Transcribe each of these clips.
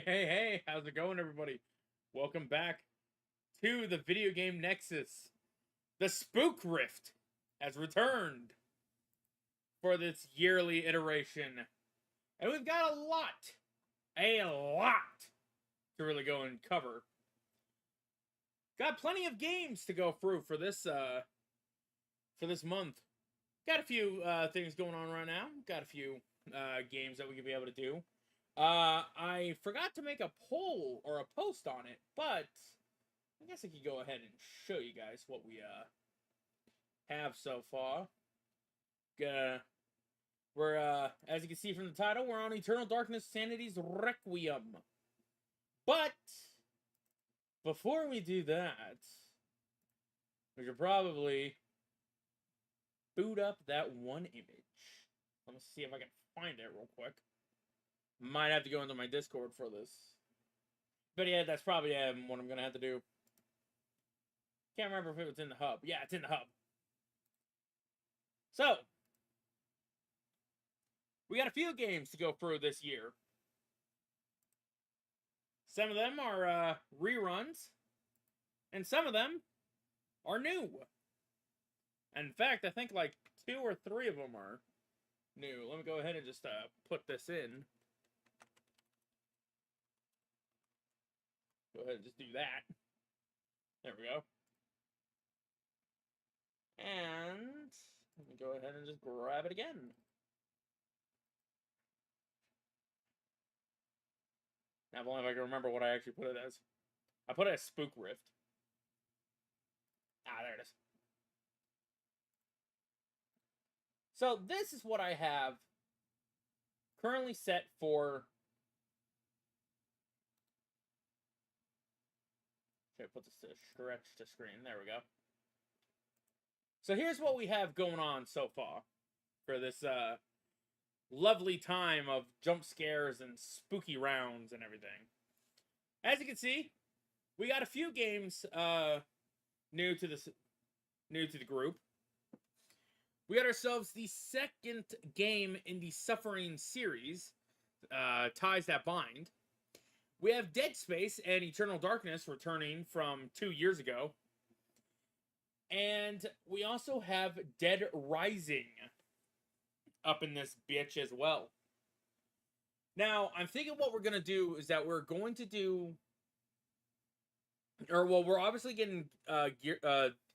Hey, how's it going, everybody? Welcome back to the video game Nexus. The Spookrift has returned for this yearly iteration. And we've got a lot to really go and cover. Got plenty of games to go through for this month. Got a few things going on right now. Got a few games that we could be able to do. I forgot to make a poll or a post on it, but I guess I could go ahead and show you guys what we have so far. We're as you can see from the title, we're on Eternal Darkness Sanity's Requiem. But before we do that, we should probably boot up that one image. Let me see if I can find it real quick. Might have to go into my Discord for this. But yeah, that's probably what I'm going to have to do. Can't remember if it was in the hub. Yeah, it's in the hub. So, we got a few games to go through this year. Some of them are reruns. And some of them are new. In fact, I think like 2 or 3 of them are new. Let me go ahead and just put this in. Go ahead and just do that. There we go. And let me go ahead and just grab it again. Now, if only if I can remember what I actually put it as. I put it as Spookrift. Ah, there it is. So this is what I have currently set for. Should I put this to stretch to screen? There we go. So here's what we have going on so far for this lovely time of jump scares and spooky rounds and everything. As you can see, we got a few games new to the group. We got ourselves the second game in the Suffering series, Ties That Bind. We have Dead Space and Eternal Darkness returning from 2 years ago. And we also have Dead Rising up in this bitch as well. Now, I'm thinking what we're going to do is that we're going to do... Or, well, we're obviously getting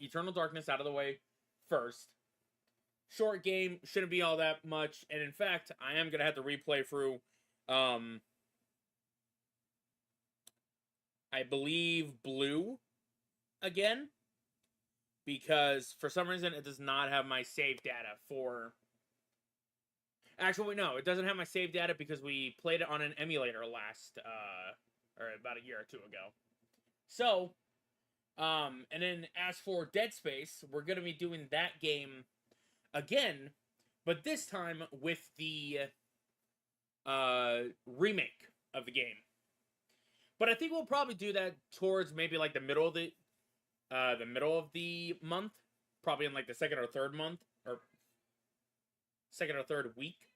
Eternal Darkness out of the way first. Short game, shouldn't be all that much. And in fact, I am going to have to replay through, I believe, Blue again. Because for some reason, it does not have my save data for Actually, no, it doesn't have my save data because we played it on an emulator last, or about a year or two ago. So, and then as for Dead Space, we're going to be doing that game again, but this time with the remake of the game. But I think we'll probably do that towards maybe like the middle of the month, probably in like the second or third month, or second or third week.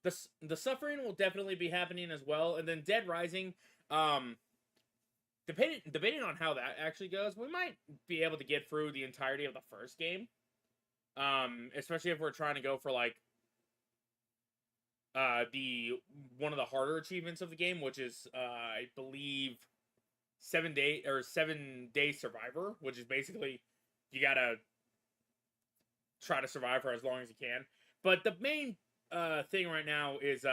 The Suffering will definitely be happening as well, and then Dead Rising, debating on how that actually goes, we might be able to get through the entirety of the first game, especially if we're trying to go for like one of the harder achievements of the game, which is I believe 7 day survivor, which is basically you gotta try to survive for as long as you can. But the main thing right now is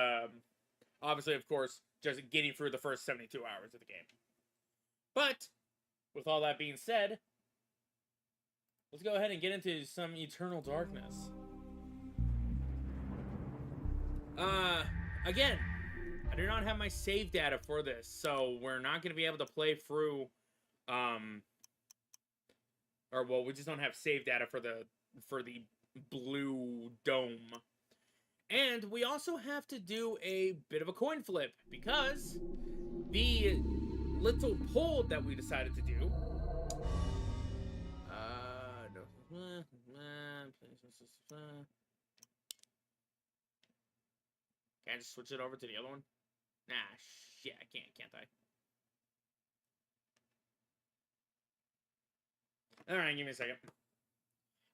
obviously, of course, just getting through the first 72 hours of the game. But with all that being said, let's go ahead and get into some Eternal Darkness. Again, I do not have my save data for this, so we're not going to be able to play through, or well, we just don't have save data for the blue dome. And we also have to do a bit of a coin flip, because the little poll that we decided to do, can I just switch it over to the other one? Nah, shit, I can't I? Alright, give me a second.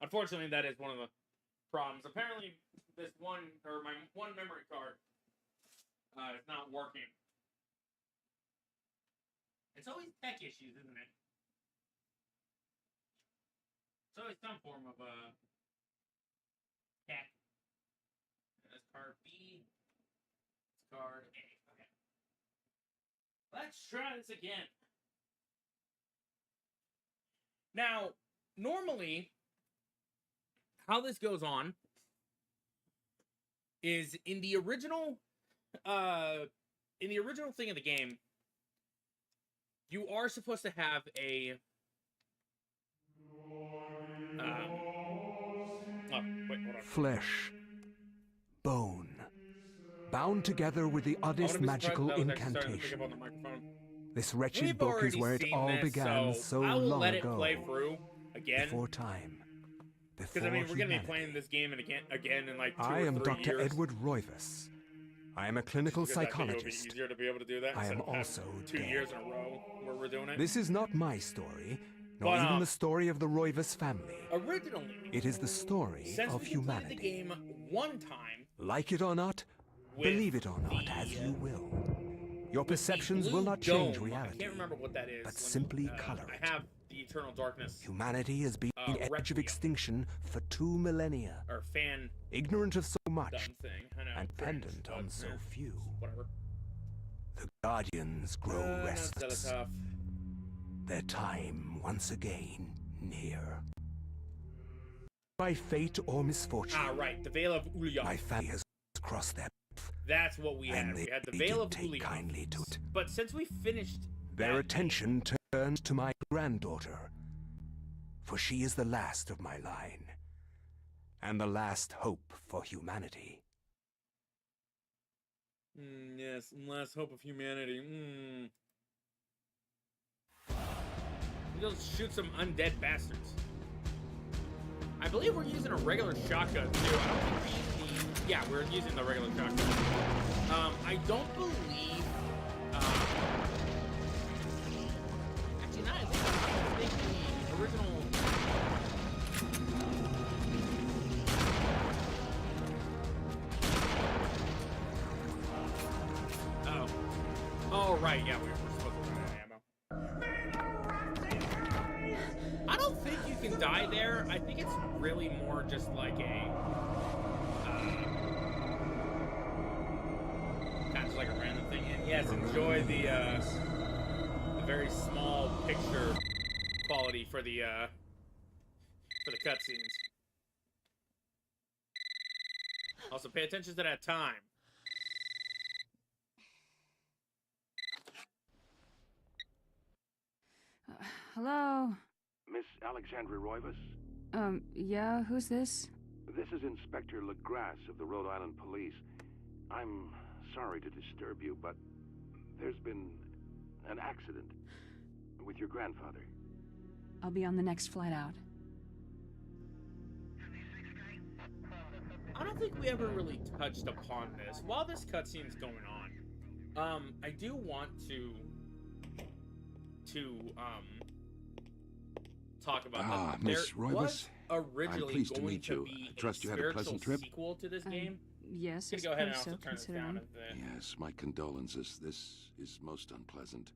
Unfortunately, that is one of the problems. Apparently, my one memory card is not working. It's always tech issues, isn't it? It's always some form of tech. That's card B. It's card A. Okay. Let's try this again. Now, normally, how this goes on is in the original thing of the game, you are supposed to have a flesh, bone, bound together with the oddest magical incantation. This wretched book is where it all began so long ago. Play through again before time. Because I mean, we're gonna be playing this game again in like 2 or 3 years. I am Dr. Edward Roivas. I am a clinical psychologist. Easier to be able to do that. I am also 2 years in a row where we're doing it. This is not my story, nor even the story of the Roivas family. Originally, it is the story of humanity. The game one time, like it or not, believe it or not, as you will. Your perceptions will not change reality. I can't remember what that is. But simply color it. I have the Eternal Darkness. Humanity has been on the edge of extinction for 2 millennia. Or fan. Ignorant of so much, and dependent on so few. Whatever. The Guardians grow restless. Their time once again near. By fate or misfortune. Ah, right. The Veil of Uliah. My family has crossed their path. That's what we had. We had the Veil of Uliah. Kindly to it. But since we finished their attention turned to my granddaughter, for she is the last of my line, and the last hope for humanity. Yes, last hope of humanity. We'll shoot some undead bastards. I believe we're using a regular shotgun too. I don't think we're using the... Yeah, we're using the regular shotgun. I don't believe... Actually, not. I think the original... Oh. Oh, right. Yeah, we were supposed to run out of ammo. I don't think you can die there. I think it's really more just like a... kind of like a random thing. And yes, enjoy the very small picture quality for the cutscenes. Also, pay attention to that time. Hello? Miss Alexandra Roivas? Yeah, who's this? This is Inspector LeGrasse of the Rhode Island Police. I'm sorry to disturb you, but there's been an accident with your grandfather. I'll be on the next flight out. I don't think we ever really touched upon this. While this cutscene's going on, I do want to talk about that. Miss Roivas, originally I'm pleased to going meet to you. be I trust a you had a pleasant trip. sequel to this game. Yes, I Go ahead and suppose also so, turn this down a bit. Yes, my condolences. This is most unpleasant.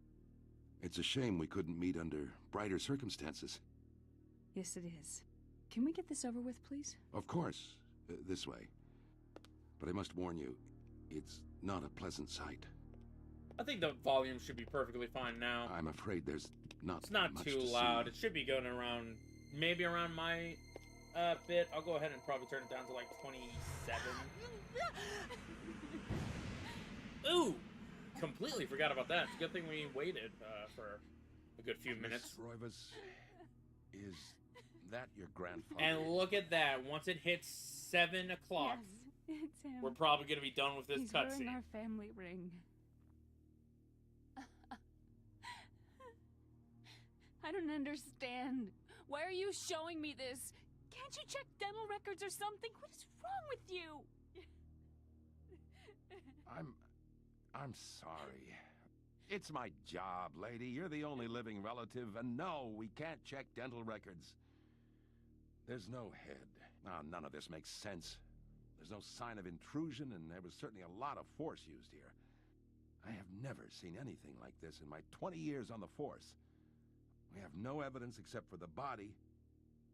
It's a shame we couldn't meet under brighter circumstances. Yes, it is. Can we get this over with, please? Of course, this way. But I must warn you, it's not a pleasant sight. I think the volume should be perfectly fine now. I'm afraid there's not It's not much too to loud. see. It should be going around, maybe around my bit. I'll go ahead and probably turn it down to like 27. Ooh! Completely forgot about that. It's a good thing we waited for a good few minutes. Miss Roivas, is that your grandfather? And look at that. Once it hits 7 o'clock, Yes, it's him. we're probably going to be done with this He's wearing cutscene. our family ring. I don't understand. Why are you showing me this? Can't you check dental records or something? What is wrong with you? I'm sorry. It's my job, lady. You're the only living relative, and no, we can't check dental records. There's no head. None of this makes sense. There's no sign of intrusion, and there was certainly a lot of force used here. I have never seen anything like this in my 20 years on the force. We have no evidence except for the body,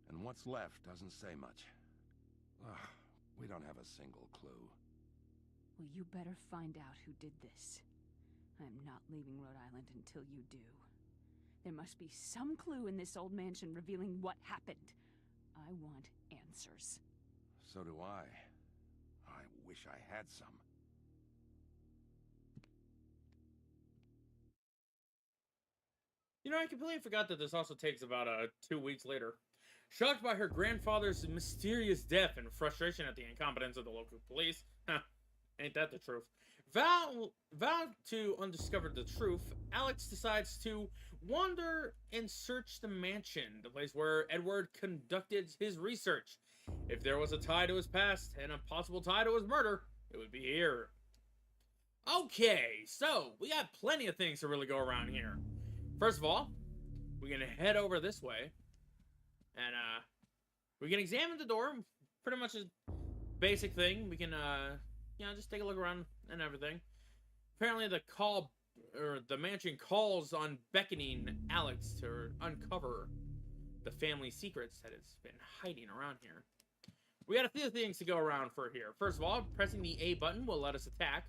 and what's left doesn't say much. Ugh, we don't have a single clue. Well, you better find out who did this. I'm not leaving Rhode Island until you do. There must be some clue in this old mansion revealing what happened. I want answers. So do I. I wish I had some. You know, I completely forgot that this also takes about 2 weeks later. Shocked by her grandfather's mysterious death and frustration at the incompetence of the local police. Ain't that the truth? Vowed to undiscover the truth, Alex decides to wander and search the mansion, the place where Edward conducted his research. If there was a tie to his past and a possible tie to his murder, it would be here. Okay, so we got plenty of things to really go around here. First of all, we're gonna head over this way, and we can examine the door. Pretty much a basic thing. We can you know, just take a look around and everything. Apparently the mansion calls on beckoning Alex to uncover the family secrets that has been hiding around here. We got a few things to go around for here. First of all, pressing the A button will let us attack.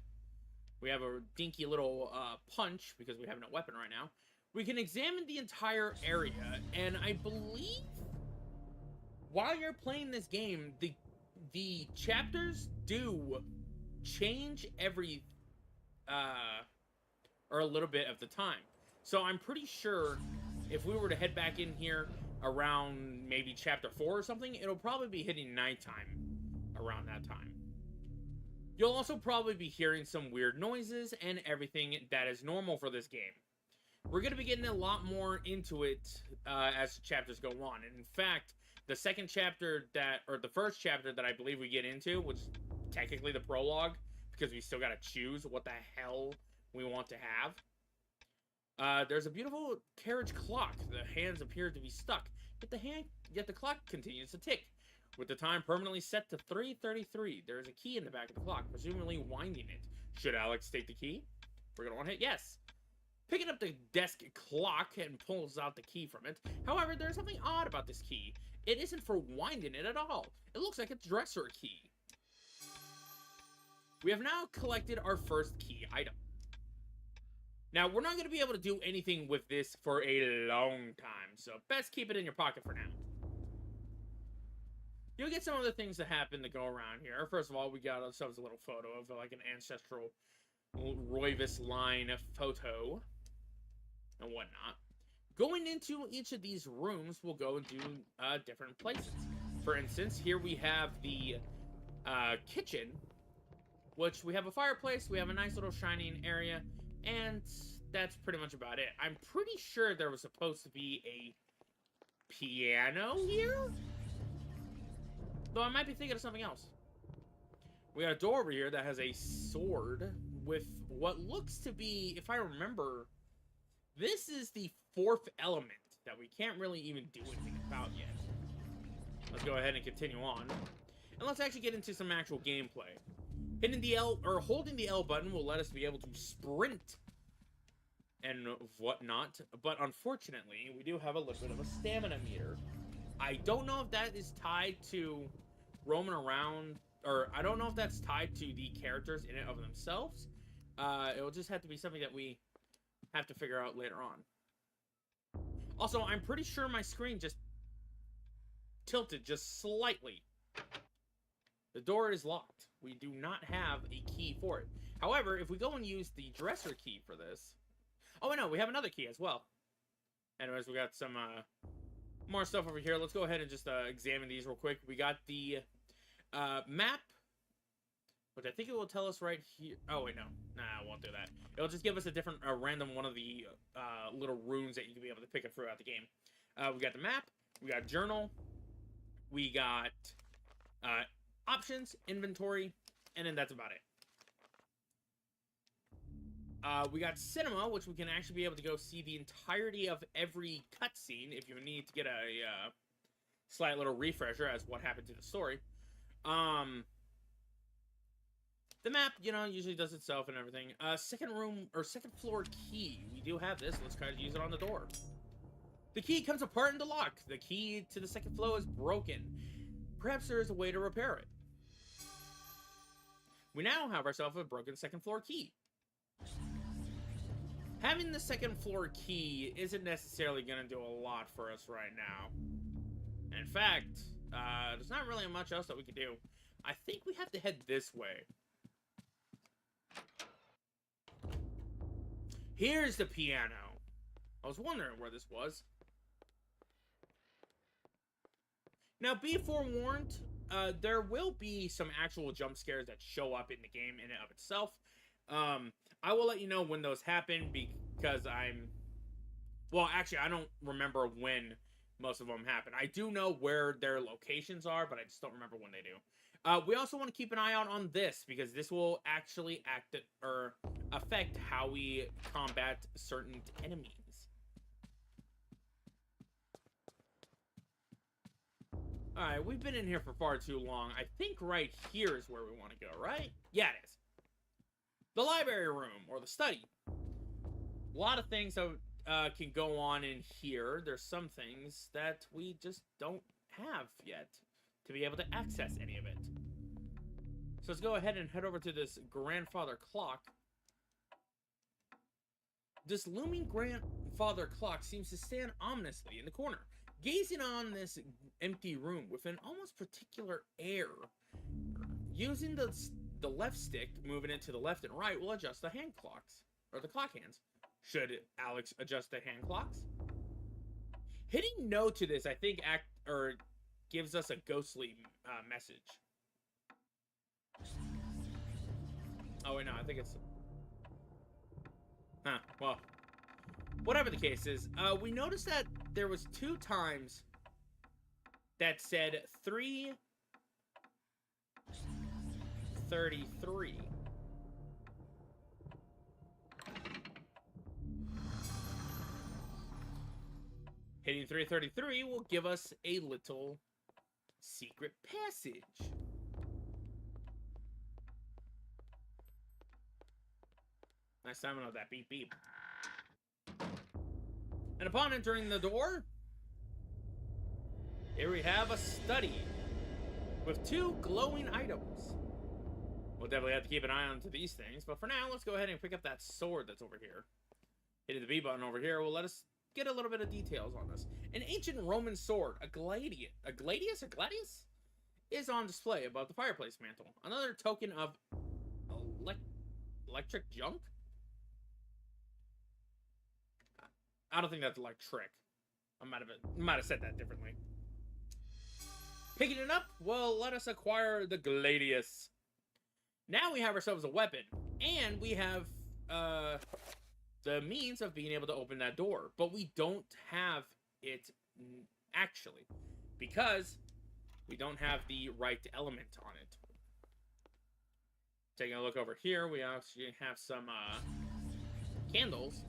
We have a dinky little punch because we have no weapon right now. We can examine the entire area, and I believe while you're playing this game, the chapters do change every or a little bit of the time. So I'm pretty sure if we were to head back in here around maybe chapter 4 or something, it'll probably be hitting nighttime around that time. You'll also probably be hearing some weird noises and everything that is normal for this game. We're going to be getting a lot more into it as chapters go on. And in fact, the second chapter or the first chapter that I believe we get into, which is technically the prologue, because we still got to choose what the hell we want to have. There's a beautiful carriage clock. The hands appear to be stuck, yet the clock continues to tick, with the time permanently set to 3:33. There is a key in the back of the clock, presumably winding it. Should Alex take the key? We're going to want to hit yes. Picking up the desk clock and pulls out the key from it. However, there's something odd about this key. It isn't for winding it at all. It looks like a dresser key. We have now collected our first key item. Now, we're not going to be able to do anything with this for a long time, so best keep it in your pocket for now. You'll get some other things that happen to go around here. First of all, we got ourselves a little photo of like an ancestral Roivus line photo and whatnot. Going into each of these rooms, we'll go and do different places. For instance, here we have the kitchen, which we have a fireplace, we have a nice little shining area, and that's pretty much about it. I'm pretty sure there was supposed to be a piano here? Though I might be thinking of something else. We got a door over here that has a sword with what looks to be, if I remember, this is the fourth element that we can't really even do anything about yet. Let's go ahead and continue on. And let's actually get into some actual gameplay. Hitting the L, or holding the L button will let us be able to sprint and whatnot. But unfortunately, we do have a little bit of a stamina meter. I don't know if that is tied to roaming around, or I don't know if that's tied to the characters in and of themselves. It will just have to be something that we have to figure out later on. Also, I'm pretty sure my screen just tilted just slightly. The door is locked. We do not have a key for it. However, if we go and use the dresser key for this... Oh, no, we have another key as well. Anyways, we got some more stuff over here. Let's go ahead and just examine these real quick. We got the map, which I think it will tell us right here. Oh, wait, no. Nah, I won't do that. It'll just give us a different, random one of the little runes that you can be able to pick up throughout the game. We got the map. We got journal. We got options, inventory, and then that's about it. We got cinema, which we can actually be able to go see the entirety of every cutscene if you need to get a slight little refresher as what happened to the story. The map, you know, usually does itself and everything. Second room, or second floor key. We do have this. Let's try to use it on the door. The key comes apart in the lock. The key to the second floor is broken. Perhaps there is a way to repair it. We now have ourselves a broken second floor key. Having the second floor key isn't necessarily going to do a lot for us right now. In fact, there's not really much else that we can do. I think we have to head this way. Here's the piano. I was wondering where this was. Now, be forewarned, there will be some actual jump scares that show up in the game in and of itself. I will let you know when those happen because well, actually, I don't remember when most of them happen. I do know where their locations are, but I just don't remember when they do. We also want to keep an eye out on this because this will actually affect how we combat certain enemies. Alright, we've been in here for far too long. I think right here is where we want to go, right? Yeah, it is. The library room, or the study. A lot of things that can go on in here. There's some things that we just don't have yet to be able to access any of it. So let's go ahead and head over to this grandfather clock. This looming grandfather clock seems to stand ominously in the corner, gazing on this empty room with an almost particular air. Using the left stick, moving it to the left and right, will adjust the hand clocks, or the clock hands. Should Alex adjust the hand clocks? Hitting no to this, I think, gives us a ghostly message. Oh wait, no, I think it's... Huh, well, whatever the case is, we noticed that there was 2 times that said 3:33. Hitting 3:33 will give us a little secret passage. Nice timing of that beep beep. And upon entering the door, here we have a study with 2 glowing items. We'll definitely have to keep an eye on to these things, but for now, let's go ahead and pick up that sword that's over here. Hitting the B button over here will let us get a little bit of details on this. An ancient Roman sword, a gladius? is on display above the fireplace mantle. Another token of electric junk? I don't think that's electric. I might have said that differently. Picking it up, well, let us acquire the Gladius. Now we have ourselves a weapon, and we have the means of being able to open that door, but we don't have it actually, because we don't have the right element on it. Taking a look over here, we actually have some candles.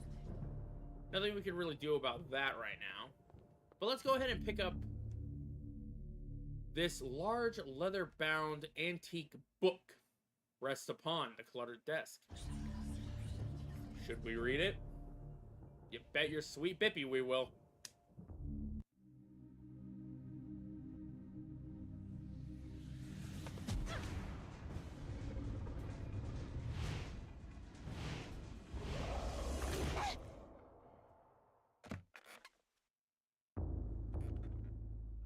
Nothing we can really do about that right now. But let's go ahead and pick up this large leather-bound antique book. Rests upon the cluttered desk. Should we read it? You bet your sweet bippy we will.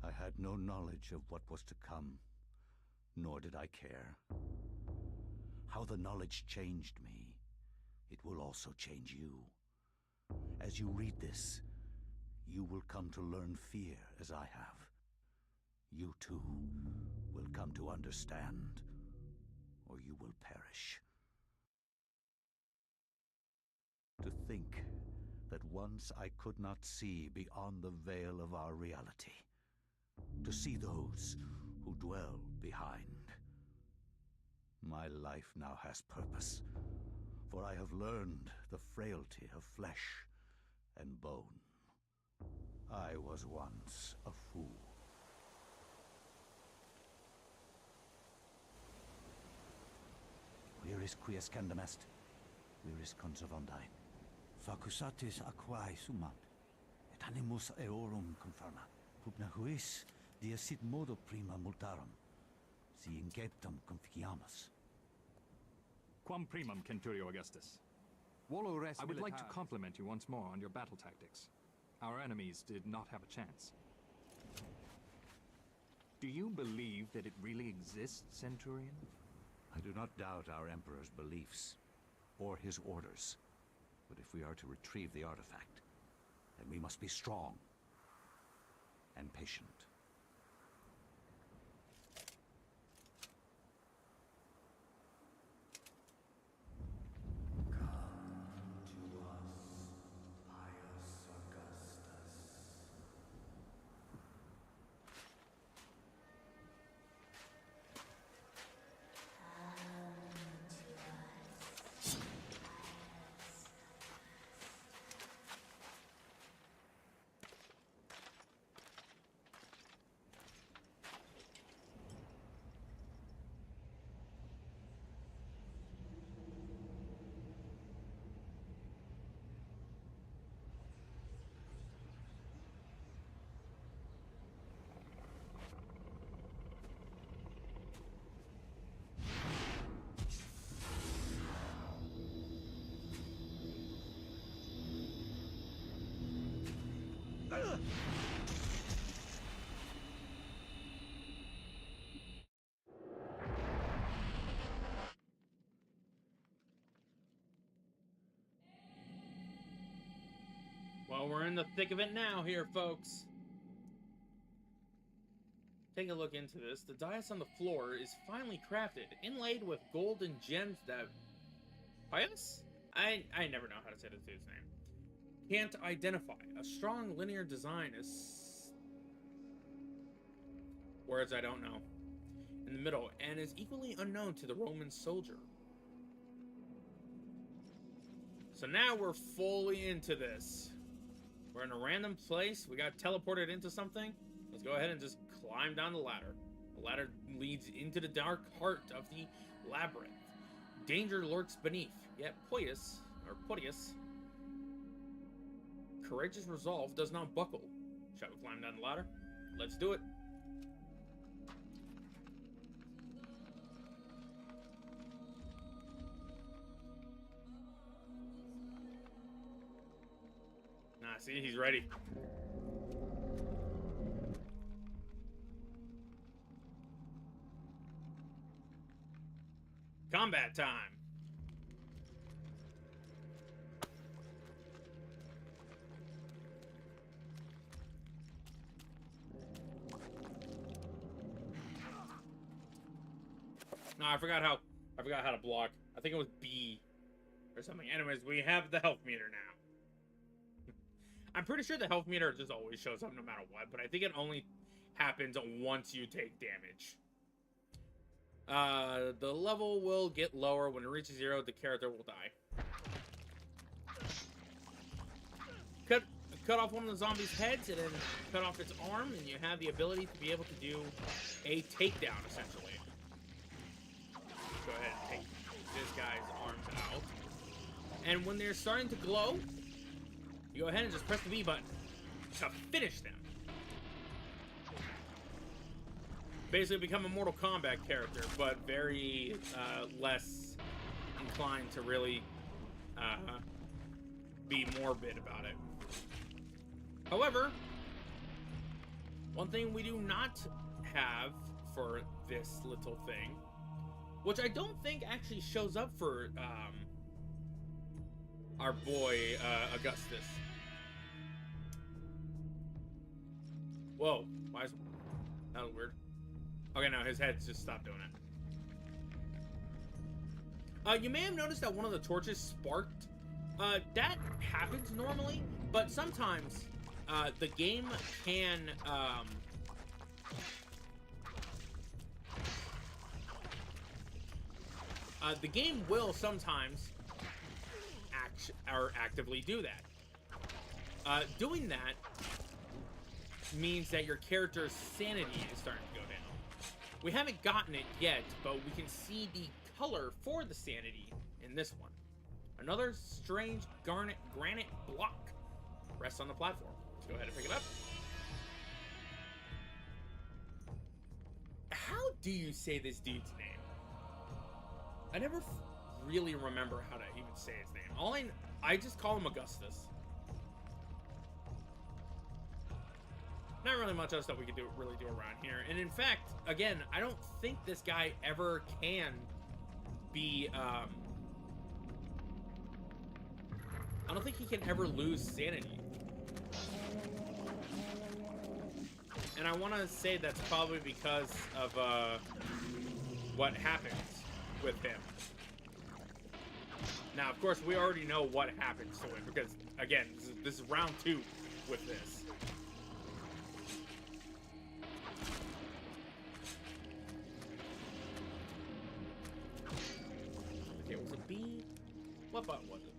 I had no knowledge of what was to come, nor did I care. How the knowledge changed me, it will also change you. As you read this, you will come to learn fear as I have. You too will come to understand, or you will perish. To think that once I could not see beyond the veil of our reality. To see those who dwell behind. My life now has purpose, for I have learned the frailty of flesh and bone. I was once a fool. Where is quies candamest? Where is conservandine? Facusatis aquae sumant, et animus eorum conferma. Pugna huis, dia sit modo prima multarum, si inceptum conficiamus. Quam primum, Centurio Augustus. I would like to compliment you once more on your battle tactics. Our enemies did not have a chance. Do you believe that it really exists, Centurion? I do not doubt our Emperor's beliefs, or his orders. But if we are to retrieve the artifact, then we must be strong and patient. Well, we're in the thick of it now here, folks. Take a look into this. The dais on the floor is finely crafted, inlaid with gold and gems that... Pius? I never know how to say this dude's name. Can't identify. A strong linear design is... words I don't know. In the middle, and is equally unknown to the Roman soldier. So now we're fully into this. We're in a random place. We got teleported into something. Let's go ahead and just climb down the ladder. The ladder leads into the dark heart of the labyrinth. Danger lurks beneath, yet Poius, courageous resolve does not buckle. Shall we climb down the ladder? Let's do it. Nah, see, he's ready. Combat time. No, I forgot how to block. I think it was B or something. Anyways, we have the health meter now. I'm pretty sure the health meter just always shows up no matter what, but I think it only happens once you take damage. The level will get lower. When it reaches 0, the character will die. Cut off one of the zombies' heads and then cut off its arm, and you have the ability to be able to do a takedown, essentially. Go ahead and take this guy's arms out. And when they're starting to glow, you go ahead and just press the B button to finish them. Basically become a Mortal Kombat character, but very less inclined to really be morbid about it. However, one thing we do not have for this little thing, which I don't think actually shows up for our boy Augustus. Whoa, why is that was weird? Okay, no, his head's just stopped doing it. You may have noticed that one of the torches sparked. That happens normally, but sometimes the game can the game will sometimes actively do that. Doing that means that your character's sanity is starting to go down. We haven't gotten it yet, but we can see the color for the sanity in this one. Another strange granite block rests on the platform. Let's go ahead and pick it up. How do you say this dude's name? I never really remember how to even say his name. I just call him Augustus. Not really much else that we can really do around here. And in fact, again, I don't think this guy ever can be, I don't think he can ever lose sanity. And I want to say that's probably because of, what happens with him. Now, of course, we already know what happens to him because, again, this is round 2 with this. Okay, was it B? What button was it?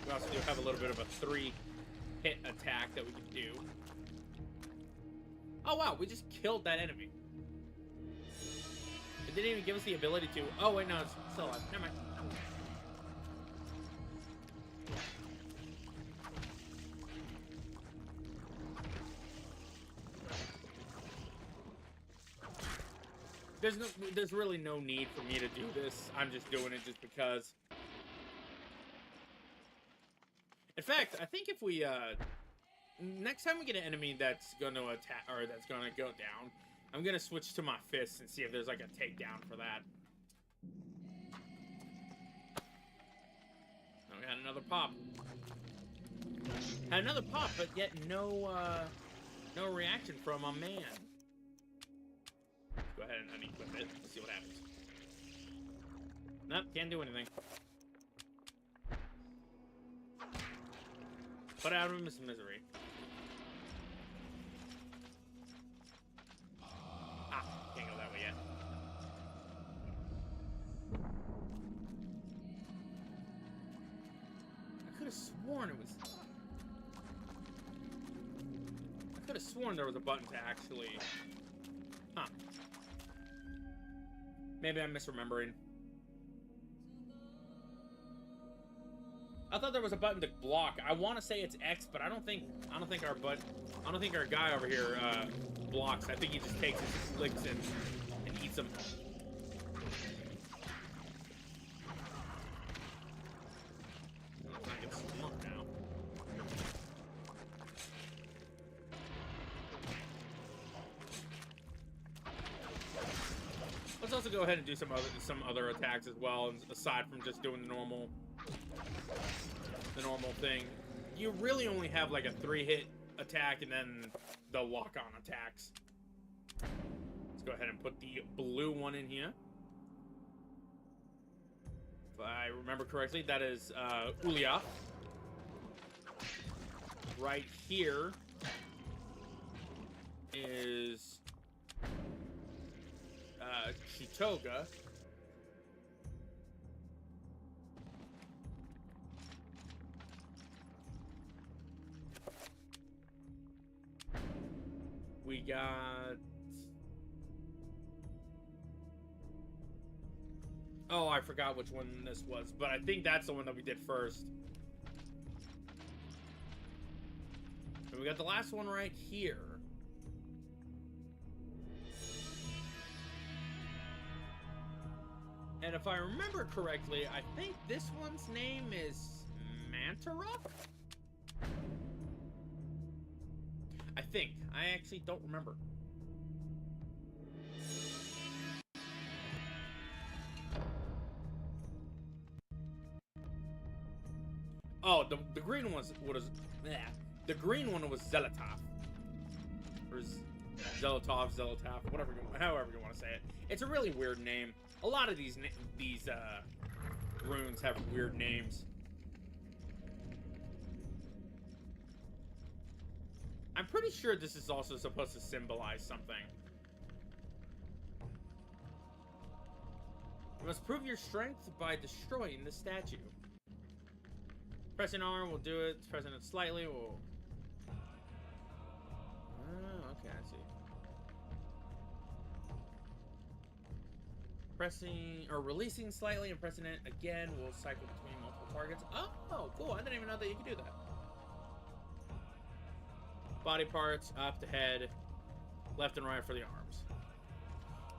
We also do have a little bit of a 3-hit attack that we can do. Oh, wow, we just killed that enemy. It didn't even give us the ability to... Oh, wait, no, it's still alive. Never mind. There's really no need for me to do this. I'm just doing it just because. In fact, I think if we, next time we get an enemy that's going to attack, or that's going to go down, I'm going to switch to my fists and see if there's, like, a takedown for that. Oh, we had another pop. Had another pop, but yet no reaction from a man. Go ahead and unequip it. Let's see what happens. Nope, can't do anything. Put out of his misery. Ah, can't go that way yet. I could have sworn it was... I could have sworn there was a button to actually... Huh. Maybe I'm misremembering. I thought there was a button to block. I want to say it's X, but I don't think our guy over here blocks. I think he just takes his licks and eats them. I can slump now. also go ahead and do some other attacks as well, aside from just doing the normal thing. You really only have like a 3-hit attack and then the lock-on attacks. Let's go ahead and put the blue one in here. If I remember correctly, that is Ulia. Right here is Chitoga. We got... Oh, I forgot which one this was, but I think that's the one that we did first. And we got the last one right here. And if I remember correctly, I think this one's name is Mantarok? I think. I actually don't remember. Oh, the green one was the green one was Zelotov. Or Zelotov, whatever, however you want to say it. It's a really weird name. A lot of these runes have weird names. I'm pretty sure this is also supposed to symbolize something. You must prove your strength by destroying the statue. Pressing R will do it. Pressing it slightly will... Oh, okay, I see. Pressing or releasing slightly and pressing it again will cycle between multiple targets. Oh, cool. I didn't even know that you could do that. Body parts, up to head, left and right for the arms.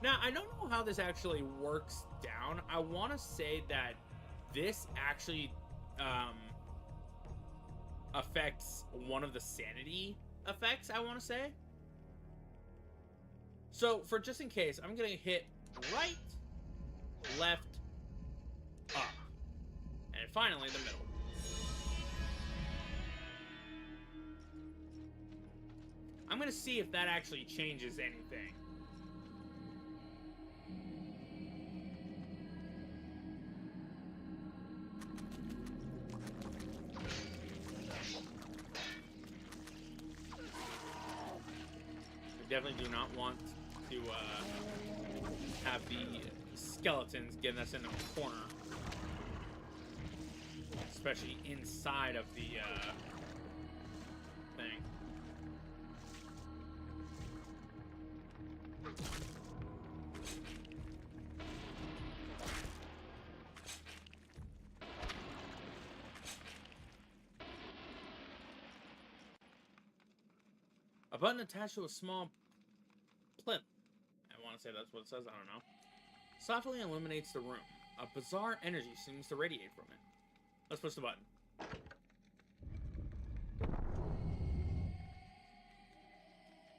Now, I don't know how this actually works down. I want to say that this actually affects one of the sanity effects, I want to say. So, for just in case, I'm going to hit right, left, up, and finally the middle. I'm going to see if that actually changes anything. We definitely do not want to have the skeletons getting us into a corner. Especially inside of the thing. A button attached to a small plinth. I want to say that's what it says, I don't know. Softly illuminates the room. A bizarre energy seems to radiate from it. Let's push the button.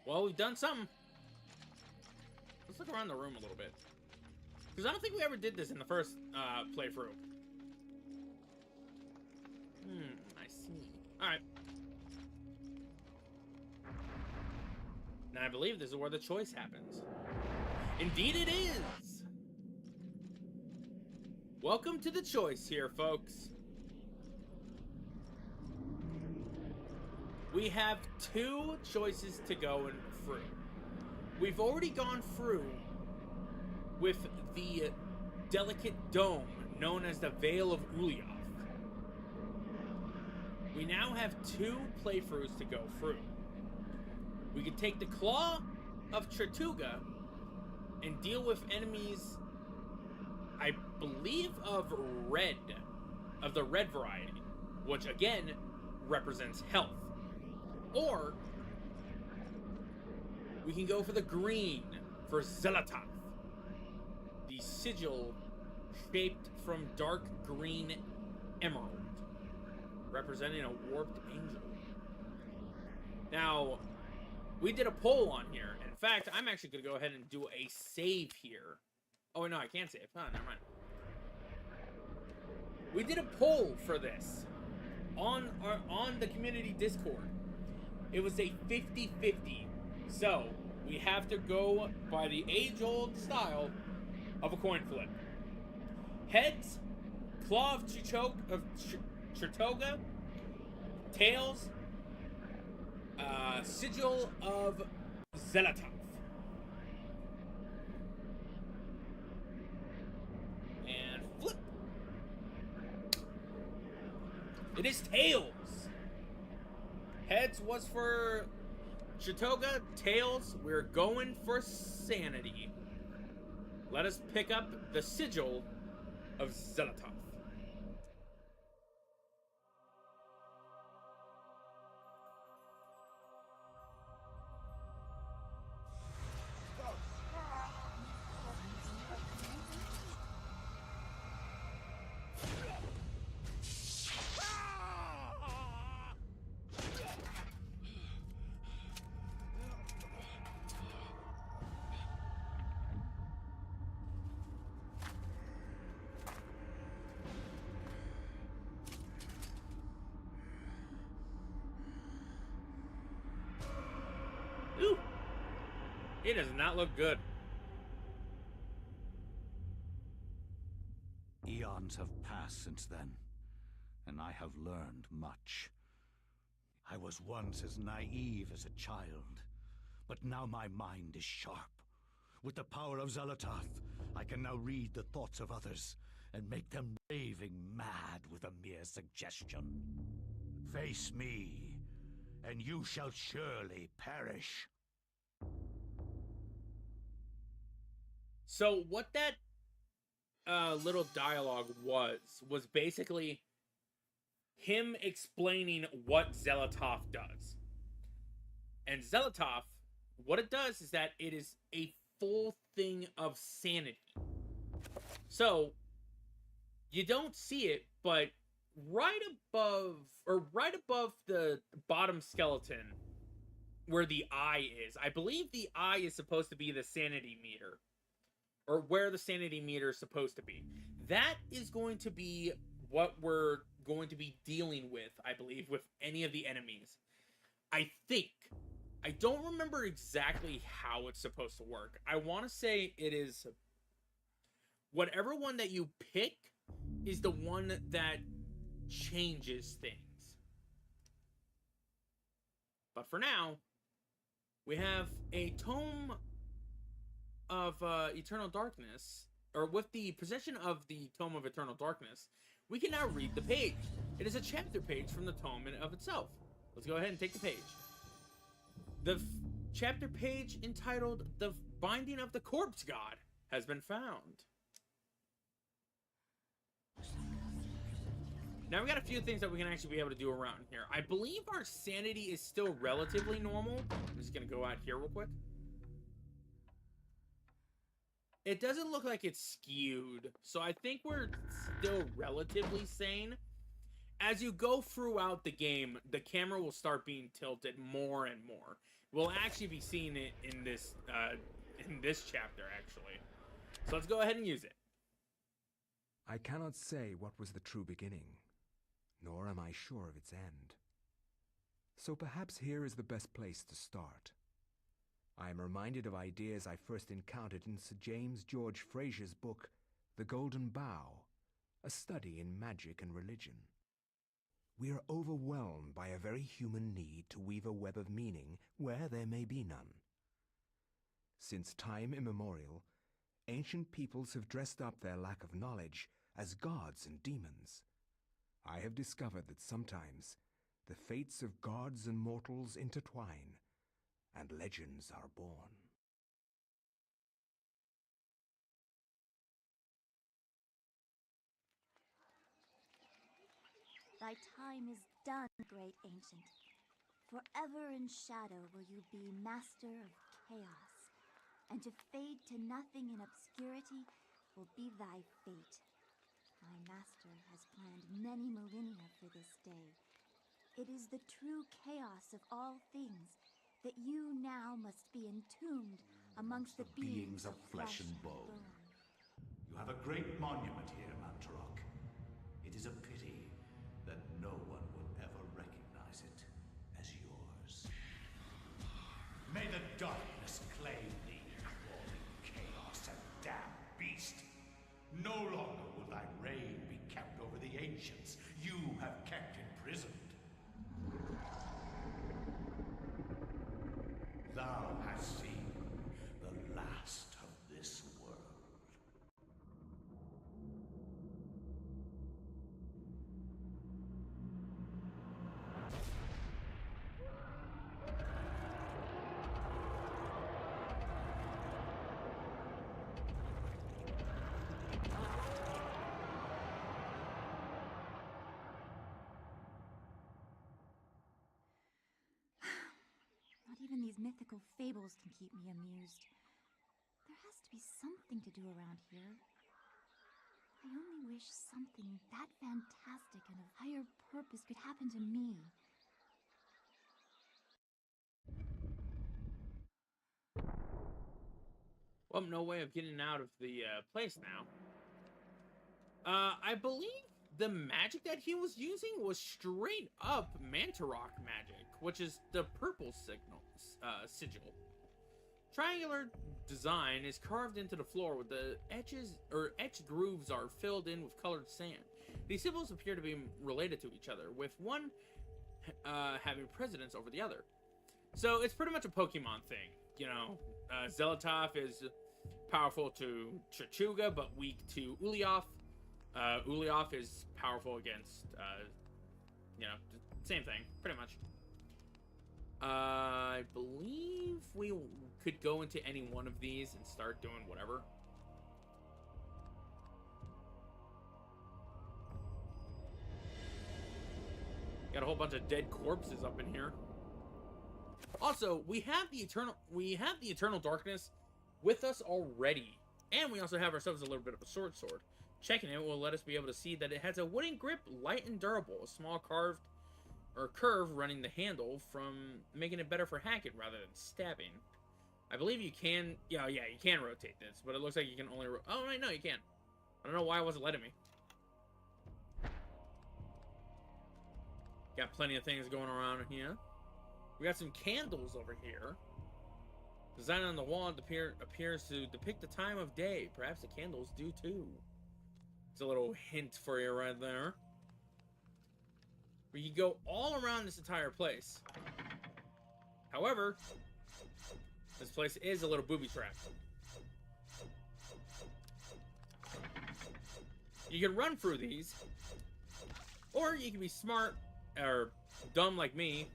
Well, we've done something. Let's look around the room a little bit. Because I don't think we ever did this in the first playthrough. I see. Alright. Now I believe this is where the choice happens. Indeed it is! Welcome to the choice here, folks. We have 2 choices to go through. We've already gone through with the delicate dome known as the Veil of Ulyaoth. We now have 2 playthroughs to go through. We could take the Claw of Chituga and deal with enemies, I believe, of the red variety, which again represents health. Or we can go for the green, for Zelotov, the sigil shaped from dark green emerald, representing a warped angel. Now, we did a poll on here. In fact, I'm actually going to go ahead and do a save here Oh, no, I can't save. Oh, never mind. We did a poll for this on the community Discord. It was a 50-50. So, we have to go by the age-old style of a coin flip. Heads, Claw of Chertoga. Tails, Sigil of Zelatov. And flip. It is tails. Heads was for Chertoga. Tails, we're going for sanity. Let us pick up the Sigil of Zelatov. Ooh. It does not look good. Eons have passed since then, and I have learned much. I was once as naive as a child, but now my mind is sharp. With the power of Zelatoth, I can now read the thoughts of others and make them raving mad with a mere suggestion. Face me, and you shall surely perish. So what that little dialogue was basically him explaining what Zelatoth does. And Zelatoth, what it does is that it is a full thing of sanity. So you don't see it, but right above the bottom skeleton where the eye is, I believe the eye is supposed to be the sanity meter, or where the sanity meter is supposed to be. That is going to be what we're going to be dealing with, I believe, with any of the enemies. I think. I don't remember exactly how it's supposed to work. I want to say it is whatever one that you pick is the one that changes things. But for now, we have a tome of Eternal Darkness, or with the possession of the Tome of Eternal Darkness, we can now read the page. It is a chapter page from the tome in of itself. Let's go ahead and take the page. The chapter page entitled The Binding of the Corpse God has been found. Now we got a few things that we can actually be able to do around here. I believe our sanity is still relatively normal. I'm just going to go out here real quick. It doesn't look like it's skewed, so I think we're still relatively sane. As you go throughout the game, the camera will start being tilted more and more. We'll actually be seeing it in this chapter, actually. So let's go ahead and use it. I cannot say what was the true beginning, nor am I sure of its end. So perhaps here is the best place to start. I am reminded of ideas I first encountered in Sir James George Fraser's book, The Golden Bough, a study in magic and religion. We are overwhelmed by a very human need to weave a web of meaning where there may be none. Since time immemorial, ancient peoples have dressed up their lack of knowledge as gods and demons. I have discovered that sometimes the fates of gods and mortals intertwine, and legends are born. Thy time is done, great ancient. Forever in shadow will you be master of chaos, and to fade to nothing in obscurity will be thy fate. My master has planned many millennia for this day. It is the true chaos of all things that you now must be entombed amongst the beings of flesh and bone. You have a great monument here, Mantarok. It is a pity that no one will ever recognize it as yours. May the darkness claim thee, crawling chaos and damned beast. No longer will thy reign be kept over the ancients you have kept imprisoned. Thou hast seen the last of this world. Not even these mythical fables can keep me amused. There has to be something to do around here. I only wish something that fantastic and of higher purpose could happen to me. Well, no way of getting out of the place now. I believe the magic that he was using was straight up Mantarok magic, which is the purple sigil. Triangular design is carved into the floor with the edges or etched grooves are filled in with colored sand. These symbols appear to be related to each other, with one having precedence over the other. So it's pretty much a Pokemon thing, you know. Zelotov is powerful to Chachuga, but weak to Ulioff. Ulioff is powerful against, you know, same thing, pretty much. I believe we could go into any one of these and start doing whatever. Got a whole bunch of dead corpses up in here. Also, we have the eternal darkness with us already, and we also have ourselves a little bit of a sword. Checking it will let us be able to see that it has a wooden grip, light and durable, a small curve running the handle from making it better for hacking rather than stabbing. I believe you can, yeah, you can rotate this, but it looks like you can only, oh, wait, no, you can. I don't know why it wasn't letting me. Got plenty of things going around here. We got some candles over here. Design on the wall appears to depict the time of day. Perhaps the candles do too. It's a little hint for you right there. We can go all around this entire place. However, this place is a little booby trap. You can run through these, or you can be smart or dumb like me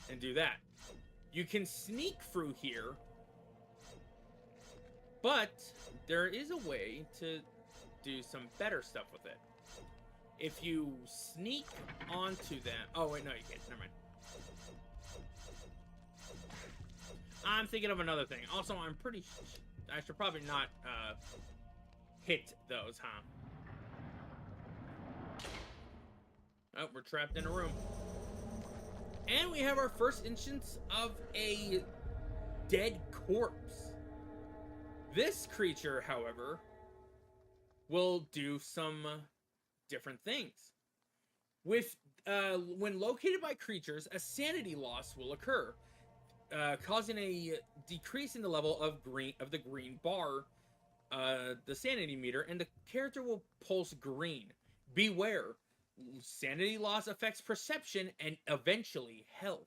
and do that. You can sneak through here, but there is a way to do some better stuff with it. If you sneak onto that... Oh, wait, no, you can't. Never mind. I'm thinking of another thing. Also, I'm pretty... I should probably not hit those, huh? Oh, we're trapped in a room. And we have our first instance of a dead corpse. This creature, however, will do some different things. When located by creatures, a sanity loss will occur, causing a decrease in the level of the green bar, the sanity meter, and the character will pulse green. Beware. Sanity loss affects perception and eventually health.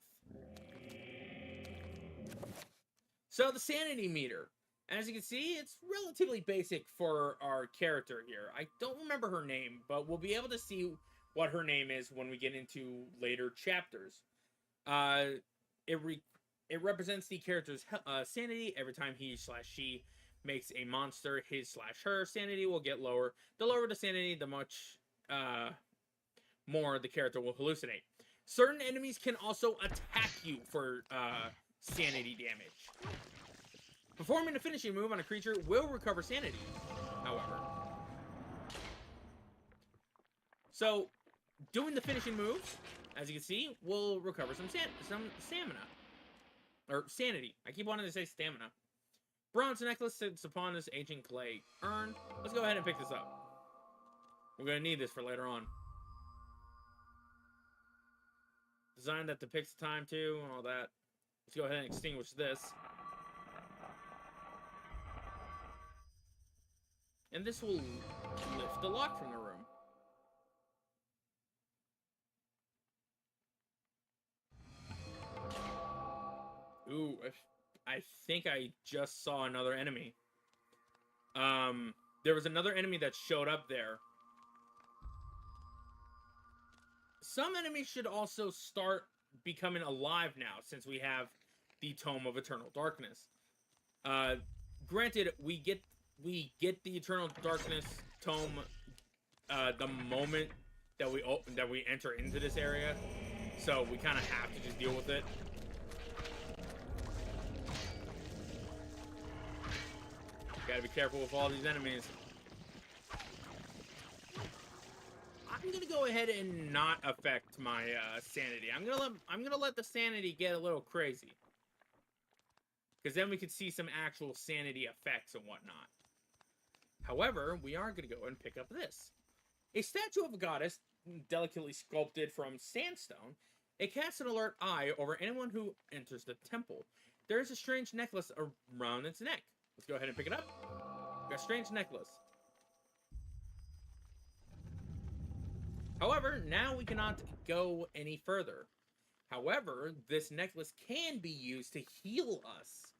So the sanity meter, as you can see, it's relatively basic for our character here. I don't remember her name, but we'll be able to see what her name is when we get into later chapters. It represents the character's sanity. Every time he/she makes a monster, his/her sanity will get lower. The lower the sanity, the much more the character will hallucinate. Certain enemies can also attack you for sanity damage. Performing a finishing move on a creature will recover sanity, however. So, doing the finishing moves, as you can see, will recover some stamina. Or sanity. I keep wanting to say stamina. Bronze necklace sits upon this ancient clay urn. Let's go ahead and pick this up. We're going to need this for later on. Design that depicts time too, and all that. Let's go ahead and extinguish this. And this will lift the lock from the room. Ooh, I think I just saw another enemy. There was another enemy that showed up there. Some enemies should also start becoming alive now, since we have the Tome of Eternal Darkness. Granted, we get the Eternal Darkness Tome the moment that we enter into this area, so we kind of have to just deal with it. Gotta be careful with all these enemies. I'm gonna go ahead and not affect my sanity. I'm gonna let the sanity get a little crazy, because then we could see some actual sanity effects and whatnot. However, we are gonna go and pick up this. A statue of a goddess, delicately sculpted from sandstone. It casts an alert eye over anyone who enters the temple. There is a strange necklace around its neck. Let's go ahead and pick it up. Got a strange necklace. However, now we cannot go any further. However, this necklace can be used to heal us.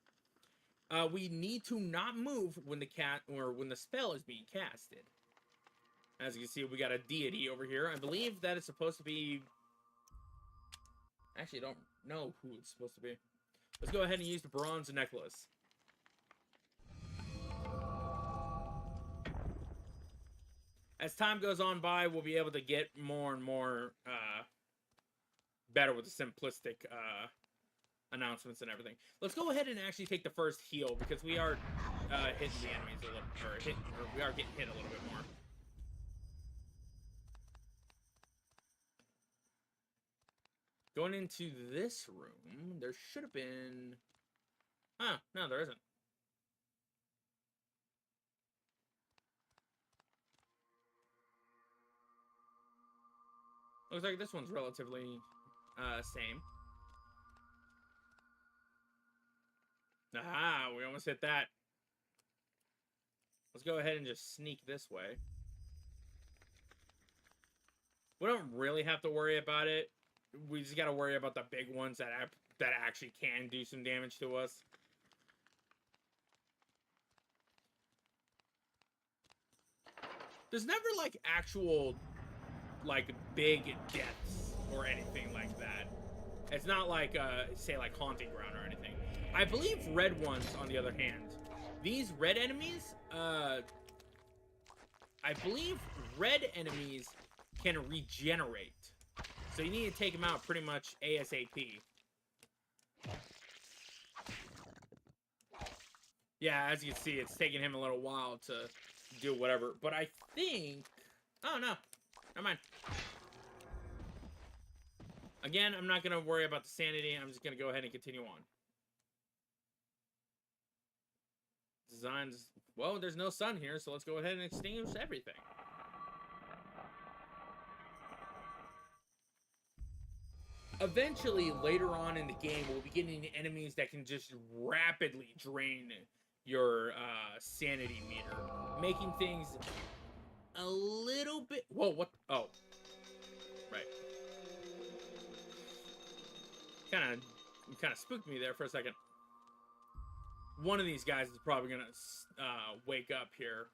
We need to not move when the spell is being casted. As you can see, we got a deity over here. I believe that is supposed to be... Actually, I don't know who it's supposed to be. Let's go ahead and use the bronze necklace. As time goes on by, we'll be able to get more and more better with the simplistic announcements and everything. Let's go ahead and actually take the first heal, because we are hitting the enemies a little, we are getting hit a little bit more. Going into this room, there should have been... Huh, no, there isn't. Looks like this one's relatively same. Aha, we almost hit that. Let's go ahead and just sneak this way. We don't really have to worry about it. We just gotta worry about the big ones that actually can do some damage to us. There's never, like, actual... like big deaths or anything like that. It's not like say like Haunting Ground or anything. I believe red ones, on the other hand, these red enemies, I believe red enemies can regenerate, so you need to take them out pretty much ASAP. Yeah, as you can see, it's taking him a little while to do whatever, but I think... Oh no, never mind. Again, I'm not going to worry about the sanity. I'm just going to go ahead and continue on. Designs... Well, there's no sun here, so let's go ahead and extinguish everything. Eventually, later on in the game, we'll be getting enemies that can just rapidly drain your sanity meter, making things a little bit... Whoa, what? Oh. Right. Kind of spooked me there for a second. One of these guys is probably gonna wake up here.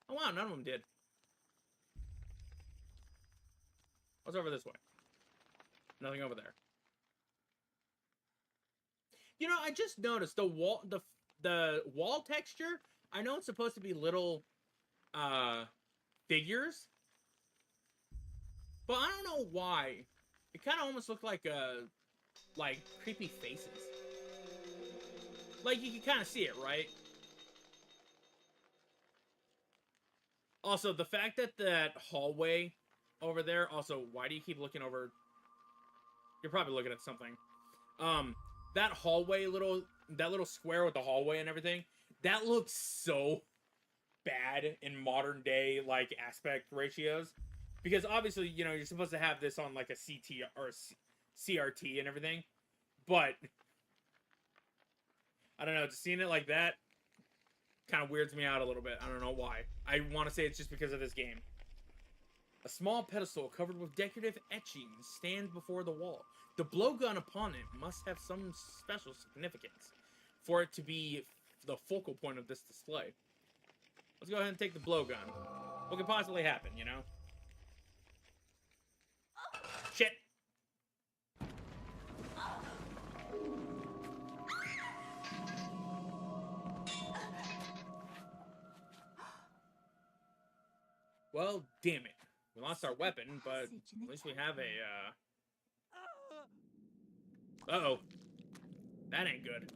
Oh wow, none of them did. What's over this way? Nothing over there. You know, I just noticed the wall texture. I know it's supposed to be little figures, but I don't know why. It kind of almost looked like creepy faces. Like, you can kind of see it, right? Also, the fact that that hallway over there, also, why do you keep looking over? You're probably looking at something. that hallway, that little square with the hallway and everything, that looks so bad in modern day, like, aspect ratios. Because obviously, you know, you're supposed to have this on, like, a CT or a CRT and everything. But, I don't know, just seeing it like that kind of weirds me out a little bit. I don't know why. I want to say it's just because of this game. A small pedestal covered with decorative etchings stands before the wall. The blowgun upon it must have some special significance for it to be the focal point of this display. Let's go ahead and take the blowgun. What could possibly happen, you know? Shit! Well, damn it. We lost our weapon, but at least we have a, uh-oh. That ain't good.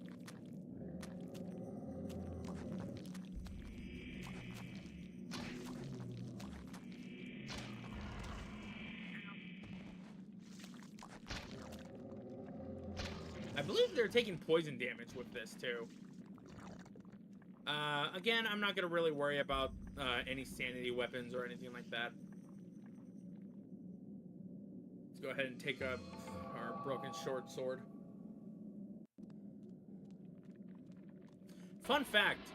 I believe they're taking poison damage with this, too. Again, I'm not going to really worry about any sanity weapons or anything like that. Let's go ahead and take up our broken short sword. Fun fact.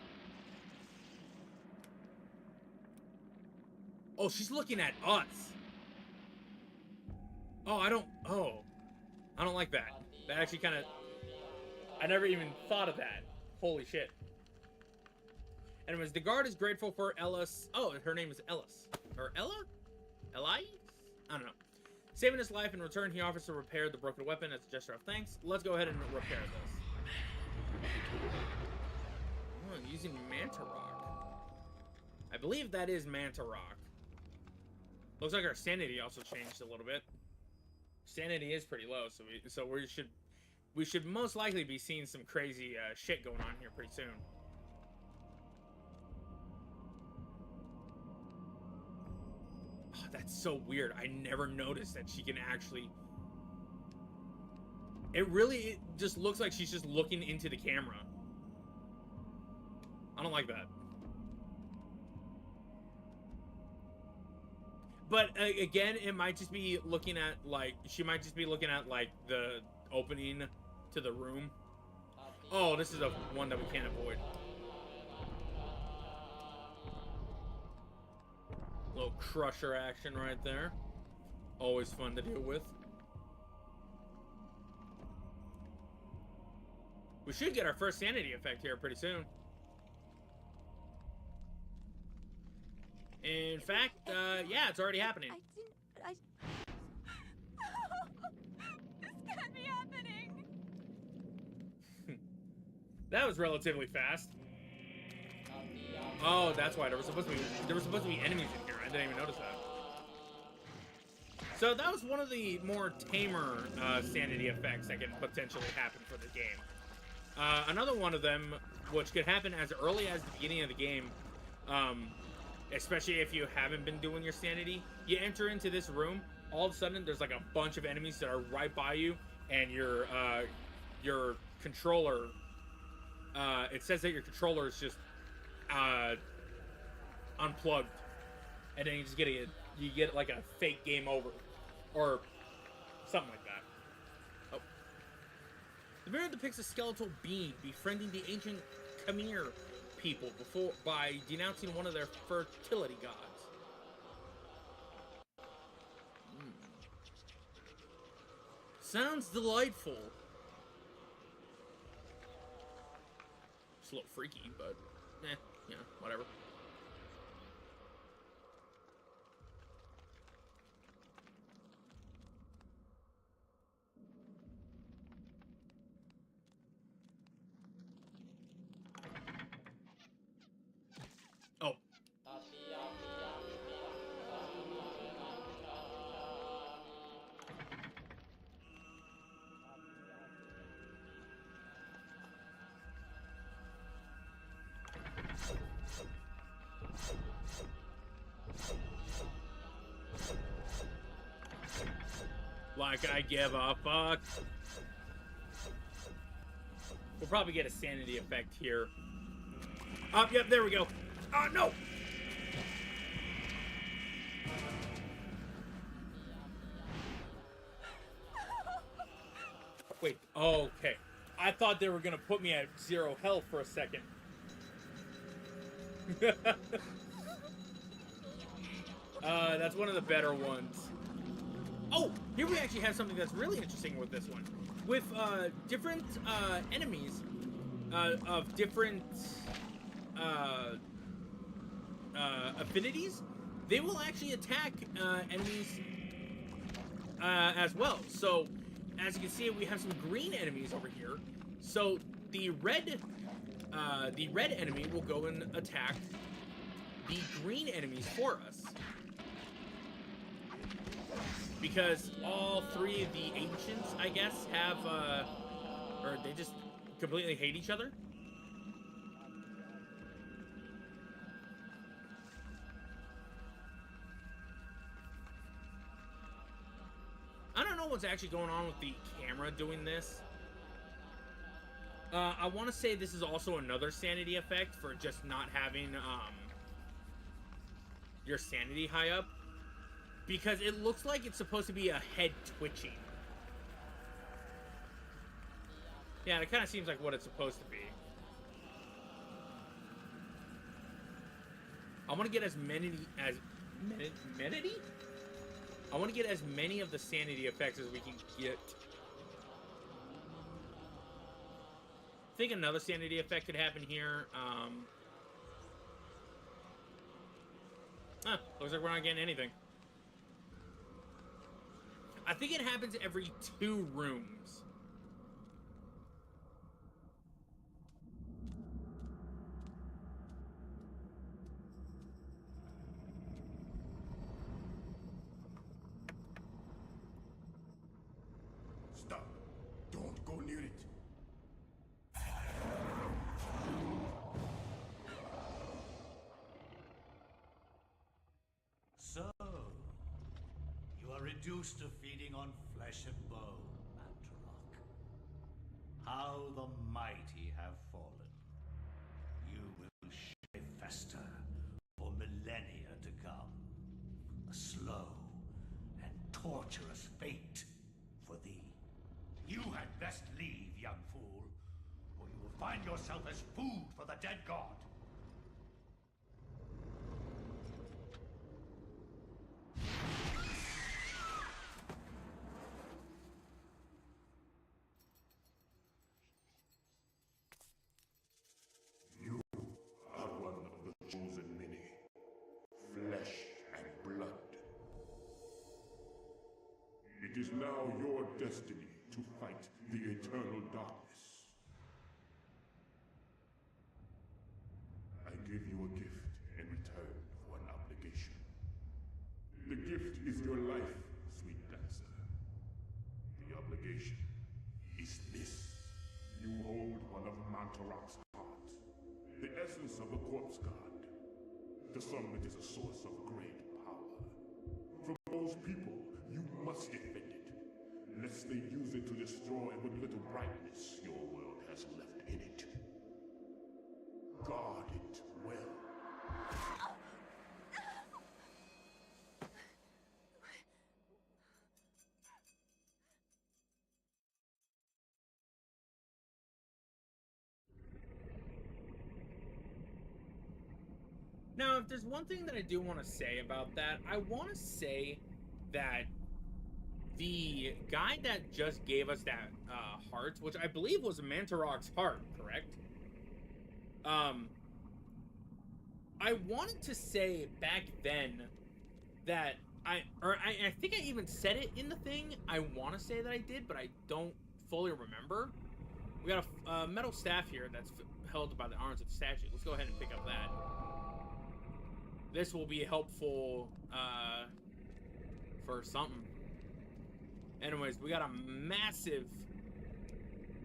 Oh, she's looking at us. Oh, I don't like that. That actually kind of... I never even thought of that. Holy shit. Anyways, the guard is grateful for Ellis. Oh, her name is Ellis. Or Ella? Eli? I don't know. Saving his life. In return, he offers to repair the broken weapon as a gesture of thanks. Let's go ahead and repair this. Oh, using Manta Rock. I believe that is Manta Rock. Looks like our sanity also changed a little bit. Sanity is pretty low, so we should most likely be seeing some crazy shit going on here pretty soon. Oh, that's so weird. I never noticed that she can actually... It just looks like she's just looking into the camera. I don't like that. But again, it might just be looking at, like, she might just be looking at, like, the opening to the room. Oh, this is one that we can't avoid. Little crusher action right there. Always fun to deal with. We should get our first sanity effect here pretty soon. In fact, yeah, it's already happening. This can't be happening. That was relatively fast. Oh, that's why there were supposed to be enemies in here. I didn't even notice that. So that was one of the more tamer sanity effects that can potentially happen for the game. Another one of them, which could happen as early as the beginning of the game, especially if you haven't been doing your sanity, you enter into this room, all of a sudden there's like a bunch of enemies that are right by you, and your controller, it says that your controller is just unplugged, and then you just get like a fake game over, or something like that. Oh. The mirror depicts a skeletal being befriending the ancient Khmer people by denouncing one of their fertility gods. Sounds delightful. It's a little freaky, but yeah, whatever. Oh. Like I give a fuck. We'll probably get a sanity effect here. Yep, there we go. No! Wait, okay. I thought they were gonna put me at 0 health for a second. That's one of the better ones. Oh, here we actually have something that's really interesting with this one. With different enemies of different affinities, they will actually attack enemies as well. So, as you can see, we have some green enemies over here. So the red enemy will go and attack the green enemies for us. Because all three of the ancients, I guess, have, or they just completely hate each other. I don't know what's actually going on with the camera doing this. I want to say this is also another sanity effect for just not having, your sanity high up. Because it looks like it's supposed to be a head twitching. Yeah, it kind of seems like what it's supposed to be. I want to get as many as... Menity? I want to get as many of the sanity effects as we can get. I think another sanity effect could happen here. Looks like we're not getting anything. I think it happens every 2 rooms. Stop. Don't go near it. So, you are reduced to feeding on flesh and bone, Mantarok. How the mighty have fallen. You will fester for millennia to come. A slow and torturous fate for thee. You had best leave, young fool, or you will find yourself as food for the dead god. You are one of the chosen many. Flesh and blood. It is now your destiny to fight the eternal darkness. I give you a gift in return for an obligation. The gift is your life, sweet dancer. The obligation is this. You hold one of Mantarok's hearts, the essence of the corpse god. The summit is a source of great power. From those people, you must defend it, lest they use it to destroy what little brightness your world has left in it. Guard it well. Now, if there's one thing that I do want to say about that, I want to say that the guy that just gave us that heart, which I believe was Mantarok's heart, correct? I wanted to say back then that I think I even said it in the thing. I want to say that I did, but I don't fully remember. We got a metal staff here that's held by the arms of the statue. Let's go ahead and pick up that. This will be helpful for something. Anyways, we got a massive...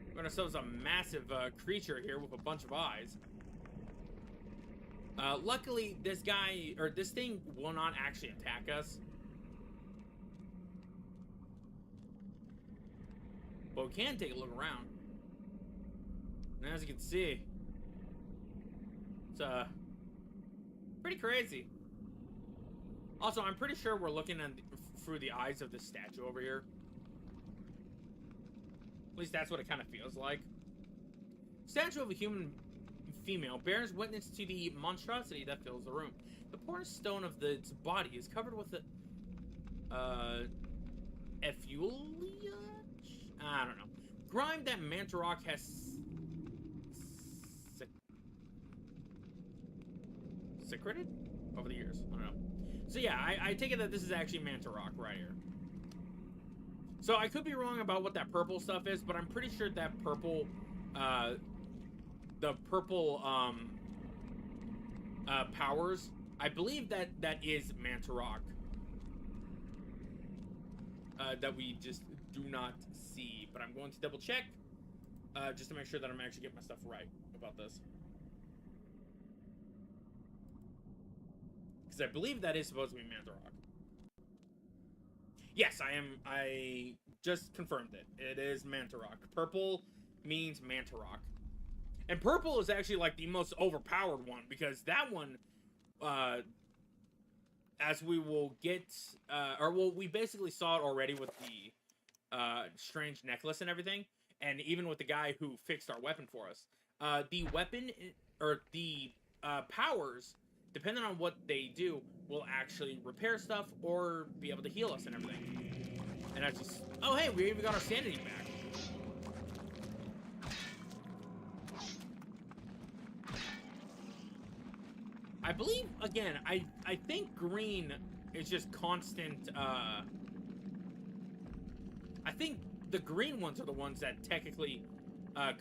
We got ourselves a massive creature here with a bunch of eyes. Luckily, this guy, or this thing, will not actually attack us. But we can take a look around. As you can see, it's pretty crazy. Also, I'm pretty sure we're looking at through the eyes of this statue over here. At least that's what it kind of feels like. Statue of a human female bears witness to the monstrosity that fills the room. The cornerstone of its body is covered with effluent? I don't know. Grime that Mantarok has secreted over the years. I don't know. So yeah, I take it that this is actually Mantarok right here. So I could be wrong about what that purple stuff is, but I'm pretty sure that purple, the purple powers, I believe that is Mantarok. That we just do not see, but I'm going to double check just to make sure that I'm actually getting my stuff right about this. Because I believe that is supposed to be Mantarok. Yes, I just confirmed it. It is Mantarok. Purple means Mantarok. And purple is actually like the most overpowered one, because that one, as we will get, we basically saw it already with the strange necklace and everything, and even with the guy who fixed our weapon for us. The weapon, or the powers, depending on what they do, will actually repair stuff or be able to heal us and everything. And that's just... Oh, hey, we even got our sanity back. I believe, again, I think green is just constant, I think the green ones are the ones that technically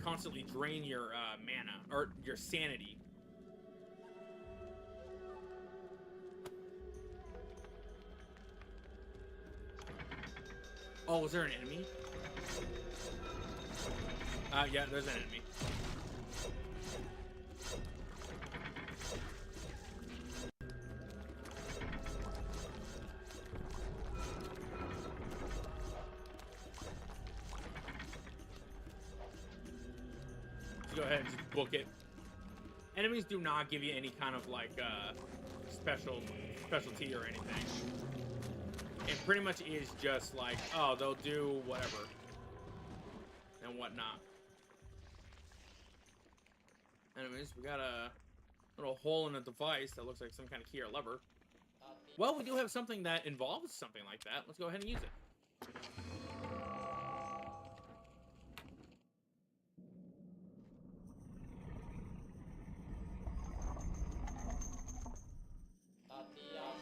constantly drain your mana, or your sanity. Oh, was there an enemy? Yeah, there's an enemy. Go ahead and just book it. Enemies do not give you any kind of like specialty or anything. It pretty much is just like, oh, they'll do whatever and whatnot. Anyways, we got a little hole in a device that looks like some kind of key or lever. Well, we do have something that involves something like that. Let's go ahead and use it.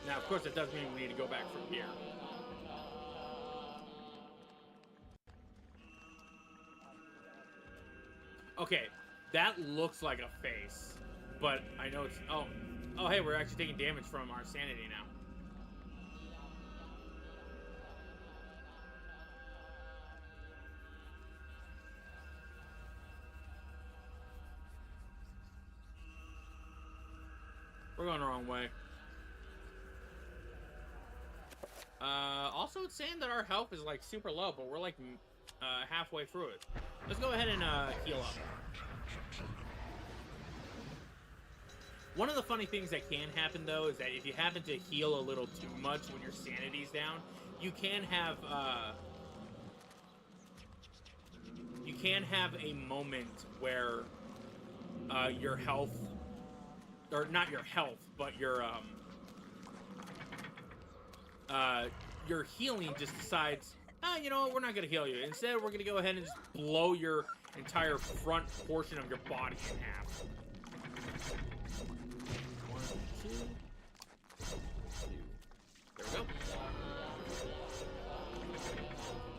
Now, of course, it does mean we need to go back from here. Okay, that looks like a face, but I know it's... Oh, hey, we're actually taking damage from our sanity now. We're going the wrong way. Also, it's saying that our health is like super low, but we're like halfway through it. Let's go ahead and heal up. One of the funny things that can happen, though, is that if you happen to heal a little too much when your sanity's down, you can have a moment where your health, or not your health, but your healing just decides, you know what, we're not going to heal you. Instead, we're going to go ahead and just blow your entire front portion of your body in half. 1, 2. There we go.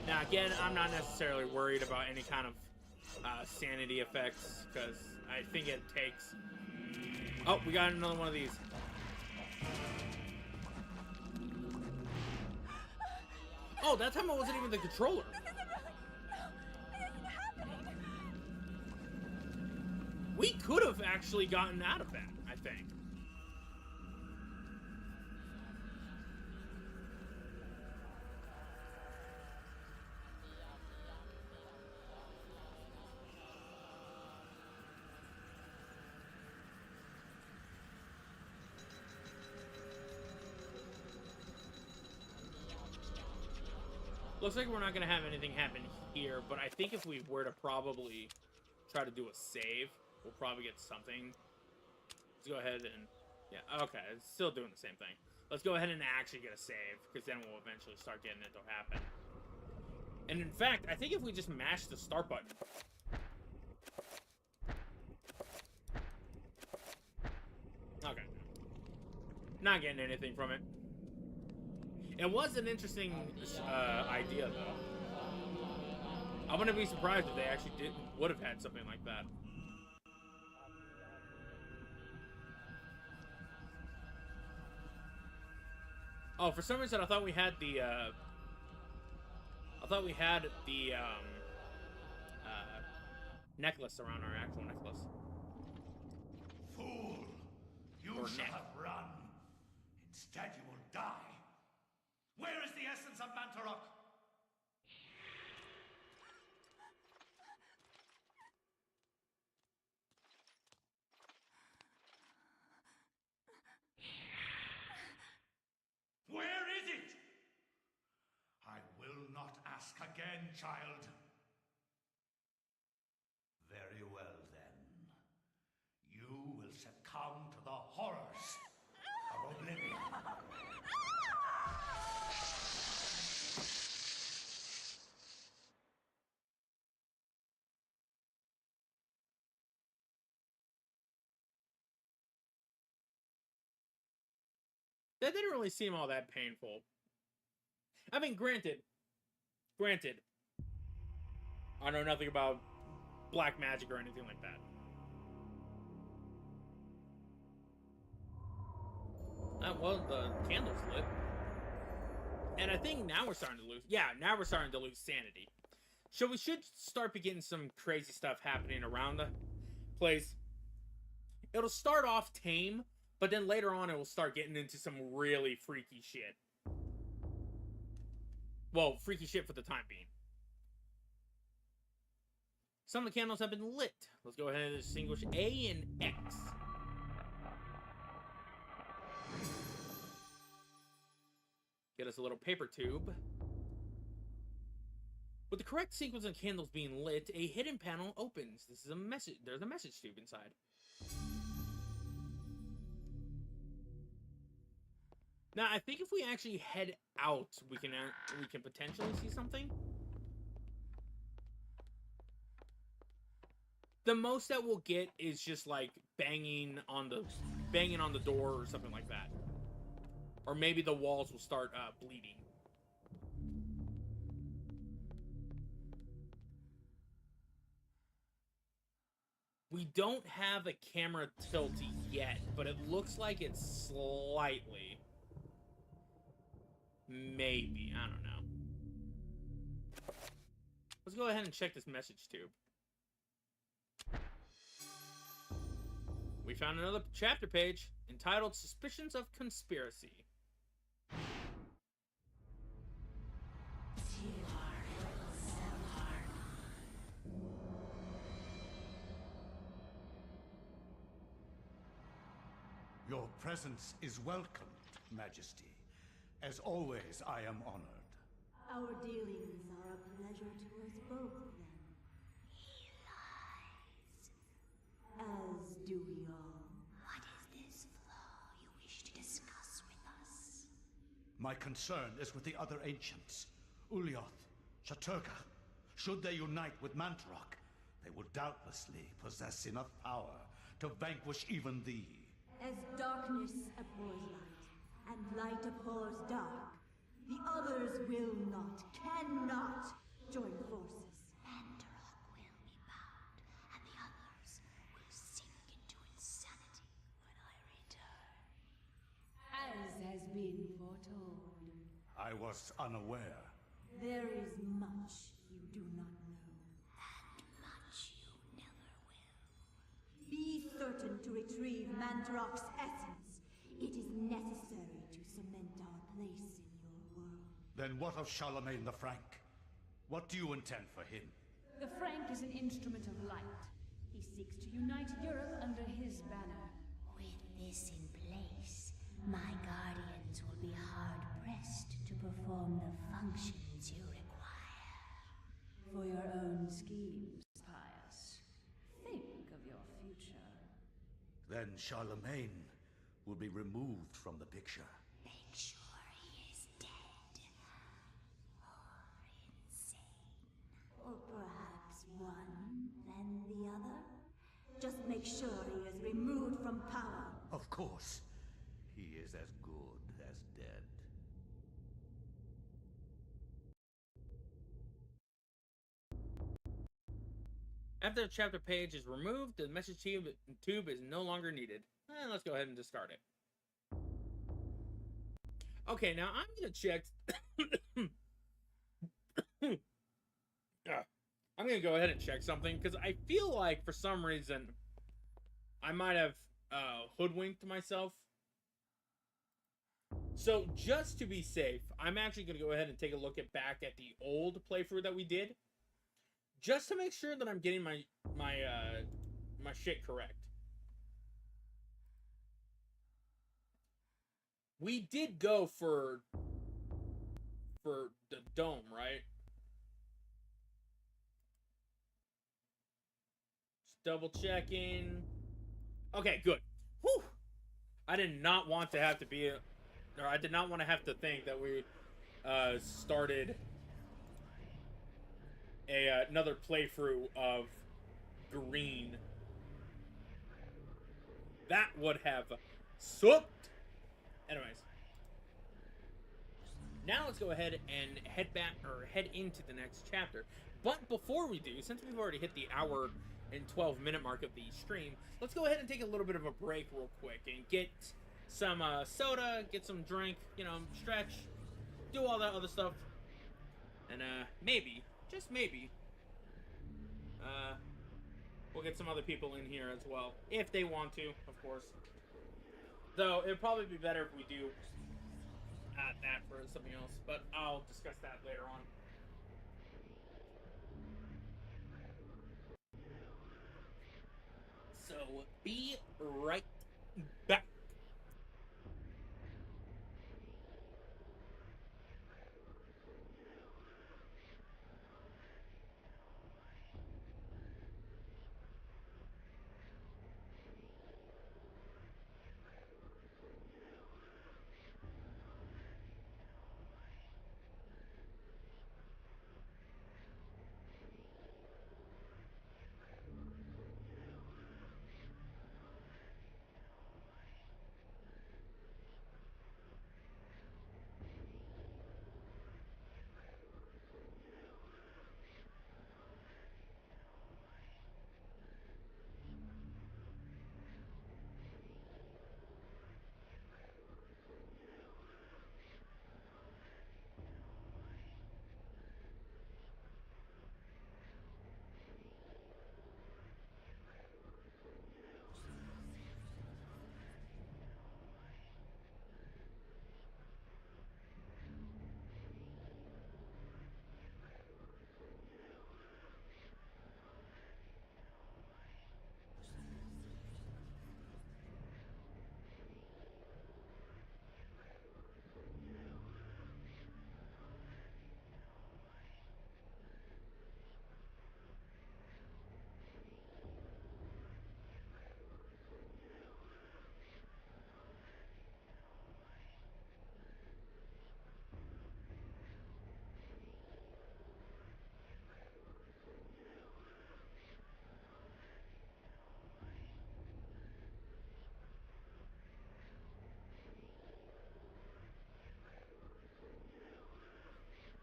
Now, again, I'm not necessarily worried about any kind of sanity effects, because I think it takes... Oh, we got another one of these. Oh, that time it wasn't even the controller. We could have actually gotten out of that, I think. Looks like we're not going to have anything happen here, but I think if we were to probably try to do a save, we'll probably get something. Let's go ahead and... Yeah, okay, it's still doing the same thing. Let's go ahead and actually get a save, because then we'll eventually start getting it to happen. And in fact, I think if we just mash the start button... Okay. Not getting anything from it. It was an interesting idea, though. I wouldn't be surprised if they actually would have had something like that. Oh, for some reason I thought we had the necklace around our actual necklace. Fool! You Or should neck. have run. Instead, you will die. Where is the essence of Mantarok? Where is it? I will not ask again, child. Very well, then. You will succumb to the horrors of oblivion. That didn't really seem all that painful. I mean, granted, I know nothing about black magic or anything like that. Well, the candle's lit. And I think now we're starting to lose... Yeah, now we're starting to lose sanity. So we should start beginning some crazy stuff happening around the place. It'll start off tame, but then later on it will start getting into some really freaky shit. Well, freaky shit for the time being. Some of the candles have been lit. Let's go ahead and distinguish A and X. Get us a little paper tube. With the correct sequence of candles being lit, a hidden panel opens. This is a message. There's a message tube inside. Now, I think if we actually head out, we can potentially see something. The most that we'll get is just like banging on the door or something like that, or maybe the walls will start bleeding. We don't have a camera tilt yet, but it looks like it's slightly. Maybe. I don't know. Let's go ahead and check this message tube. We found another chapter page entitled Suspicions of Conspiracy. Your presence is welcomed, Majesty. As always, I am honored. Our dealings are a pleasure to us both, then. He lies. As do we all. What is this flaw you wish to discuss with us? My concern is with the other ancients. Ulyaoth, Shaturga. Should they unite with Mantarok, they will doubtlessly possess enough power to vanquish even thee. As darkness abhors light, and light abhors dark, the others will not, cannot join forces. Mantarok will be bound, and the others will sink into insanity when I return. As has been foretold. I was unaware. There is much you do not know. And much you never will. Be certain to retrieve Mantarok's essence. It is necessary to cement our place in your world. Then what of Charlemagne the Frank? What do you intend for him? The Frank is an instrument of light. He seeks to unite Europe under his banner. With this in place, my guardians will be hard-pressed to perform the functions you require. for your own schemes, Pius. Think of your future. Then Charlemagne will be removed from the picture. Make sure he is dead. Or insane. Or perhaps one, then the other. Just make sure he is removed from power. Of course. He is as good as dead. After the chapter page is removed, the message tube is no longer needed. Let's go ahead and discard it. Okay, now I'm gonna check. I'm gonna go ahead and check something because I feel like for some reason I might have hoodwinked myself. So just to be safe, I'm actually gonna go ahead and take a look back at the old playthrough that we did, just to make sure that I'm getting my shit correct. We did go for the dome, right? Just double checking. Okay, good. Whew. I did not want to have to be, or I did not want to have to think that we started another playthrough of green. That would have sucked. Anyways, now let's go ahead and head into the next chapter. But before we do, since we've already hit the hour and 12-minute mark of the stream, let's go ahead and take a little bit of a break real quick and get some soda, get some drink, you know, stretch, do all that other stuff, and maybe, just maybe, we'll get some other people in here as well, if they want to, of course. Though, it'd probably be better if we do that for something else, but I'll discuss that later on. So, be right back.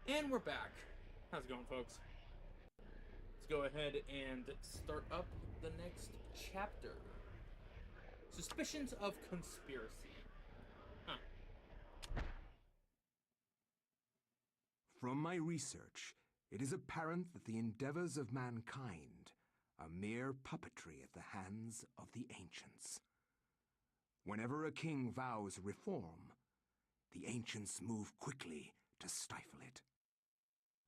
And we're back. How's it going, folks? Let's go ahead and start up the next chapter. Suspicions of conspiracy. Huh. From my research, it is apparent that the endeavors of mankind are mere puppetry at the hands of the ancients. Whenever a king vows reform, the ancients move quickly to stifle it.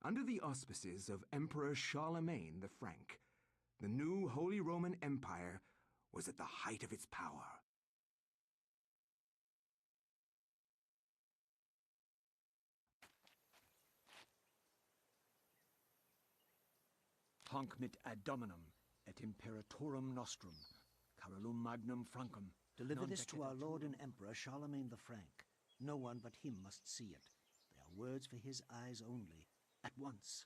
Under the auspices of Emperor Charlemagne the Frank, the new Holy Roman Empire was at the height of its power. Hanc mit ad dominum, et imperatorum nostrum, carolum magnum francum. Deliver this to our Lord and Emperor Charlemagne the Frank. No one but him must see it. They are words for his eyes only. At once.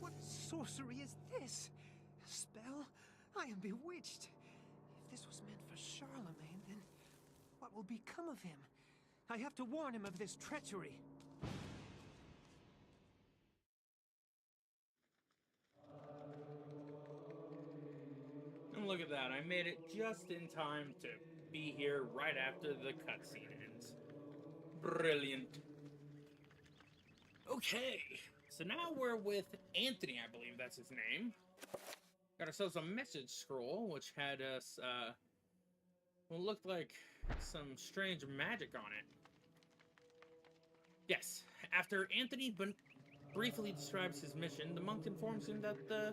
What sorcery is this? A spell? I am bewitched. If this was meant for Charlemagne, then what will become of him? I have to warn him of this treachery. And look at that, I made it just in time to be here right after the cutscene ends. Brilliant. Okay, so now we're with Anthony, I believe that's his name. Got ourselves a message scroll, which had us, what looked like some strange magic on it. Yes, after Anthony briefly describes his mission, the monk informs him that the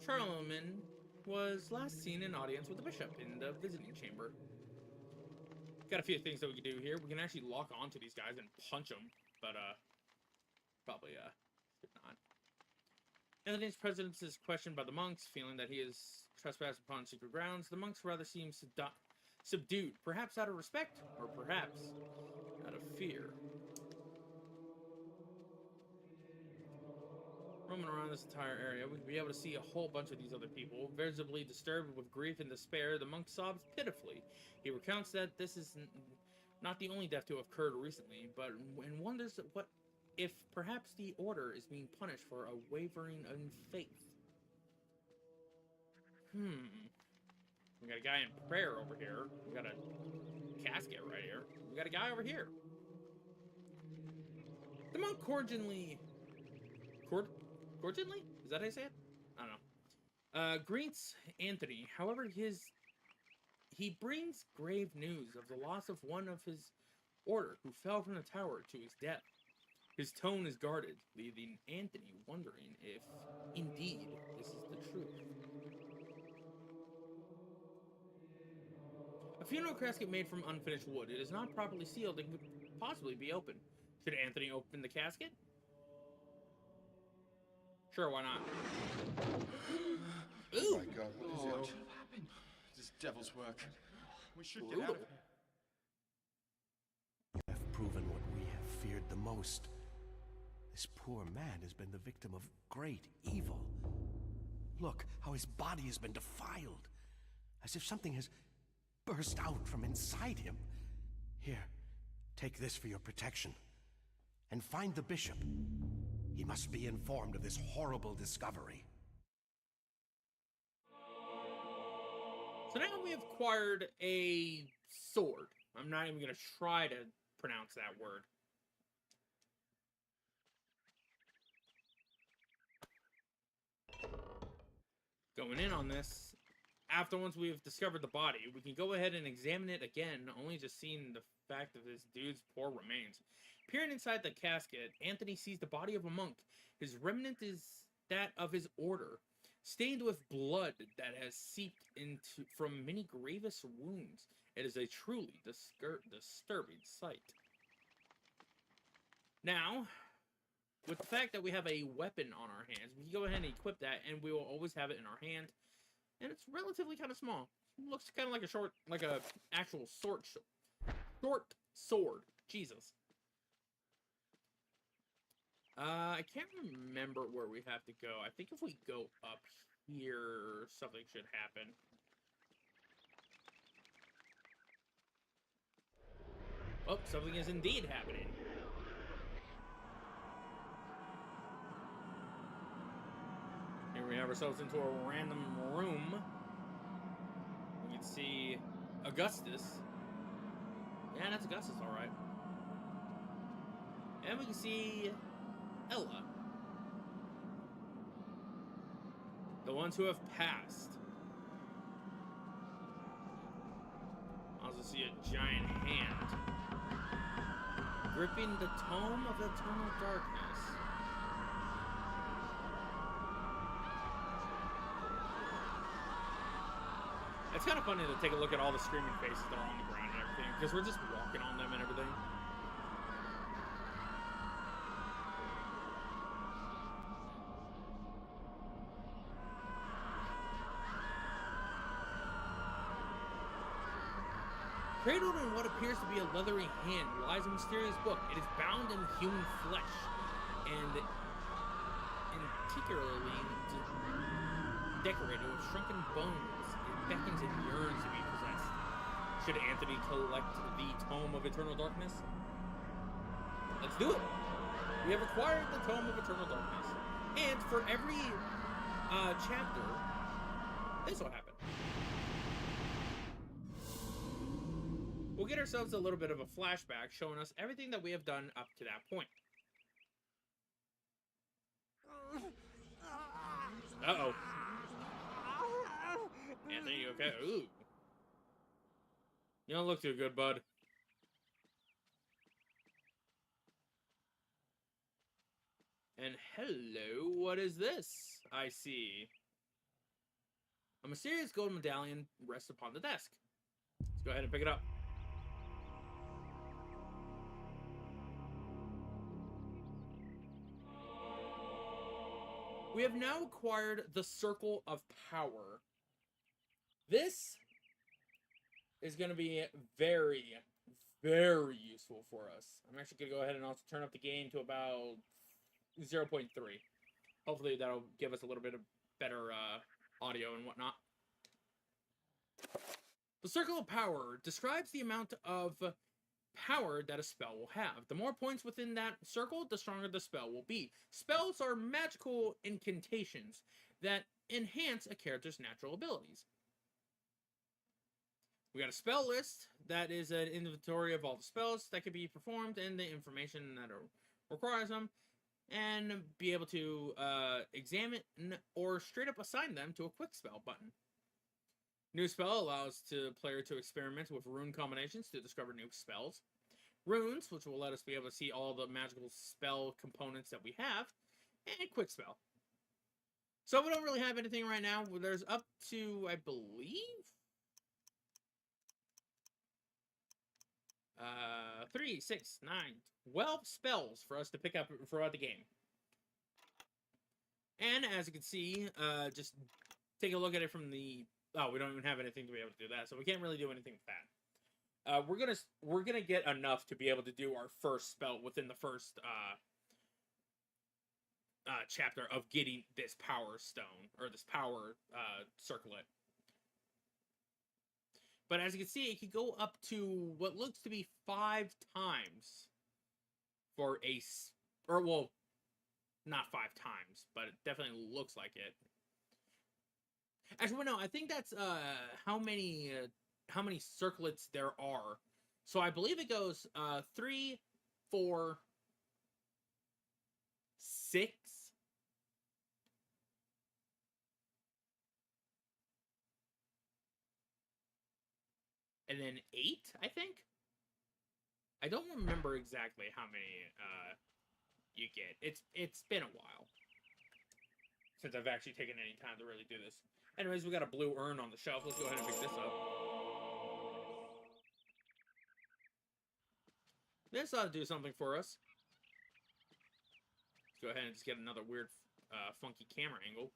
Charlemagne was last seen in audience with the bishop in the visiting chamber. Got a few things that we can do here. We can actually lock onto these guys and punch them, but probably should not. Anthony's presence is questioned by the monks, feeling that he is trespassed upon secret grounds. The monks rather seem subdued, perhaps out of respect, or perhaps out of fear. Roaming around this entire area, we can be able to see a whole bunch of these other people. Visibly disturbed with grief and despair, the monk sobs pitifully. He recounts that this is not the only death to have occurred recently, but and wonders what if perhaps the order is being punished for a wavering in faith. We got a guy in prayer over here. We got a casket right here. We got a guy over here. The monk cordially? Is that how you say it? I don't know. Greets Anthony. However, he brings grave news of the loss of one of his order who fell from the tower to his death. His tone is guarded, leaving Anthony wondering if, indeed, this is the truth. A funeral casket made from unfinished wood. It is not properly sealed and could possibly be opened. Should Anthony open the casket? Sure, why not? Ooh! Oh my god, what is it? What happened? This devil's work. We should get out of here. You have proven what we have feared the most. This poor man has been the victim of great evil. Look how his body has been defiled, as if something has burst out from inside him. Here, take this for your protection. And find the bishop. He must be informed of this horrible discovery. So now we have acquired a sword. I'm not even going to try to pronounce that word. Going in on this, after once we have discovered the body, we can go ahead and examine it again, only just seeing the fact of this dude's poor remains. Peering inside the casket, Anthony sees the body of a monk. His remnant is that of his order, stained with blood that has seeped into from many grievous wounds. It is a truly disturbing sight. Now, with the fact that we have a weapon on our hands, we can go ahead and equip that, and we will always have it in our hand. And it's relatively kind of small. It looks kind of like a actual short sword. Jesus. I can't remember where we have to go. I think if we go up here, something should happen. Oh, something is indeed happening. Here we have ourselves into a random room. We can see Augustus. Yeah, that's Augustus, alright. And we can see Ella. The ones who have passed. I'll to see a giant hand gripping the Tome of Eternal Darkness. It's kind of funny to take a look at all the screaming faces that are on the ground and everything, because we're just walking on them and everything. Cradled in what appears to be a leathery hand lies a mysterious book. It is bound in human flesh, and particularly decorated with shrunken bones. It beckons and yearns to be possessed. Should Anthony collect the Tome of Eternal Darkness? Let's do it! We have acquired the Tome of Eternal Darkness. And for every chapter, this will happen. We'll get ourselves a little bit of a flashback showing us everything that we have done up to that point. Uh-oh. Anthony, you okay? Ooh. You don't look too good, bud. And hello, what is this? I see. A mysterious gold medallion rests upon the desk. Let's go ahead and pick it up. We have now acquired the Circle of Power. This is going to be very, very useful for us. I'm actually going to go ahead and also turn up the gain to about 0.3. Hopefully that'll give us a little bit of better audio and whatnot. The Circle of Power describes the amount of power that a spell will have. The more points within that circle, the stronger the spell will be. Spells are magical incantations that enhance a character's natural abilities. We got a spell list that is an inventory of all the spells that can be performed and the information that requires them, and be able to examine or straight up assign them to a quick spell button. New spell allows the player to experiment with rune combinations to discover new spells. Runes, which will let us be able to see all the magical spell components that we have. And quick spell. So we don't really have anything right now. There's up to, I believe, 3, 6, 9, 12 spells for us to pick up throughout the game. And as you can see, just take a look at it from the... Oh, we don't even have anything to be able to do that, so we can't really do anything with that. We're gonna get enough to be able to do our first spell within the first chapter of getting this power stone, or this power circlet. But as you can see, it could go up to what looks to be 5 times for a... Or, well, not 5 times, but it definitely looks like it. Actually, well, no, I think that's how many circlets there are. So I believe it goes 3, 4, 6. And then 8, I think? I don't remember exactly how many you get. It's been a while since I've actually taken any time to really do this. Anyways, we got a blue urn on the shelf. Let's go ahead and pick this up. This ought to do something for us. Let's go ahead and just get another weird, funky camera angle.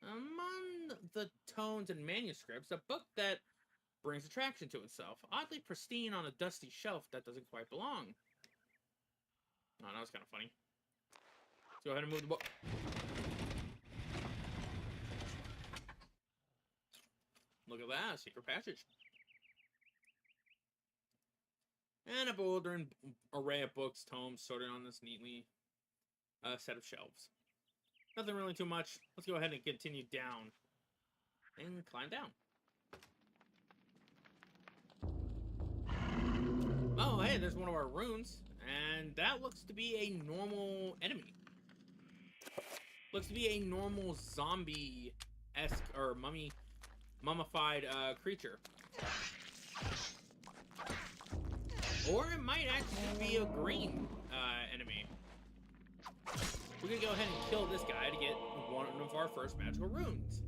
Among the tomes and manuscripts, a book that brings attraction to itself. Oddly pristine on a dusty shelf that doesn't quite belong. Oh, that was kind of funny. Let's go ahead and move the book. Look at that, secret passage. And a bewildering array of books, tomes, sorted on this neatly set of shelves. Nothing really too much. Let's go ahead and continue down. And climb down. Oh, hey, there's one of our runes. And that looks to be a normal enemy. Looks to be a normal zombie-esque, or mummy mummified creature. Or it might actually be a green enemy. We're gonna go ahead and kill this guy to get one of our first magical runes.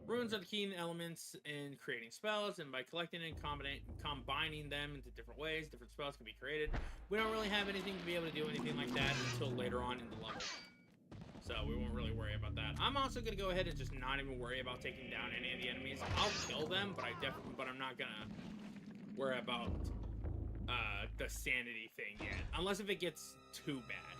Runes are the key elements in creating spells, and by collecting and combining them into different ways, different spells can be created. We don't really have anything to be able to do anything like that until later on in the level. So we won't really worry about that. I'm also gonna go ahead and just not even worry about taking down any of the enemies. I'll kill them, but I'm not gonna worry about the sanity thing yet, unless if it gets too bad.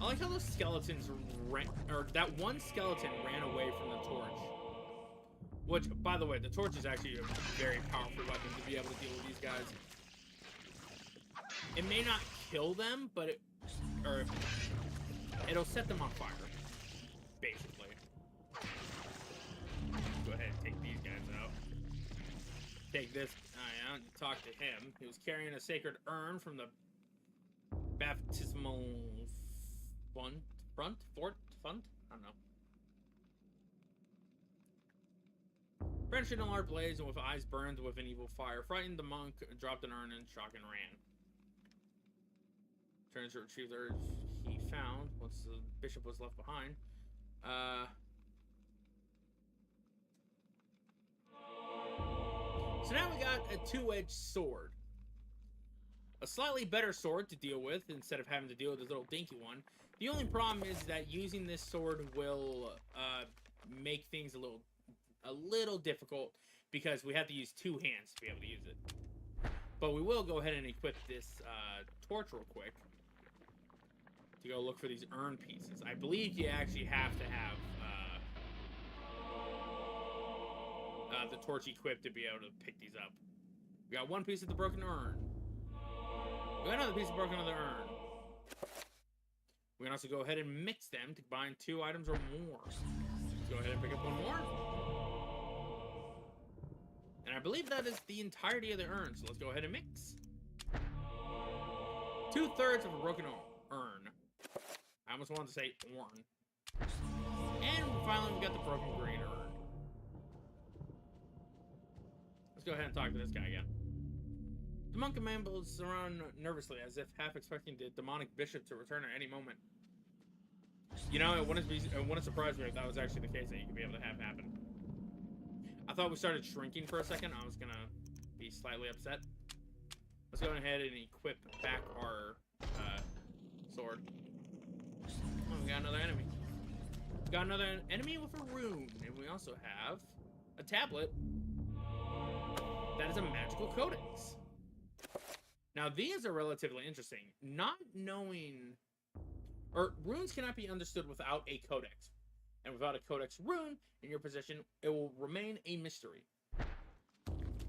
I like how those skeletons ran, or that one skeleton ran away from the torch. Which, by the way, the torch is actually a very powerful weapon to be able to deal with these guys. It may not kill them, but it'll set them on fire, basically. Go ahead and take these guys out. Take this guy out and talk to him. He was carrying a sacred urn from the baptismal font? I don't know. Branch in a large blaze and with eyes burned with an evil fire. Frightened, the monk dropped an urn in shock and ran. Turns to retrieve the urge he found once the bishop was left behind. So now we got a two-edged sword. A slightly better sword to deal with instead of having to deal with this little dinky one. The only problem is that using this sword will make things a little difficult because we have to use two hands to be able to use it. But we will go ahead and equip this torch real quick to go look for these urn pieces. I believe you actually have to have the torch equipped to be able to pick these up. We got one piece of the broken urn. We got another piece of broken other urn. We can also go ahead and mix them to combine two items or more. Let's go ahead and pick up one more. And I believe that is the entirety of the urn, so let's go ahead and mix. 2/3 of a broken urn. I almost wanted to say orn. And finally we got the broken green urn. Let's go ahead and talk to this guy again. The monk ambles around nervously, as if half expecting the demonic bishop to return at any moment. You know, it wouldn't surprise me if that was actually the case that you could be able to have happen. I thought we started shrinking for a second. I was gonna be slightly upset. Let's go ahead and equip back our sword. Oh, we got another enemy. We got another enemy with a rune, and we also have a tablet that is a magical codex. Now, these are relatively interesting. Not knowing... Or, runes cannot be understood without a codex. And without a codex rune in your possession, it will remain a mystery.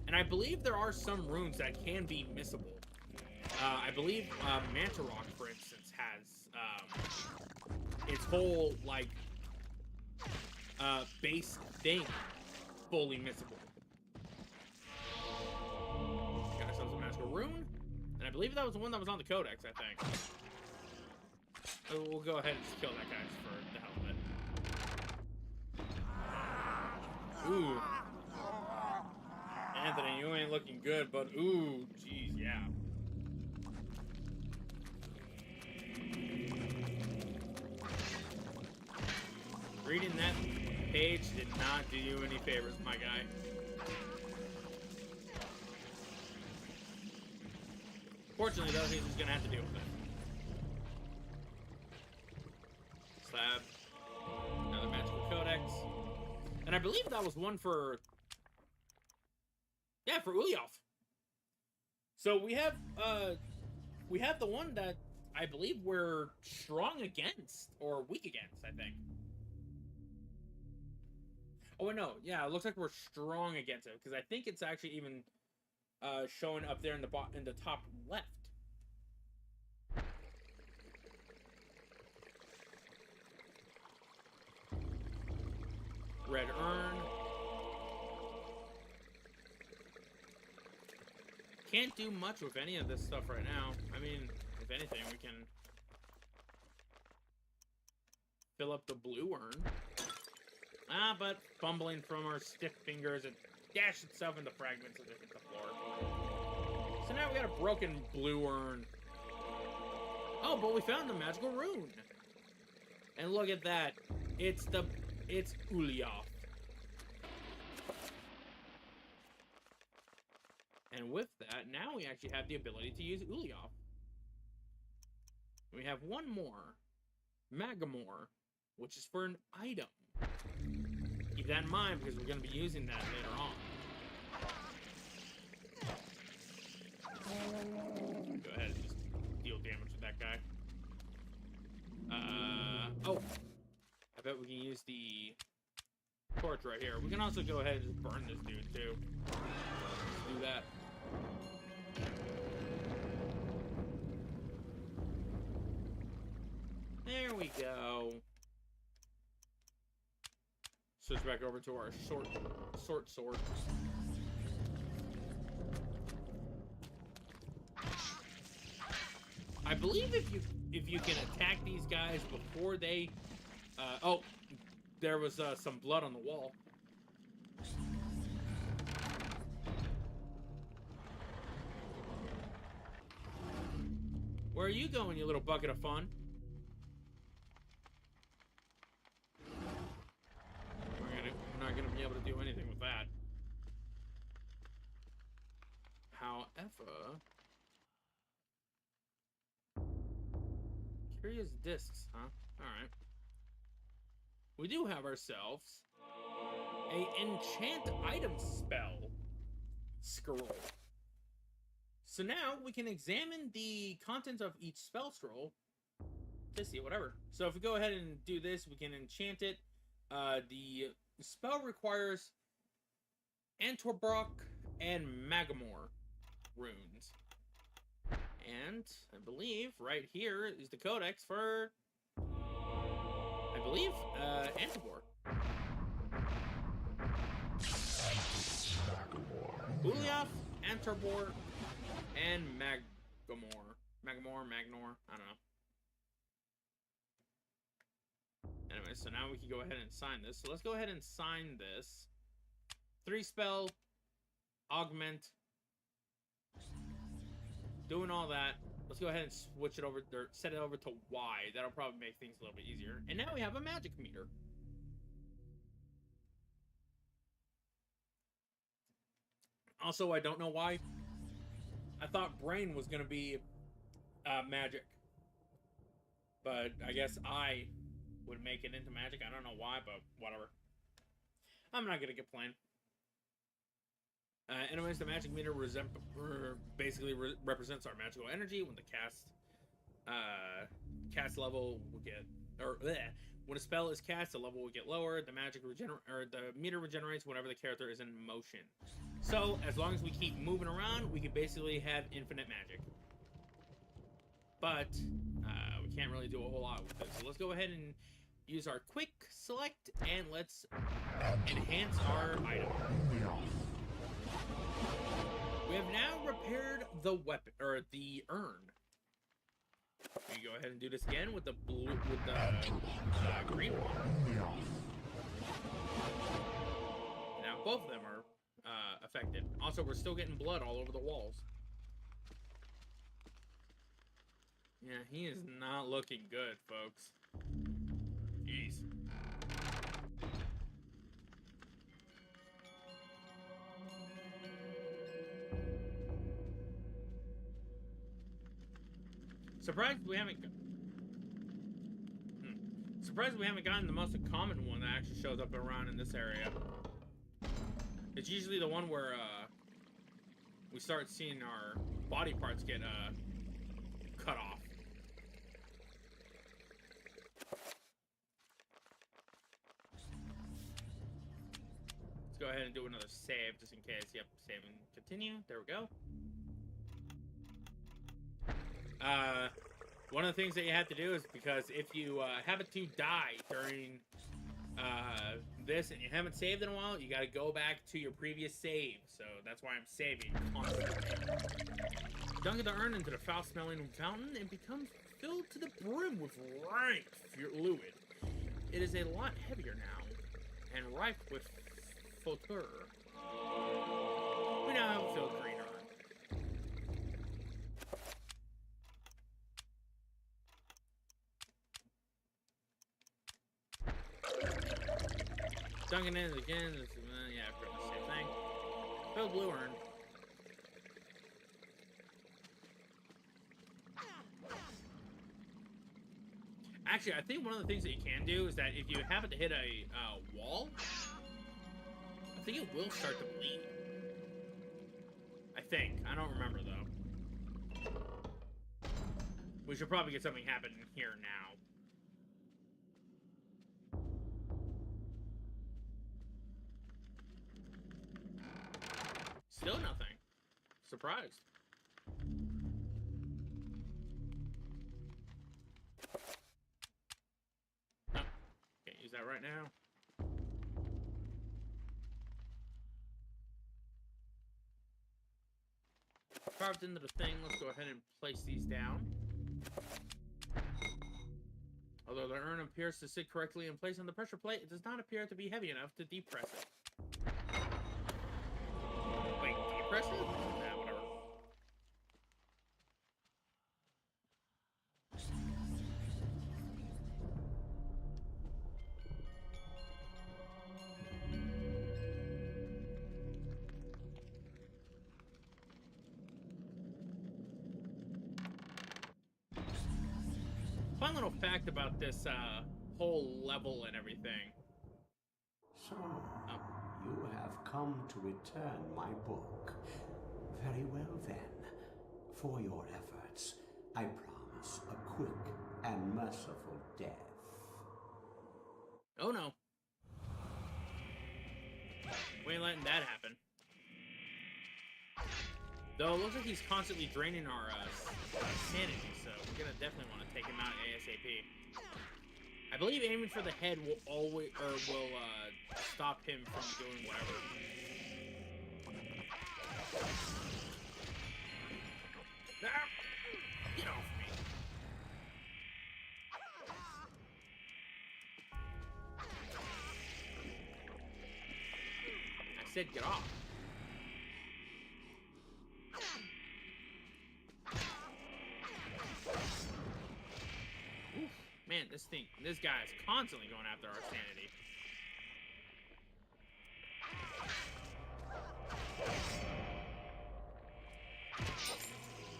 And I believe there are some runes that can be missable. I believe Mantarok, for instance, has its whole, like, base thing fully missable. Got ourselves a magical rune. And I believe that was the one that was on the codex, I think. We'll go ahead and just kill that guy for the hell of it. Ooh. Anthony, you ain't looking good, but ooh, jeez, yeah. Reading that page did not do you any favors, my guy. Fortunately, though, he's just gonna have to deal with it. Slab. Another magical codex. And I believe that was one for... Yeah, for Ulyav. So we have the one that I believe we're strong against, or weak against, I think. Oh, no. Yeah, it looks like we're strong against it, because I think it's actually even showing up there in the top left. Red urn. can't do much with any of this stuff right now. I mean, if anything, we can fill up the blue urn. Ah, but fumbling from our stiff fingers, it dashed itself into fragments as it hit the floor. So now we got a broken blue urn. Oh, but we found the magical rune. And look at that. It's Uliaf. And with that, now we actually have the ability to use Uliaf. We have one more. Magamore, which is for an item. Keep that in mind because we're going to be using that later on. Go ahead and just deal damage with that guy. Oh. I bet we can use the torch right here. We can also go ahead and just burn this dude, too. Let's do that. There we go. Switch back over to our short sword. I believe if you can attack these guys before they oh, there was some blood on the wall. Where are you going, you little bucket of fun? We're not gonna be able to do anything with that. However, curious discs, huh? All right. We do have ourselves a enchant item spell scroll. So now we can examine the contents of each spell scroll to see whatever. So if we go ahead and do this, we can enchant it. The spell requires Antorbrock and Magamore runes. And I believe right here is the codex for, I believe, Antobor. Uliaf, Antobor, and Magnor, I don't know. Anyway, so now we can go ahead and sign this. So let's go ahead and sign this. 3 spell, augment, doing all that. Let's go ahead and switch it over, or set it over to Y. That'll probably make things a little bit easier. And now we have a magic meter. Also, I don't know why. I thought brain was gonna be magic, but I guess I would make it into magic. I don't know why, but whatever. I'm not gonna complain. Anyways, the magic meter basically represents our magical energy. When the cast level will get, when a spell is cast, the level will get lower. The the meter regenerates whenever the character is in motion. So as long as we keep moving around, we can basically have infinite magic. But we can't really do a whole lot with it. So let's go ahead and use our quick select and let's enhance our item. We have now repaired the weapon, or the urn. We can go ahead and do this again with the blue, with the green one. Now both of them are affected. Also, we're still getting blood all over the walls. Yeah, he is not looking good, folks. Jeez. Surprised we haven't gotten the most common one that actually shows up around in this area. It's usually the one where we start seeing our body parts get cut off. Let's go ahead and do another save just in case. Yep, save and continue. There we go. One of the things that you have to do is, because if you happen to die during this and you haven't saved in a while, you got to go back to your previous save. So that's why I'm saving constantly. Dunking the urn into the foul-smelling fountain, it becomes filled to the brim with rank fluid. It is a lot heavier now, and rife with fauteur. We now have a filled green urn. Dunking in again, yeah, pretty much the same thing. Filled blue urn. Actually, I think one of the things that you can do is that if you happen to hit a wall, I think it will start to bleed. I think. I don't remember, though. We should probably get something happening here now. Still nothing. Surprised. No. Can't use that right now. Carved into the thing. Let's go ahead and place these down. Although the urn appears to sit correctly in place on the pressure plate, it does not appear to be heavy enough to depress it. Wait, depress it? Nah, whatever. Fun little fact about this whole level and everything. So, you have come to return my book. Very well then. For your efforts, I promise a quick and merciful death. Oh no. We ain't letting that happen. Though it looks like he's constantly draining our sanity, so we're gonna definitely want to take him out ASAP. I believe aiming for the head will always, will stop him from doing whatever. Ah, get off me! I said get off. Oof, man, this guy is constantly going after our sanity.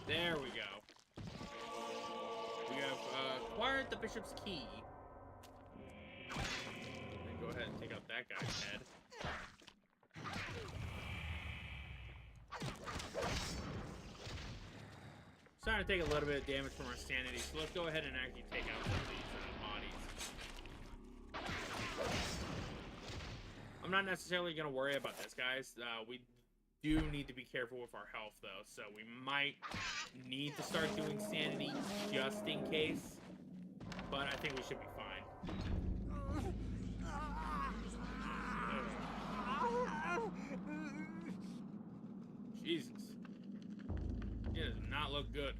There we go. We have acquired the bishop's key. Then go ahead and take out that guy's head. Starting to take a little bit of damage from our sanity, so let's go ahead and actually take out some of these bodies. I'm not necessarily going to worry about this, guys. We do need to be careful with our health, though, so we might need to start doing sanity just in case, but I think we should be fine. Jesus. It does not look good.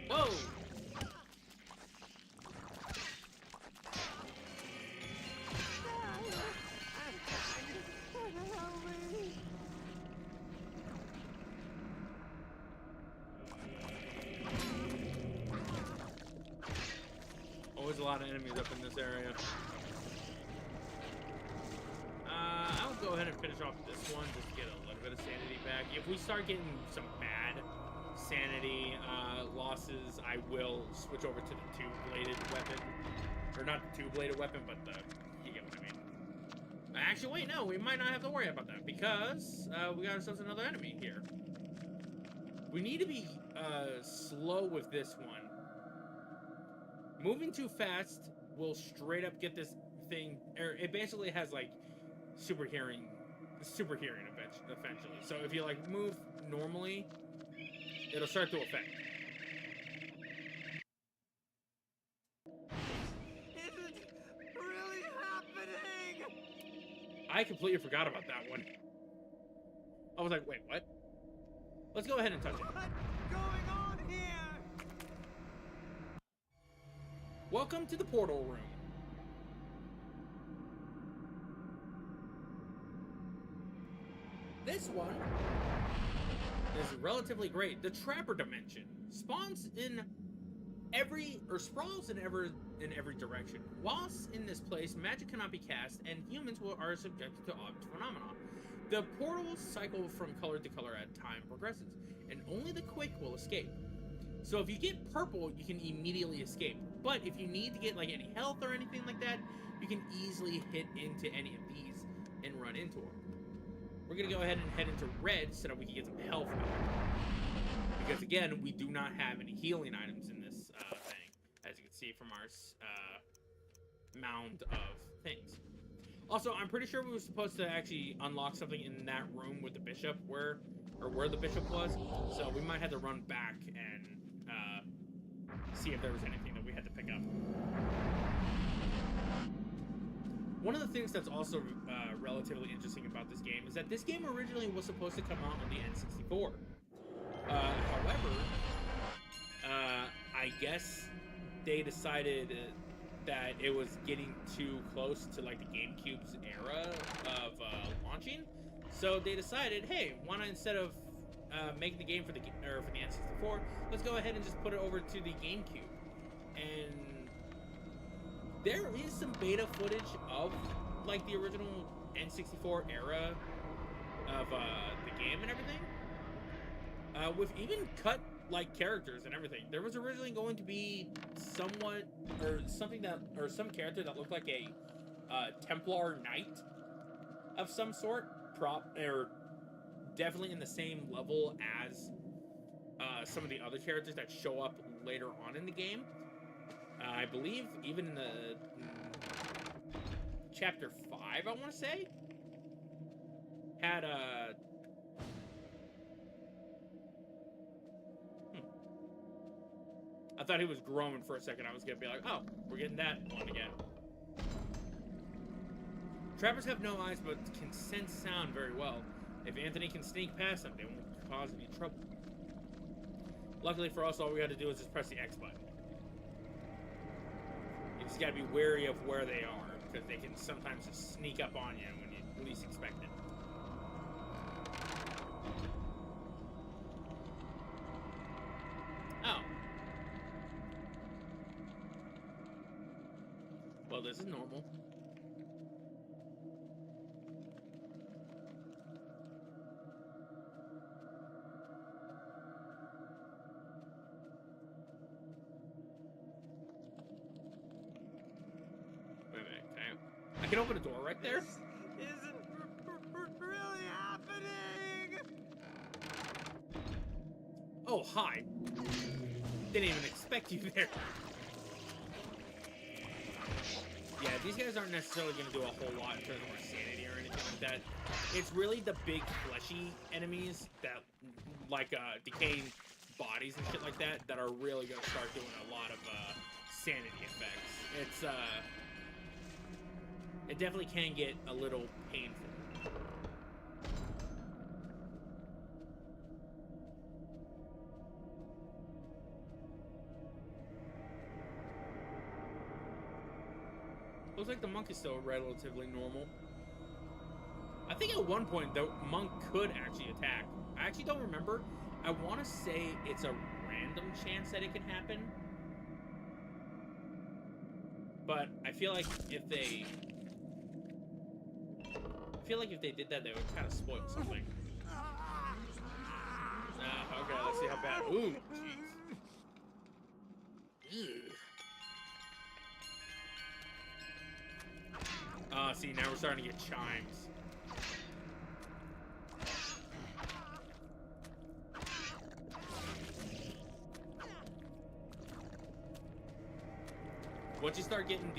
Whoa! Always a lot of enemies up in this area. I'll go ahead and finish off this one just to get a little bit of sanity back. If we start getting some bad sanity losses, I will switch over to the two-bladed weapon. Or not the two-bladed weapon, but the... You get what I mean. Actually, wait, no, we might not have to worry about that because we got ourselves another enemy here. We need to be slow with this one. Moving too fast will straight up get this thing... It basically has, like, super hearing eventually. So if you like move normally, it'll start to affect. Is it really happening? I completely forgot about that one. I was like, wait, what? Let's go ahead and touch it. What's going on here? Welcome to the portal room. This one is relatively great. The Trapper Dimension spawns in sprawls in every direction. Whilst in this place, magic cannot be cast, and humans are subjected to odd phenomena. The portals cycle from color to color as time progresses, and only the quick will escape. So if you get purple, you can immediately escape. But if you need to get like any health or anything like that, you can easily hit into any of these and run into them. We're gonna go ahead and head into red so that we can get some health back. Because again, we do not have any healing items in this thing, as you can see from our mound of things. Also, I'm pretty sure we were supposed to actually unlock something in that room with the bishop, where the bishop was. So we might have to run back and see if there was anything that we had to pick up. One of the things that's also relatively interesting about this game is that this game originally was supposed to come out on the N64. However, I guess they decided that it was getting too close to like the GameCube's era of launching, so they decided, hey, why not, instead of making the game for the N64, let's go ahead and just put it over to the GameCube. And there is some beta footage of like the original N64 era of the game and everything, with even cut like characters and everything. There was originally going to be some character that looked like a Templar Knight of some sort, or definitely in the same level as some of the other characters that show up later on in the game. I believe even in the chapter 5, I want to say, had I thought he was growing for a second. I was gonna be like, oh, we're getting that one again. Trappers have no eyes, but can sense sound very well. If Anthony can sneak past them, they won't cause any trouble. Luckily for us, all we got to do is just press the X button. You just gotta be wary of where they are, because they can sometimes just sneak up on you when you least expect it. Oh. Well, this is normal. Wait a minute, I can open a door right there? This isn't really happening! Oh, hi. Didn't even expect you there. Yeah, these guys aren't necessarily going to do a whole lot in terms of our sanity or anything like that. It's really the big fleshy enemies that, like, decaying bodies and shit like that, that are really going to start doing a lot of sanity effects. It's, it definitely can get a little painful. Looks like the monk is still relatively normal. I think at one point the monk could actually attack. I actually don't remember. I want to say it's a random chance that it can happen. But I feel like if they did that, they would kind of spoil something. Okay, let's see how bad. Ooh, jeez. See, now we're starting to get chimes. Once you start getting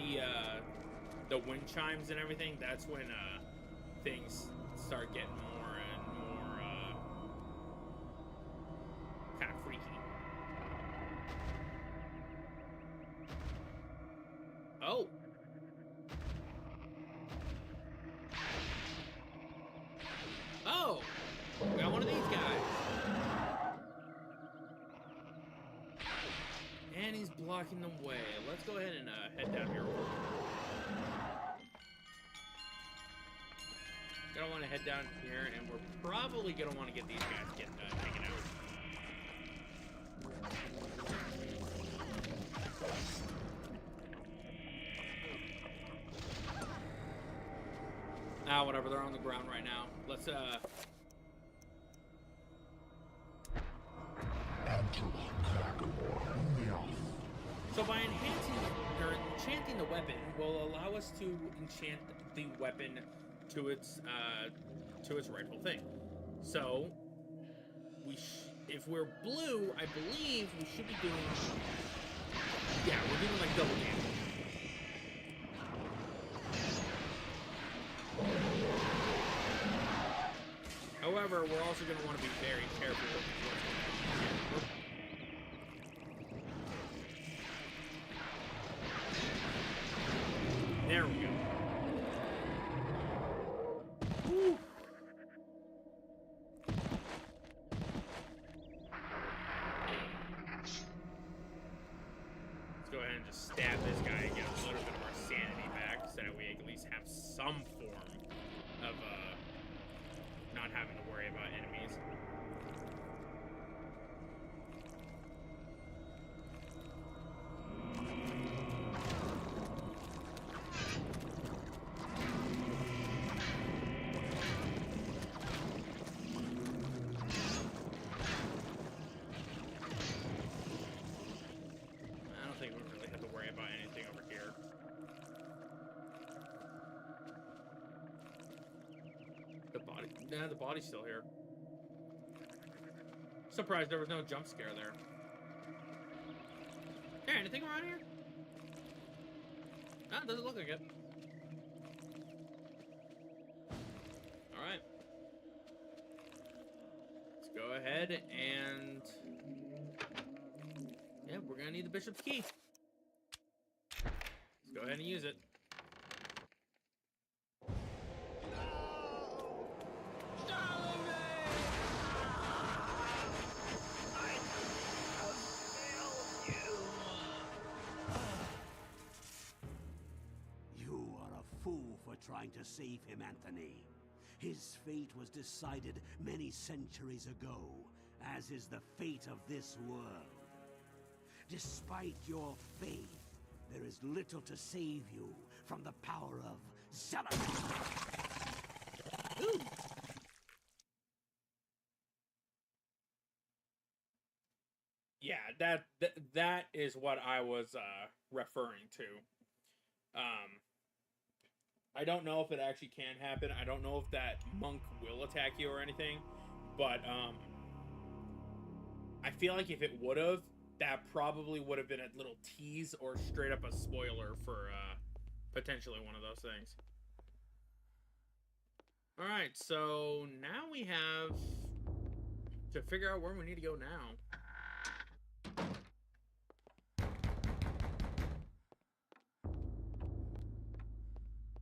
the wind chimes and everything, that's when things start getting more and more kind of freaky. Oh. Oh, we got one of these guys. And he's blocking the way. Let's go ahead and head down here. Gonna want to head down here, and we're probably gonna want to get these guys taken out. Ah, whatever. They're on the ground right now. Let's So by enchanting the weapon will allow us to enchant the weapon to its rightful thing. So if we're blue, I believe we should be doing, yeah, we're doing like double damage. However, we're also going to want to be very careful with what's going on. There we go. Woo. Let's go ahead and just stab this guy and get a little bit of our sanity back so that we at least have some form of not having to worry about enemies. I don't think we really have to worry about anything over here. The body, nah, the body's still here. Surprised there was no jump scare there. Hey, anything around here? No, it doesn't look like it. Alright. Let's go ahead and... yeah, we're gonna need the bishop's key. Let's go ahead and use it. Trying to save him, Anthony. His fate was decided many centuries ago, as is the fate of this world. Despite your faith, there is little to save you from the power of Xelazar. Yeah, that is what I was referring to. I don't know if it actually can happen. I don't know if that monk will attack you or anything, but I feel like if it would have, that probably would have been a little tease or straight up a spoiler for potentially one of those things. All right, so now we have to figure out where we need to go now.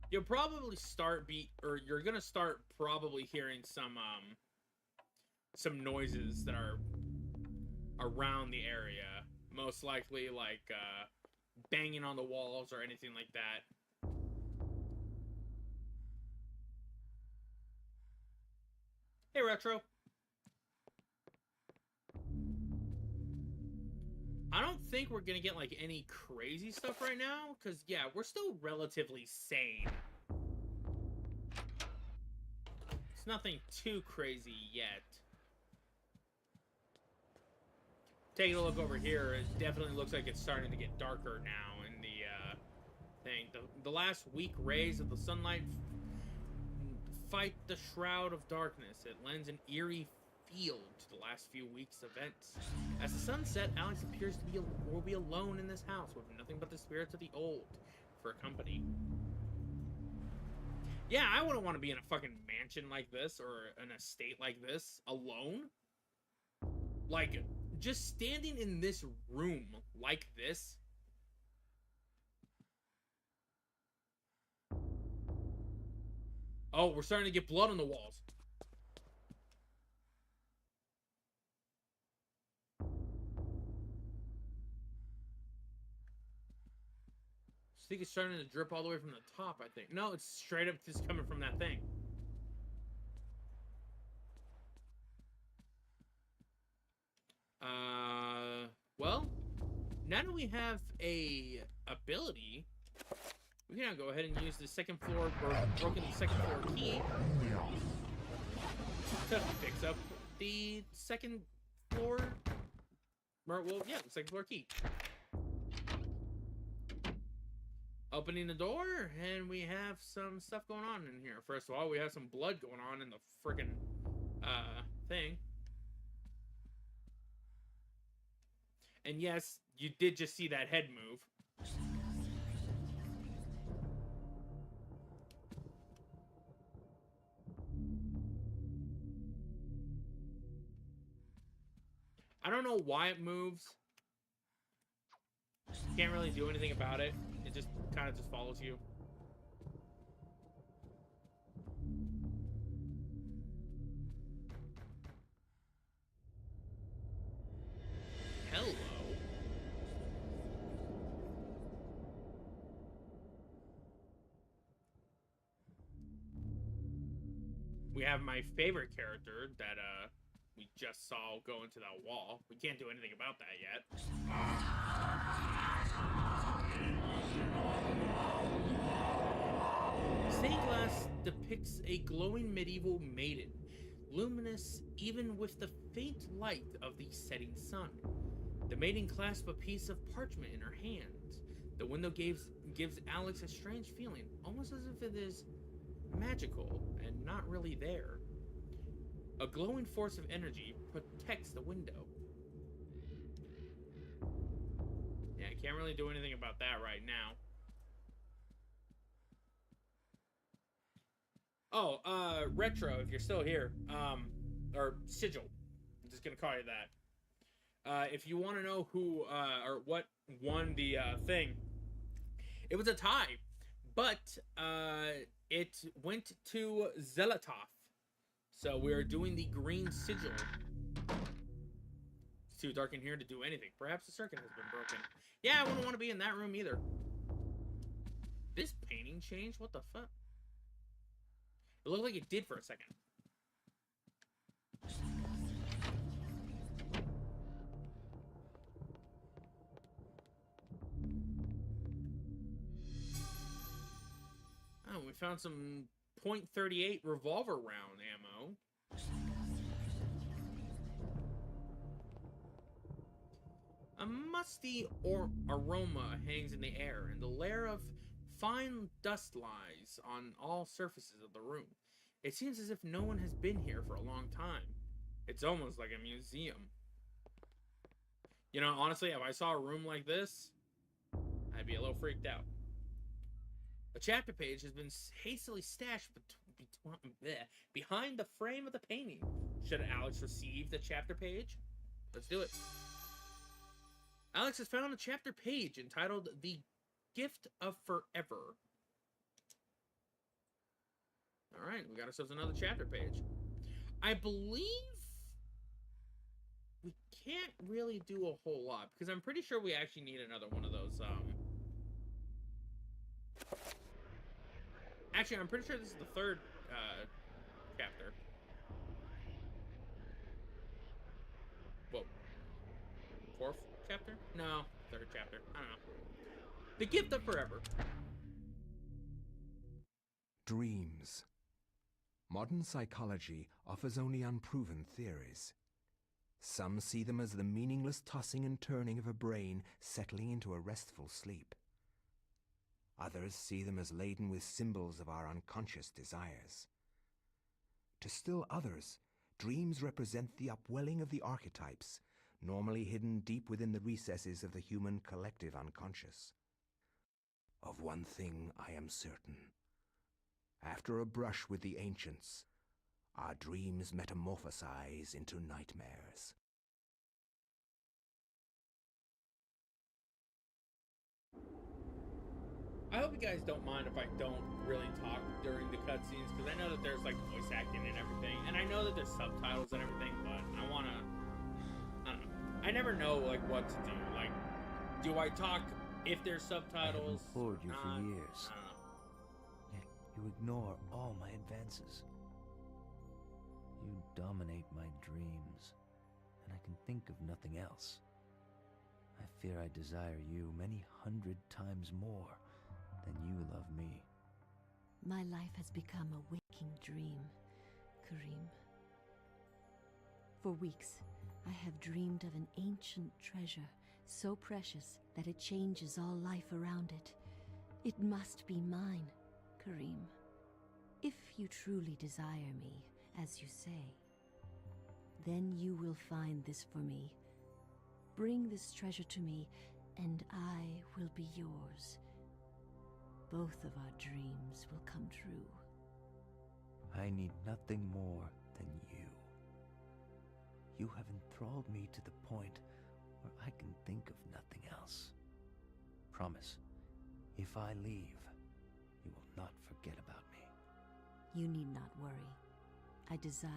You'll probably you're gonna start probably hearing some noises that are around the area. Most likely like banging on the walls or anything like that. Hey, Retro. I don't think we're gonna get like any crazy stuff right now, because yeah, we're still relatively sane. It's nothing too crazy yet. Taking a look over here, it definitely looks like it's starting to get darker now in the thing. The last weak rays of the sunlight fight the shroud of darkness. It lends an eerie feel to the last few weeks' events. As the sun set, Alex appears to be alone in this house with nothing but the spirits of the old for company. Yeah, I wouldn't want to be in a fucking mansion like this or an estate like this alone. Like, just standing in this room like this. Oh, we're starting to get blood on the walls. think it's starting to drip all the way from the top, I think. No, it's straight up just coming from that thing. Well, now that we have a ability, we can now go ahead and use the second floor, broken second floor key to fix up the second floor, well, yeah, the second floor key. Opening the door, and we have some stuff going on in here. First of all, we have some blood going on in the freaking thing. And yes, you did just see that head move. I don't know why it moves. Can't really do anything about it. It just kind of just follows you. Hello. We have my favorite character that we just saw go into that wall. We can't do anything about that yet. Stained glass depicts a glowing medieval maiden, luminous even with the faint light of the setting sun. The maiden clasps a piece of parchment in her hand. The window gives Alex a strange feeling, almost as if it is magical and not really there. A glowing force of energy protects the window. Yeah, I can't really do anything about that right now. Oh, Retro, if you're still here, or Sigil, I'm just gonna call you that. If you want to know who, or what won the, thing, it was a tie, but, it went to Zelatov. So we are doing the green sigil. It's too dark in here to do anything. Perhaps the circuit has been broken. Yeah, I wouldn't want to be in that room either. This painting changed? What the fuck? It looked like it did for a second. Oh, we found some .38 revolver round ammo. A musty aroma hangs in the air, and the layer of fine dust lies on all surfaces of the room. It seems as if no one has been here for a long time. It's almost like a museum. You know, honestly, if I saw a room like this, I'd be a little freaked out. A chapter page has been hastily stashed behind the frame of the painting. Should Alex receive the chapter page? Let's do it. Alex has found a chapter page entitled The Gift of Forever. Alright, we got ourselves another chapter page. I believe we can't really do a whole lot, because I'm pretty sure we actually need another one of those, Actually, I'm pretty sure this is the third, chapter. Whoa. Fourth chapter? No, third chapter. I don't know. The Gift of Forever. Dreams. Modern psychology offers only unproven theories. Some see them as the meaningless tossing and turning of a brain settling into a restful sleep. Others see them as laden with symbols of our unconscious desires. To still others, dreams represent the upwelling of the archetypes, normally hidden deep within the recesses of the human collective unconscious. Of one thing I am certain. After a brush with the ancients, our dreams metamorphosize into nightmares. I hope you guys don't mind if I don't really talk during the cutscenes, because I know that there's, like, voice acting and everything, and I know that there's subtitles and everything, but I don't know. I never know, like, what to do. Like, do I talk if there's subtitles. I've implored you for years. I don't know. Yet you ignore all my advances. You dominate my dreams, and I can think of nothing else. I fear I desire you many 100 times more than you love me. My life has become a waking dream, Karim. For weeks, I have dreamed of an ancient treasure, so precious that it changes all life around it. It must be mine, Karim. If you truly desire me, as you say, then you will find this for me. Bring this treasure to me, and I will be yours. Both of our dreams will come true. I need nothing more than you. You have enthralled me to the point where I can think of nothing else. Promise, if I leave, you will not forget about me. You need not worry. I desire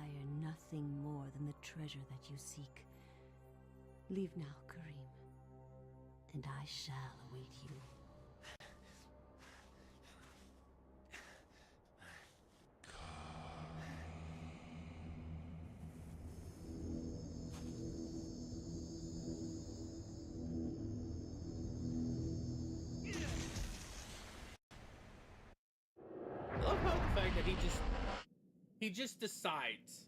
nothing more than the treasure that you seek. Leave now, Karim, and I shall await you. I love how the fact that he just decides,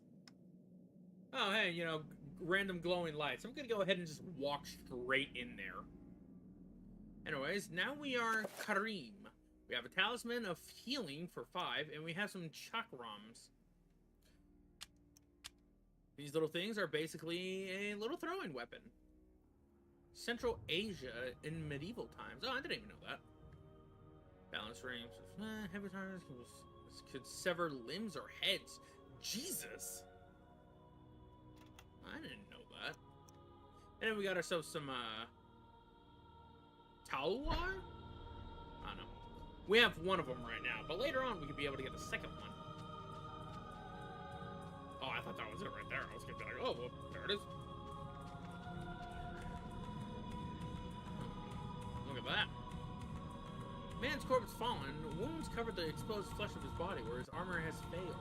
oh hey, you know, random glowing lights. I'm gonna go ahead and just walk straight in there. Anyways, now we are Karim. We have a talisman of healing for 5, and we have some chakrams. These little things are basically a little throwing weapon. Central Asia in medieval times. Oh, I didn't even know that. Balance rings. Heavy targets could sever limbs or heads. Jesus! I didn't know that. And then we got ourselves some, Talwar? I don't know. We have one of them right now, but later on we could be able to get the second one. Oh, I thought that was it right there. I was gonna be like, oh, well, there it is. Look at that. Man's corpse fallen. Wounds covered the exposed flesh of his body where his armor has failed.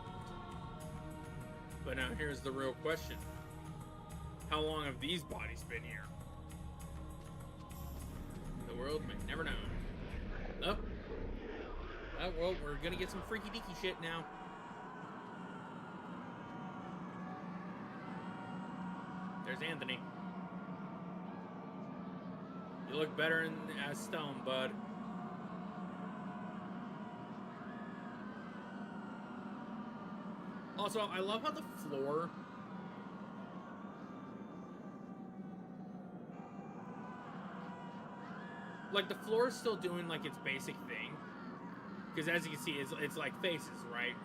But now here's the real question. How long have these bodies been here? The world may never know. Oh. Oh, well, we're gonna get some freaky deaky shit now. There's Anthony. You look better as stone, bud. Also, I love how the floor... Like, the floor is still doing, like, its basic thing. Because as you can see, it's like faces, right?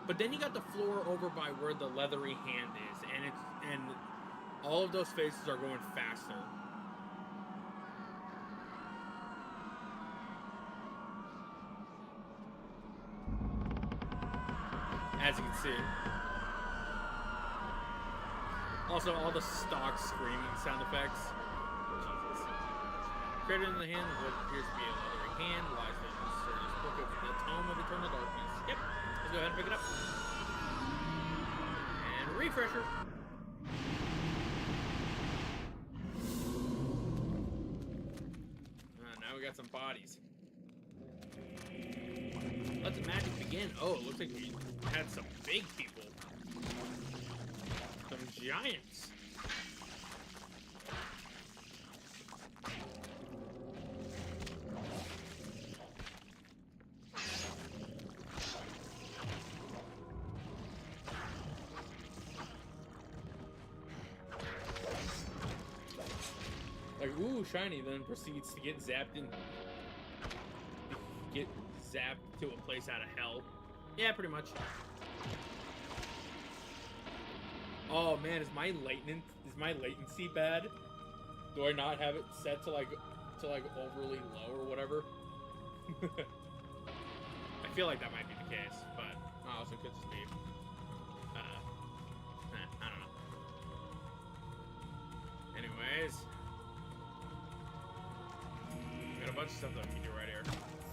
But then you got the floor over by where the leathery hand is. And all of those faces are going faster. As you can see. Also, all the stock screaming sound effects. Jesus. Created in the hand of what appears to be a leathery hand lies in the mysterious book of the Tome of Eternal Darkness. Yep. Let's go ahead and pick it up. And refresher. Now we got some bodies. Let the magic begin. Oh, it looks like we had some big people. Some giants. Like, ooh, shiny, then proceeds to get zapped in. Get zapped to a place out of hell. Yeah, pretty much. Oh man, is my latency bad? Do I not have it set to like overly low or whatever? I feel like that might be the case, but also could just be. I don't know. Anyways, bunch of stuff that we can do right here.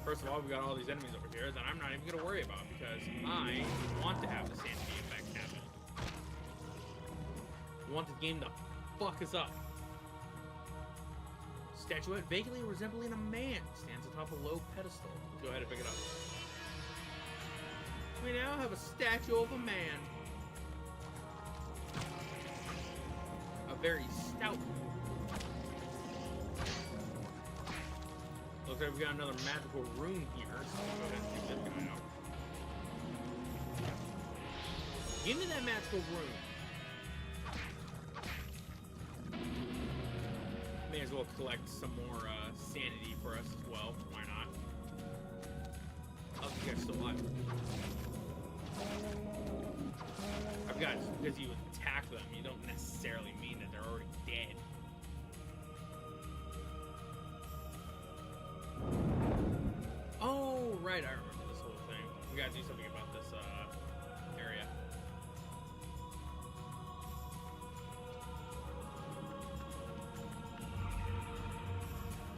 First of all, we got all these enemies over here that I'm not even going to worry about because I want to have the sanity effect happen. I want the game to fuck us up. Statuette vaguely resembling a man stands atop a low pedestal. Go ahead and pick it up. We now have a statue of a man. A very stout. Looks like we got another magical rune here, so we'll go ahead and check this guy out. Give me that magical rune. May as well collect some more sanity for us as well. Why not? Oh, you guys still alive. I forgot, just because you attack them, you don't necessarily mean that they're already dead. Oh, right, I remember this whole thing. We gotta do something about this area.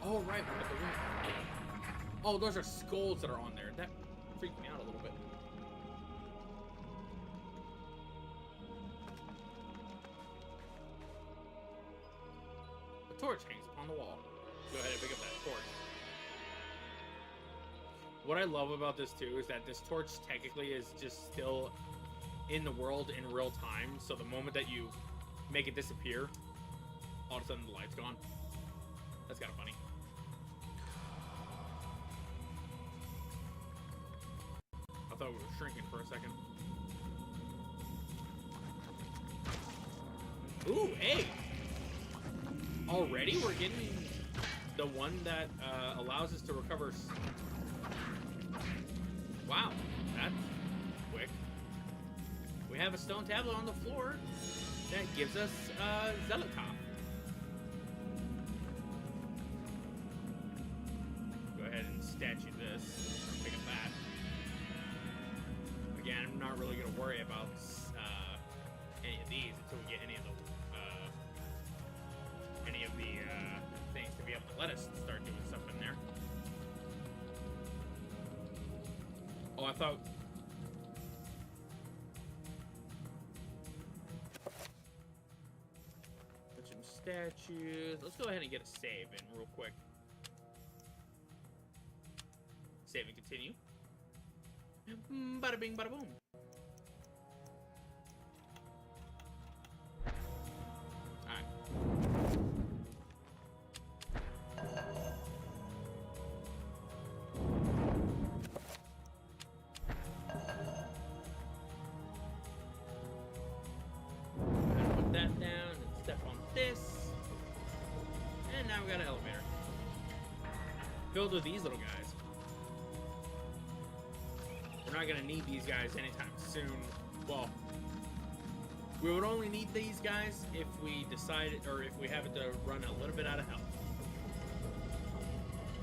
Oh, right, we got the room. Oh, those are skulls that are on there. That freaked me out a little bit. A torch hangs upon the wall. Go ahead and pick up that torch. What I love about this too is that this torch technically is just still in the world in real time. So the moment that you make it disappear, all of a sudden the light's gone. That's kind of funny. I thought we were shrinking for a second. Ooh, hey! Already we're getting the one that allows us to recover. Wow, that's quick. We have a stone tablet on the floor that gives us Zelotop. Go ahead and statue this. Pick up that. Again, I'm not really going to worry about any of these until we get any of the things to be able to let us start doing stuff in there. Oh, I thought... Put some statues. Let's go ahead and get a save in real quick. Save and continue. Bada bing, bada boom. Alright. Put that down and step on this. And now we got an elevator. Filled with these little guys. We're not gonna need these guys anytime soon. Well, we would only need these guys if we decided, or if we happen to run a little bit out of health.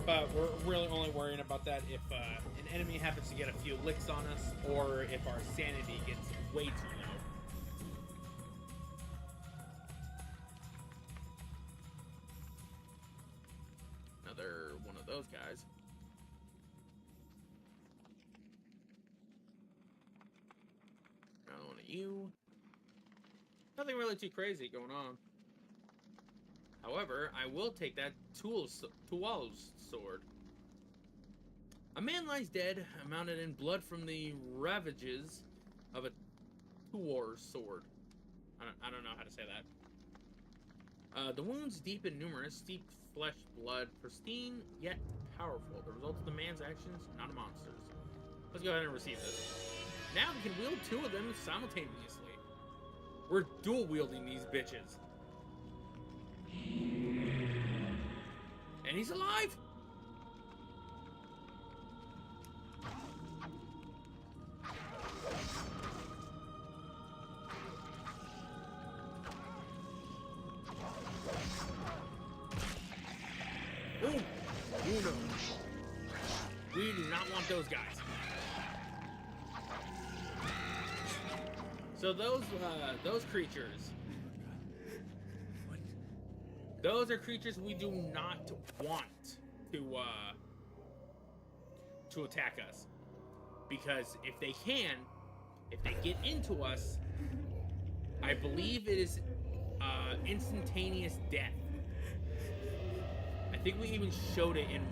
But we're really only worrying about that if an enemy happens to get a few licks on us, or if our sanity gets way too low. Another one of those guys. Another one of you. Nothing really too crazy going on. However, I will take that Tual's sword. A man lies dead, mounted in blood from the ravages of a Tuor's sword. I don't know how to say that. The wounds deep and numerous, steeped flesh, blood, pristine yet powerful. The result of the man's actions, not a monster's. Let's go ahead and receive this. Now we can wield two of them simultaneously. We're dual wielding these bitches. And he's alive! Ooh! Uno. We do not want those guys. So those creatures, those are creatures we do not want. to attack us. Because if they get into us, I believe it is instantaneous death. I think we even showed it in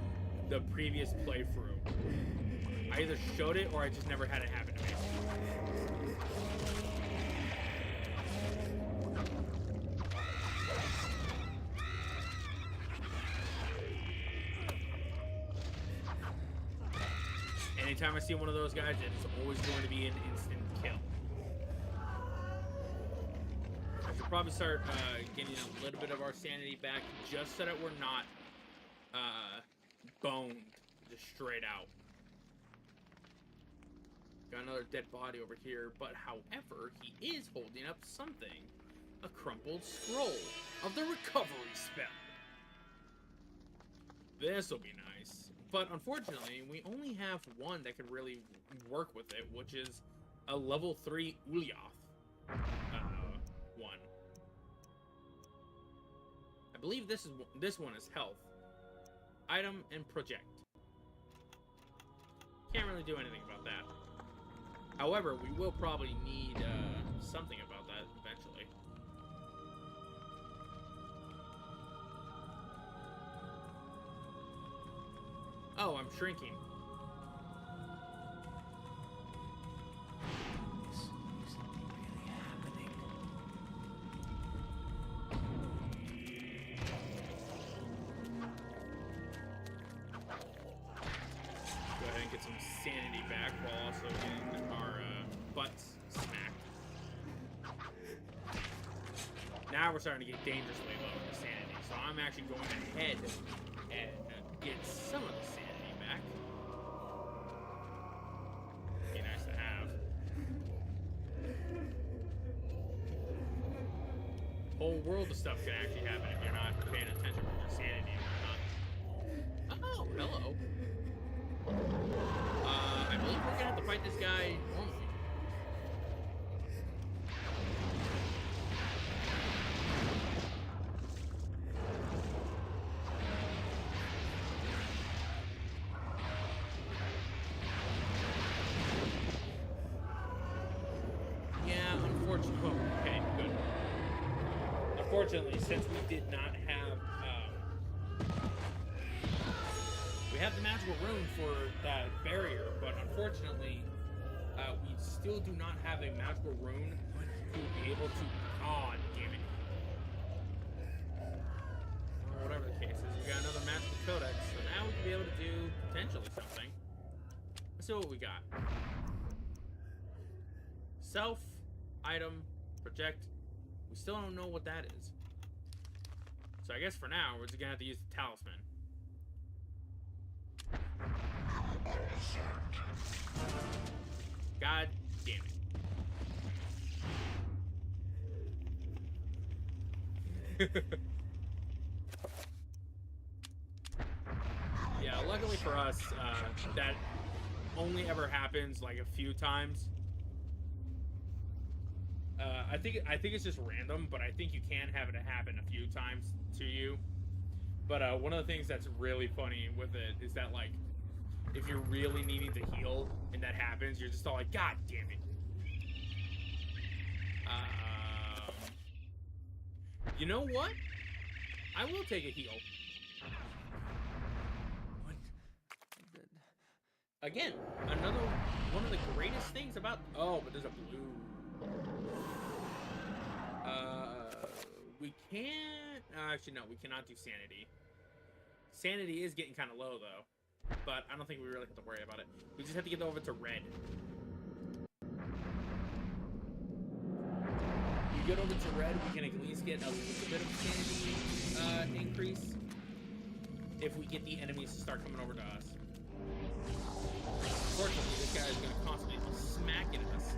the previous playthrough. I either showed it or I just never had it happen to me. Anytime I see one of those guys, it's always going to be an instant kill. I should probably start getting a little bit of our sanity back, just so that we're not boned just straight out. Got another dead body over here, but however, he is holding up something. A crumpled scroll of the recovery spell. This'll be nice. But unfortunately, we only have one that can really work with it, which is a level 3 Ulyath one. I believe this one is health. Item and project. Can't really do anything about that. However, we will probably need something about that eventually. Oh, I'm shrinking. This isn't really happening. Go ahead and get some sanity back while also getting our butts smacked. Now we're starting to get dangerously low in the sanity, so I'm actually going ahead and get some of the sanity back. Be nice to have. Whole world of stuff can actually happen if you're not paying attention to your sanity and whatnot. Oh, hello. I believe we're gonna have to fight this guy normally. Yeah, unfortunately. Oh, okay, good. Unfortunately, since we did not have we have the magical rune for that barrier, but unfortunately, we still do not have a magical rune to be able to. Oh, damn it! Or whatever the case is, we got another magical codex, so now we can be able to do potentially something. Let's see what we got. Self, item, project. We still don't know what that is. So I guess for now, we're just gonna have to use the talisman. God damn it. Yeah, luckily for us, that only ever happens like a few times. I think it's just random, but I think you can have it happen a few times to you. But one of the things that's really funny with it is that, like, if you're really needing to heal and that happens, you're just all like, God damn it. You know what? I will take a heal. What? Again, another one of the greatest things about. Oh, but there's a blue. We can't. Actually, no, we cannot do sanity. Sanity is getting kind of low, though. But I don't think we really have to worry about it. We just have to get over to red. We get over to red, we can at least get a little bit of sanity increase. If we get the enemies to start coming over to us. Unfortunately, this guy is going to constantly be smacking us.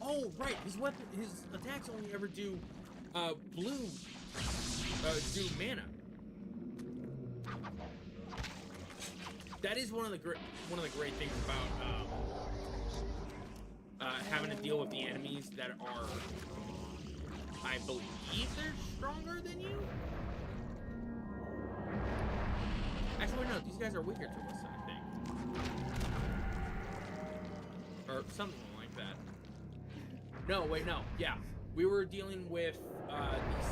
Oh, right. His weapon, his attacks only ever do blue, do mana. That is one of the great things about having to deal with the enemies that are I believe they're stronger than you? Actually, no, these guys are weaker to us, I think. Or something like that. No, wait, no. Yeah. We were dealing with, these...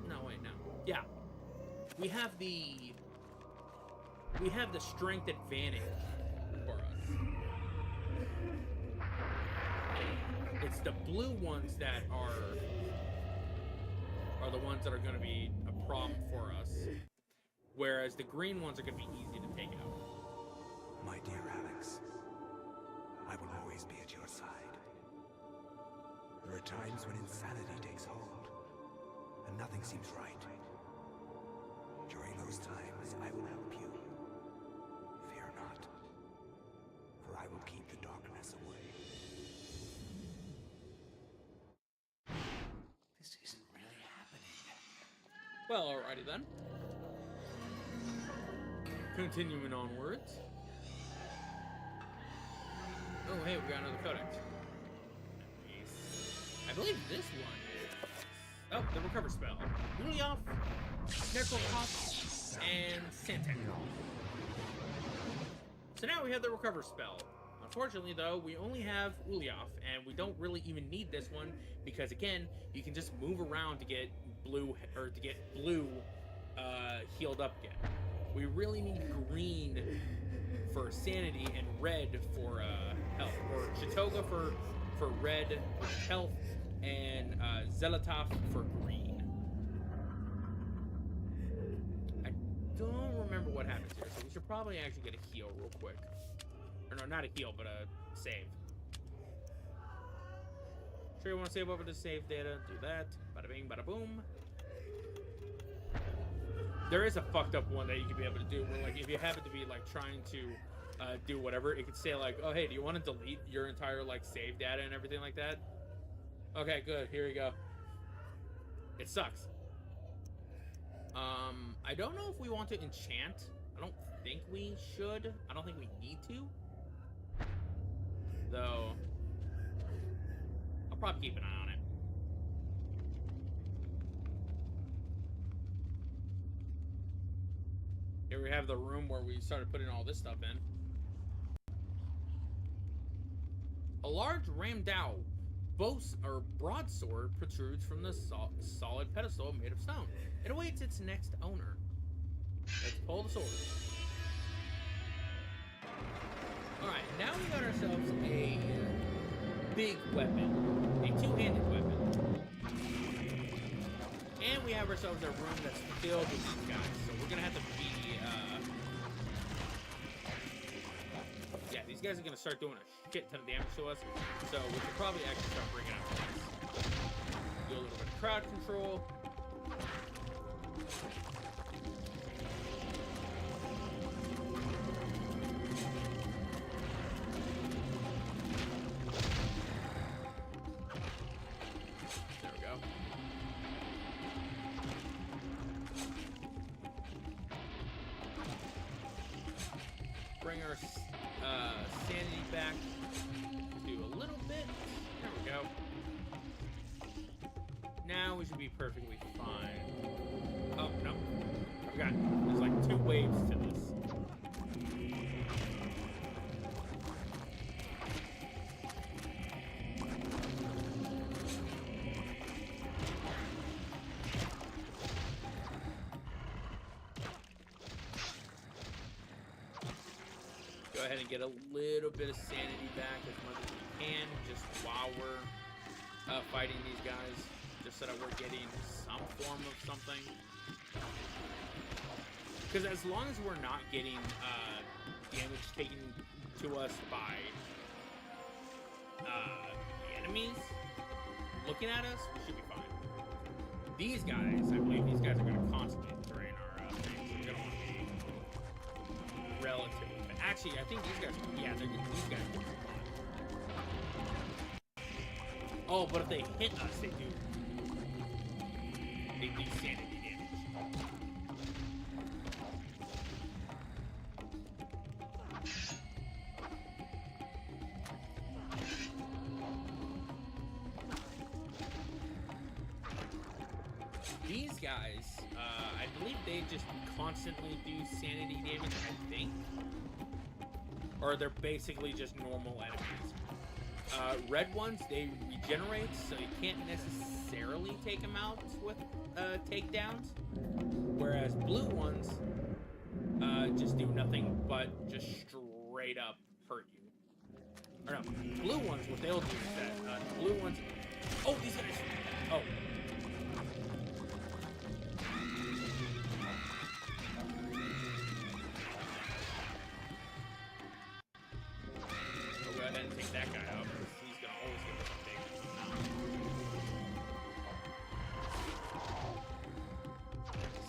No, wait, no. Yeah. We have the strength advantage for us. It's the blue ones that are the ones that are going to be a problem for us, whereas the green ones are going to be easy to take out. My dear Alex, I will always be at your side. There are times when insanity takes hold, and nothing seems right. During those times, I will help you. Fear not, for I will keep the darkness away. This isn't really happening. Well, alrighty then. Continuing onwards. Oh, hey, we got another codex. Nice. I believe this one is... Oh, the recover spell. Ulioff, Necrocops, and Santek. So now we have the recover spell. Unfortunately, though, we only have Ulioff, and we don't really even need this one because, again, you can just move around to get blue healed up again. We really need green for sanity and red for health, or Chitoga for red health, and Zelotov for green. I don't remember what happens here, so we should probably actually get a heal real quick. Or no, not a heal, but a save. Sure you want to save over the save data? Do that. Bada bing, bada boom. There is a fucked up one that you could be able to do where, like, if you happen to be, like, trying to do whatever, it could say, like, oh, hey, do you want to delete your entire, like, save data and everything like that? Okay, good. Here we go. It sucks. I don't know if we want to enchant. I don't think we should. I don't think we need to. Though, I'll probably keep an eye on it. Here we have the room where we started putting all this stuff in. A large Ramdao broadsword protrudes from the solid pedestal made of stone. It awaits its next owner. Let's pull the sword. Alright, now we got ourselves a big weapon. A two-handed weapon. And we have ourselves a room that's filled with these guys. So we're gonna have to be, yeah, these guys are gonna start doing a shit ton of damage to us. So we should probably actually start bringing out things. Do a little bit of crowd control. There we go. Bring our sanity back to a little bit. There we go. Now we should be perfectly fine. Oh, no. I forgot. There's like 2 waves to this. Go ahead and get a little bit of sanity back as much as we can, just while we're fighting these guys, just so that we're getting some form of something. Because as long as we're not getting damage taken to us by the enemies looking at us, we should be fine. These guys, I believe these guys are going to constantly drain our things. We're going to want to be relatively. Actually, I think these guys, yeah, these guys are fine. Oh, but if they hit us, they do sanity damage. these guys, I believe they just constantly do sanity damage, I think. Or they're basically just normal enemies. Red ones, they regenerate, so you can't necessarily take them out with takedowns. Whereas blue ones just do nothing but just straight up hurt you. Or no, blue ones, what they'll do is that blue ones... Oh, these guys! Oh. I'll go ahead and take that guy out, because he's going to always get something.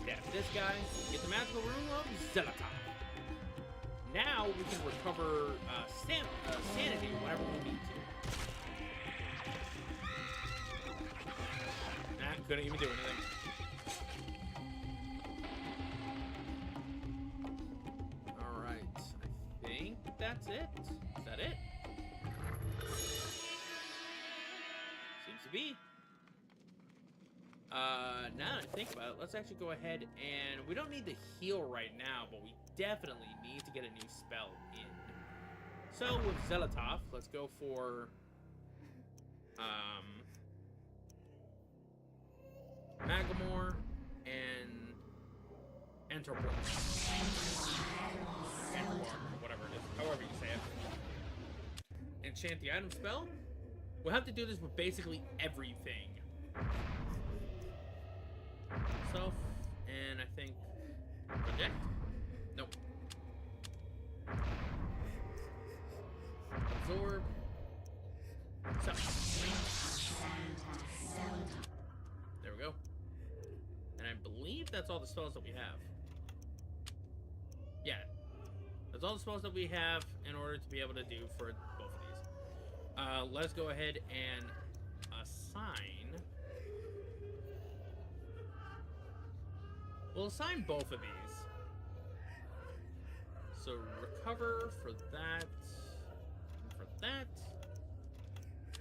Stab this guy. Get the magical rune of Zelatov. Now we can recover sanity whenever we need to. Nah, couldn't even do anything. Alright, I think that's it. Is that it? Seems to be. Now that I think about it, let's actually go ahead and... We don't need to heal right now, but we definitely need to get a new spell in. So, with Zelatov, let's go for... Magamore and... Enterport. Whatever it is. However you say it. Enchant the item spell? We'll have to do this with basically everything. Self, and I think project? Nope. Absorb. Self. There we go. And I believe that's all the spells that we have. Yeah. That's all the spells that we have in order to be able to do for both of these. Let's go ahead and assign... We'll assign both of these. So recover for that, and for that,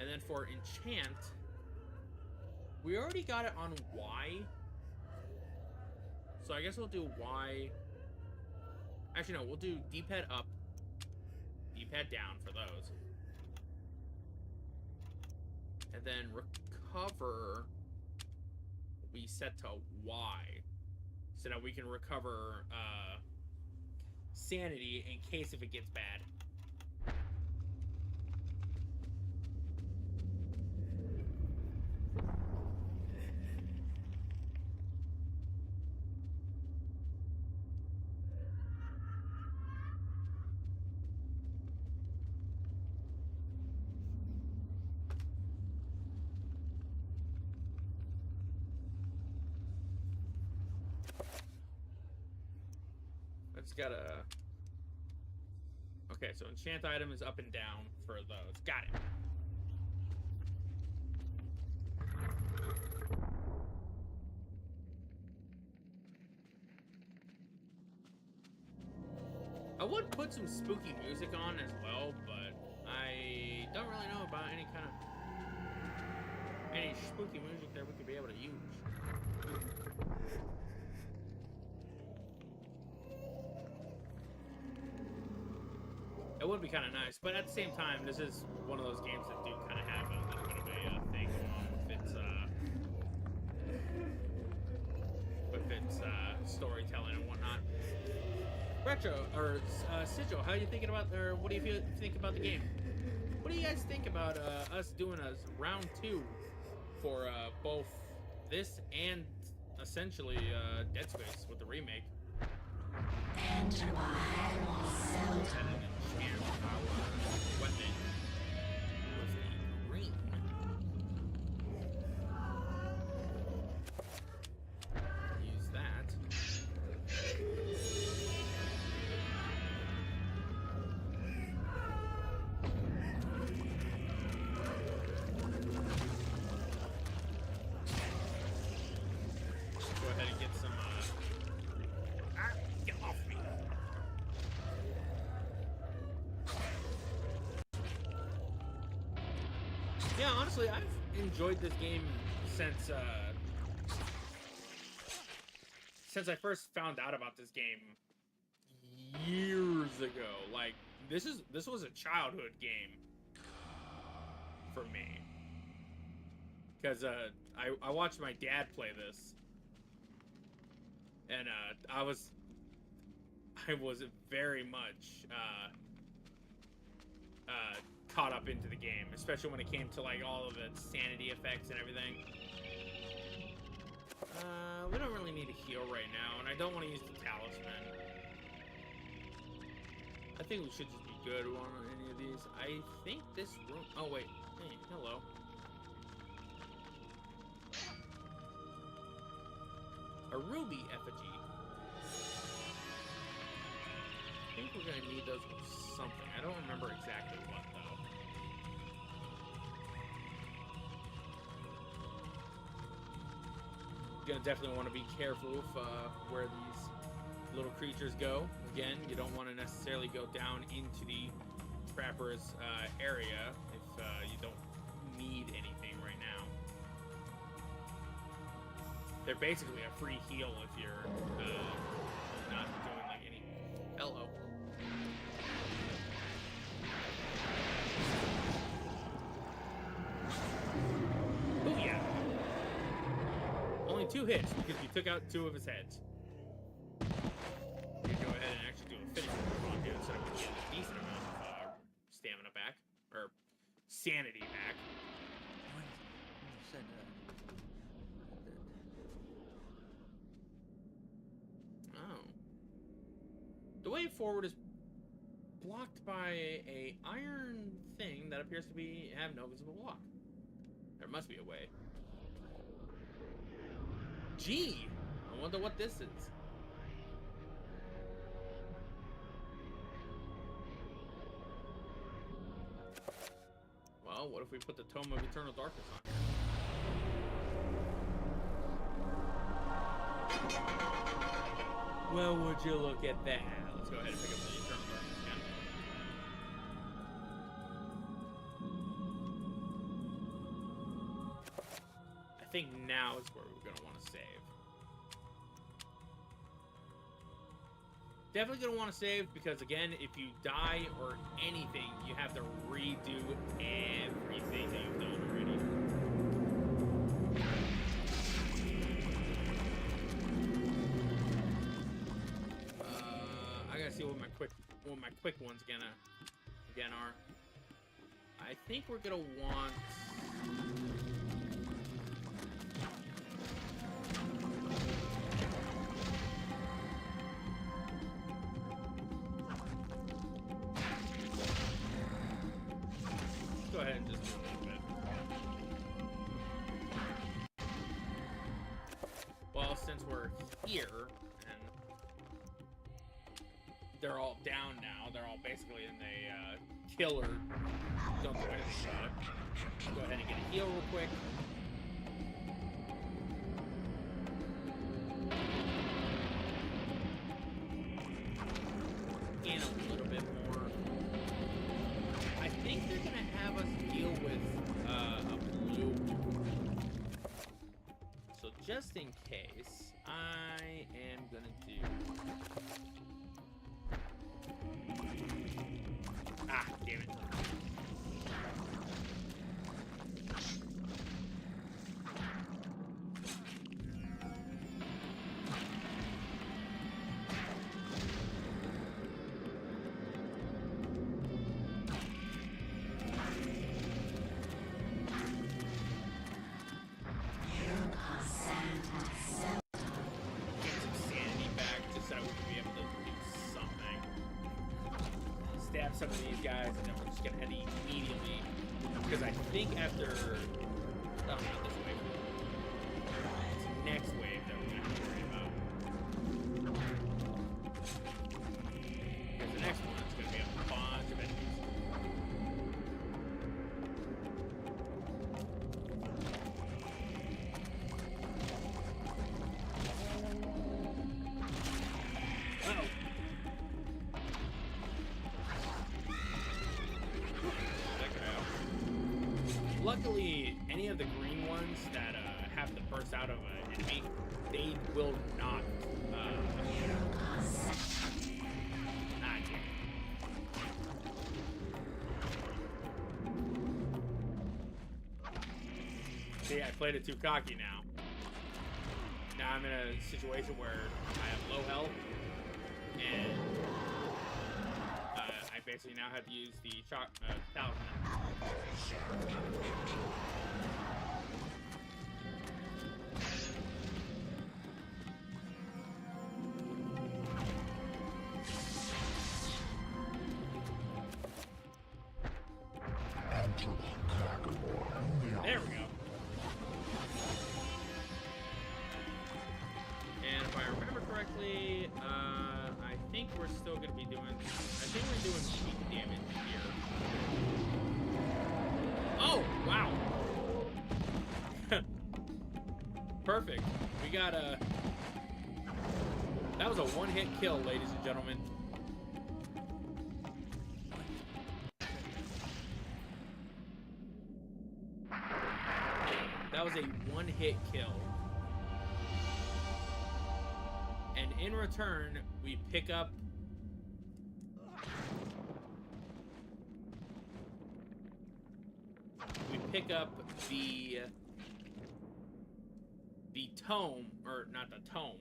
and then for enchant, we already got it on Y. So I guess we'll do Y. Actually, no, we'll do D-pad up, D-pad down for those. And then recover, we set to Y. So that we can recover sanity in case if it gets bad. Gotta... Okay, so enchant item is up and down for those. Got it. I would put some spooky music on as well, but I don't really know about any kind of... any spooky music that we could be able to use. It would be kind of nice, but at the same time, this is one of those games that do kind of have a little bit of a thing going on with its storytelling and whatnot. Retro, or Sigil, how are you thinking about, or what do you think about the game? What do you guys think about us doing a round 2 for both this and essentially Dead Space with the remake? Enter my weapon with the green. Use that. Go ahead and get some get off me. Yeah, honestly, I've enjoyed this game since since I first found out about this game years ago. Like, this was a childhood game for me. Because I watched my dad play this. And I was very much caught up into the game, especially when it came to like all of its sanity effects and everything. We don't really need a heal right now, and I don't want to use the talisman. I think we should just be good on any of these. I think this room... Oh, wait. Hey, hello. A ruby effigy. I think we're going to need those with something. I don't remember exactly what, though. Gonna definitely want to be careful of where these little creatures go. Again, you don't want to necessarily go down into the trapper's area if you don't need anything right now. They're basically a free heal if you're not doing like any... Hello. Oh yeah. Only 2 hits because you took out 2 of his heads. You go ahead and actually do a finish move on him so I can get a decent amount of stamina back. Or sanity back. Oh. The way forward is blocked by a iron thing that appears to have no visible block. There must be a way. Gee, I wonder what this is. Well, what if we put the Tome of Eternal Darkness on here? Well, would you look at that? Let's go ahead and pick up the Eternal Darkness again. I think now is where we're going to want to save. Definitely going to want to save because, again, if you die or anything, you have to redo everything that you've done already. I gotta see what my quick ones again are. I think we're gonna want... Go ahead and just do a little bit. Well, since we're here, and they're all down now, they're all basically in the killer. Don't do anything about it. Go ahead and get a heal real quick. And a little bit more. I think they're gonna have us deal with a blue. So just in case, I am gonna do... Ah, damn it. Some of these guys, and then we're just gonna head immediately because I think after not this wave, it's the next wave that we're gonna have to worry about. Because the next one is gonna be a bunch of enemies. Luckily, any of the green ones that have to burst out of an enemy, they will not. See, I played it too cocky now. Now I'm in a situation where I have low health, and I basically now have to use the talisman. There we go. And if I remember correctly, I think we're still going to be doing... I think we're doing cheap damage here. Oh, wow. Perfect. We got a... That was a one-hit kill, ladies and gentlemen. That was a one-hit kill. And in return, we pick up... the tome, or not the tome,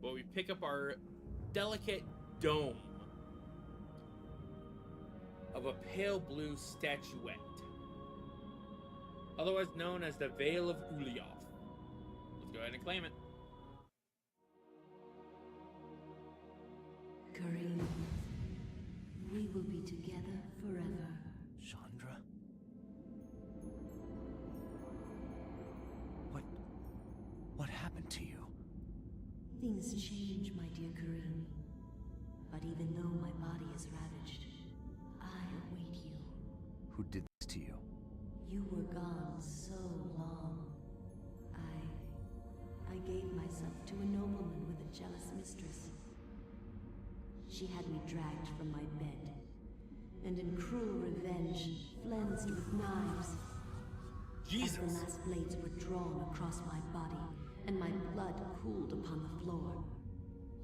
but we pick up our delicate dome of a pale blue statuette, otherwise known as the Veil of Ulyaoth. Let's go ahead and claim it. Kareem, we will be together forever. Chandra? What happened to you? Things change, my dear Kareem. But even though my body is ravaged, I await you. Who did this to you? You were gone so long. I gave myself to a nobleman with a jealous mistress. She had me dragged from my bed, and in cruel revenge, flensed with knives. Jesus. As the last blades were drawn across my body, and my blood cooled upon the floor,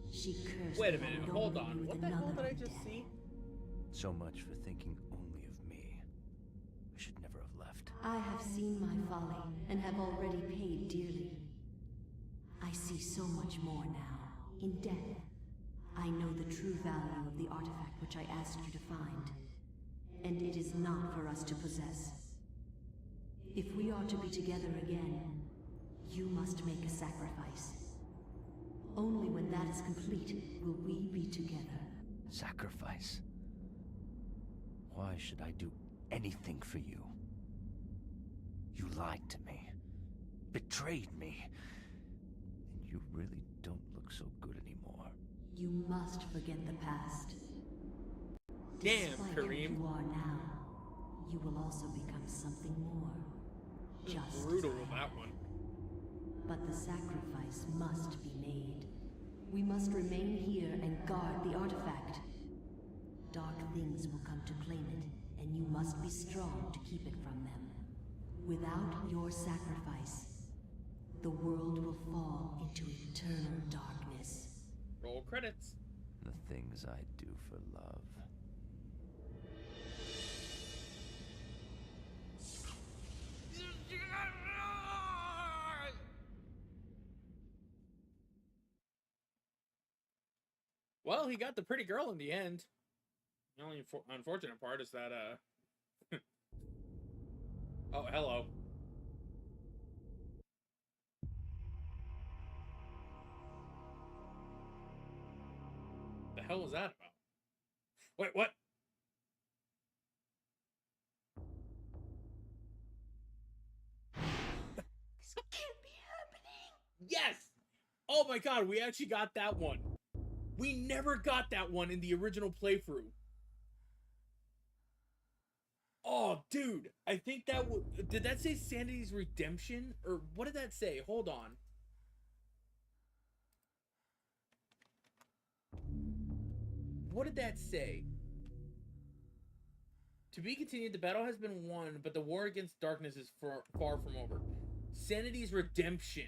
she cursed. Wait a minute, hold on. What the hell did I just see? So much for thinking only of me. I should never have left. I have seen my folly, and have already paid dearly. I see so much more now. In death, I know the true value of the artifact which I asked you to find. And it is not for us to possess. If we are to be together again, you must make a sacrifice. Only when that is complete will we be together. Sacrifice? Why should I do anything for you? You lied to me. Betrayed me. And you really don't look so good anymore. You must forget the past. Damn, Despite Kareem. who you are now, you will also become something more. Just Brutal as I with have. that one. But the sacrifice must be made. We must remain here and guard the artifact. Dark things will come to claim it, and you must be strong to keep it from them. Without your sacrifice, the world will fall into eternal darkness. Roll credits. The things I do for love. Well, he got the pretty girl in the end. The only unfortunate part is that, oh, hello. The hell was that about? Wait, what? This can't be happening. Yes! Oh my god, we actually got that one. We never got that one in the original playthrough. Oh, dude. I think that did that say Sanity's Redemption? Or what did that say? Hold on. What did that say? To be continued, the battle has been won, but the war against darkness is far from over. Sanity's Redemption.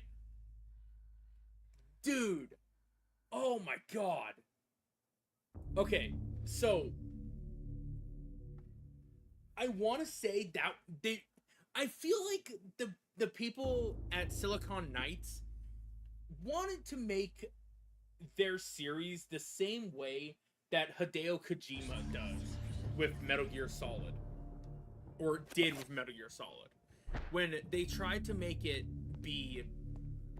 Dude. Oh my god. Okay, so I want to say that I feel like the people at Silicon Knights wanted to make their series the same way that Hideo Kojima does with Metal Gear Solid, or did with Metal Gear Solid, when they tried to make it be,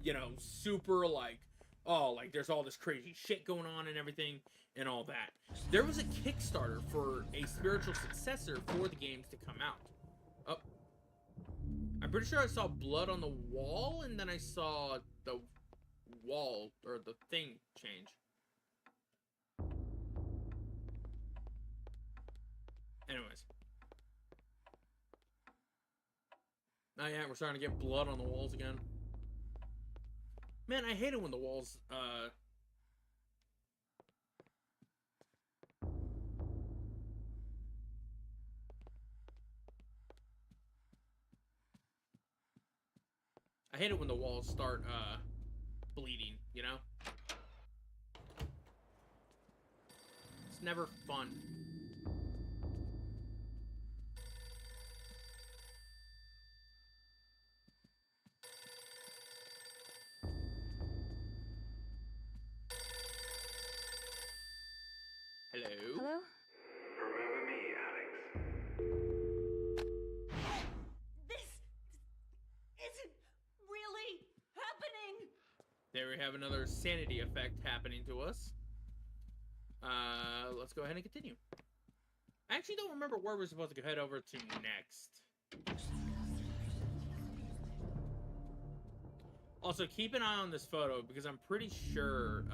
you know, super like, oh, like there's all this crazy shit going on and everything and all that. There was a Kickstarter for a spiritual successor for the games to come out. Oh, I'm pretty sure I saw blood on the wall, and then I saw the wall or the thing change. Anyways. Oh yeah, we're starting to get blood on the walls again. Man, I hate it when the walls, I hate it when the walls start, bleeding, you know? It's never fun. Hello? Hello? Remember me, Alex? This isn't really happening! There we have another sanity effect happening to us. Let's go ahead and continue. I actually don't remember where we're supposed to head over to next. Also, keep an eye on this photo, because I'm pretty sure,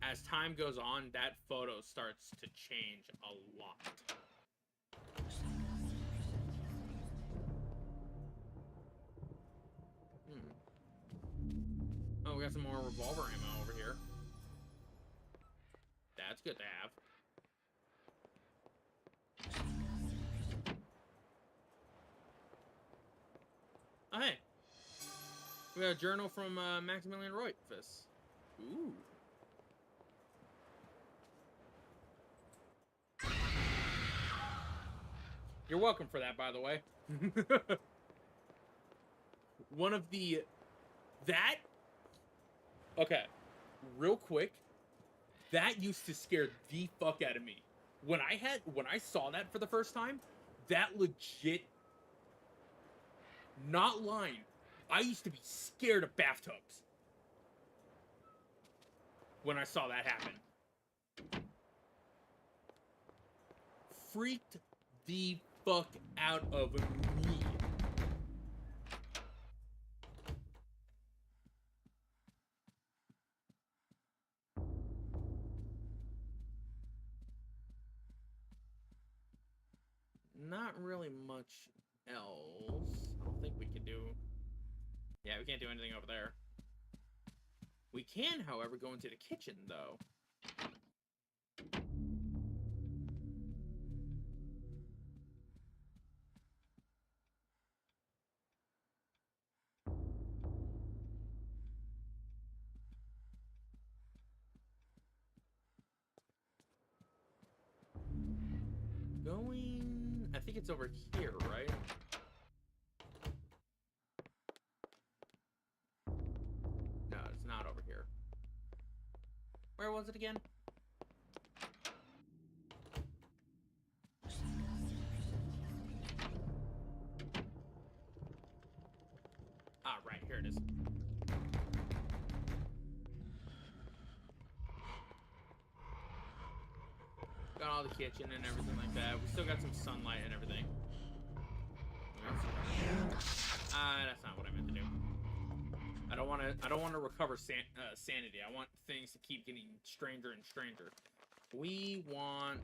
as time goes on, that photo starts to change a lot. Oh, we got some more revolver ammo over here. That's good to have. Oh, hey. We got a journal from Maximilian Roitfus. Ooh. You're welcome for that, by the way. One of the... That... Okay. Real quick. That used to scare the fuck out of me. When I saw that for the first time, that legit... Not lying. I used to be scared of bathtubs. When I saw that happen. Freaked the fuck out of me. Not really much else. I don't think we can do... Yeah, we can't do anything over there. We can, however, go into the kitchen, though. Going... I think it's over here, right? No, it's not over here. Where was it again? Ah, right, here it is. Got all the kitchen and everything like that. We still got some sunlight and everything. That's not what I meant to do. I don't want to recover sanity. I want things to keep getting stranger and stranger. We want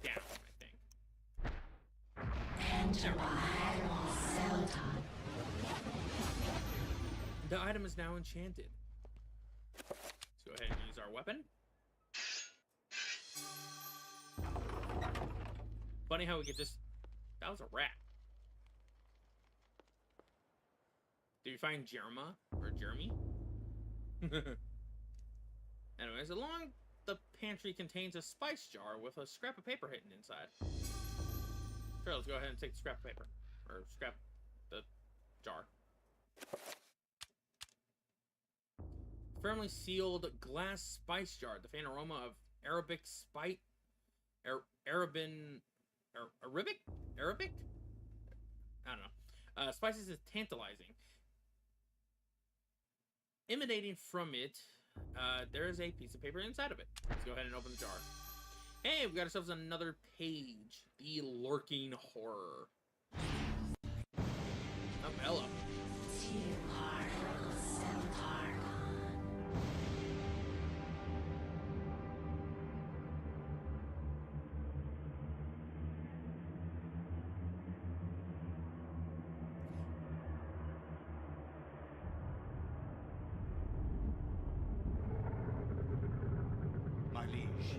down, I think. Enter my cell time. The item is now enchanted. Let's go ahead and use our weapon. Funny how we could just... That was a rat. Do we find Jerma? Or Jeremy? Anyways, along the pantry contains a spice jar with a scrap of paper hidden inside. Sure, let's go ahead and take the scrap of paper. Or scrap the jar. Firmly sealed glass spice jar. The faint aroma of Arabic spice... Arabic? I don't know. Spices is tantalizing. Emanating from it, there is a piece of paper inside of it. Let's go ahead and open the jar. Hey, we got ourselves another page. The Lurking Horror. Oh, hello. My liege,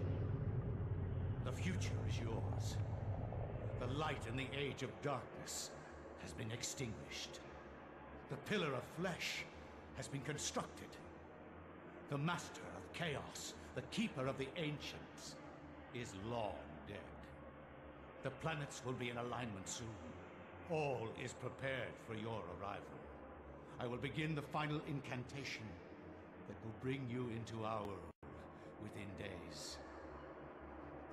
the future is yours. The light in the age of darkness has been extinguished. The pillar of flesh has been constructed. The master of chaos, the keeper of the ancients, is long dead. The planets will be in alignment soon. All is prepared for your arrival. I will begin the final incantation that will bring you into our world within days.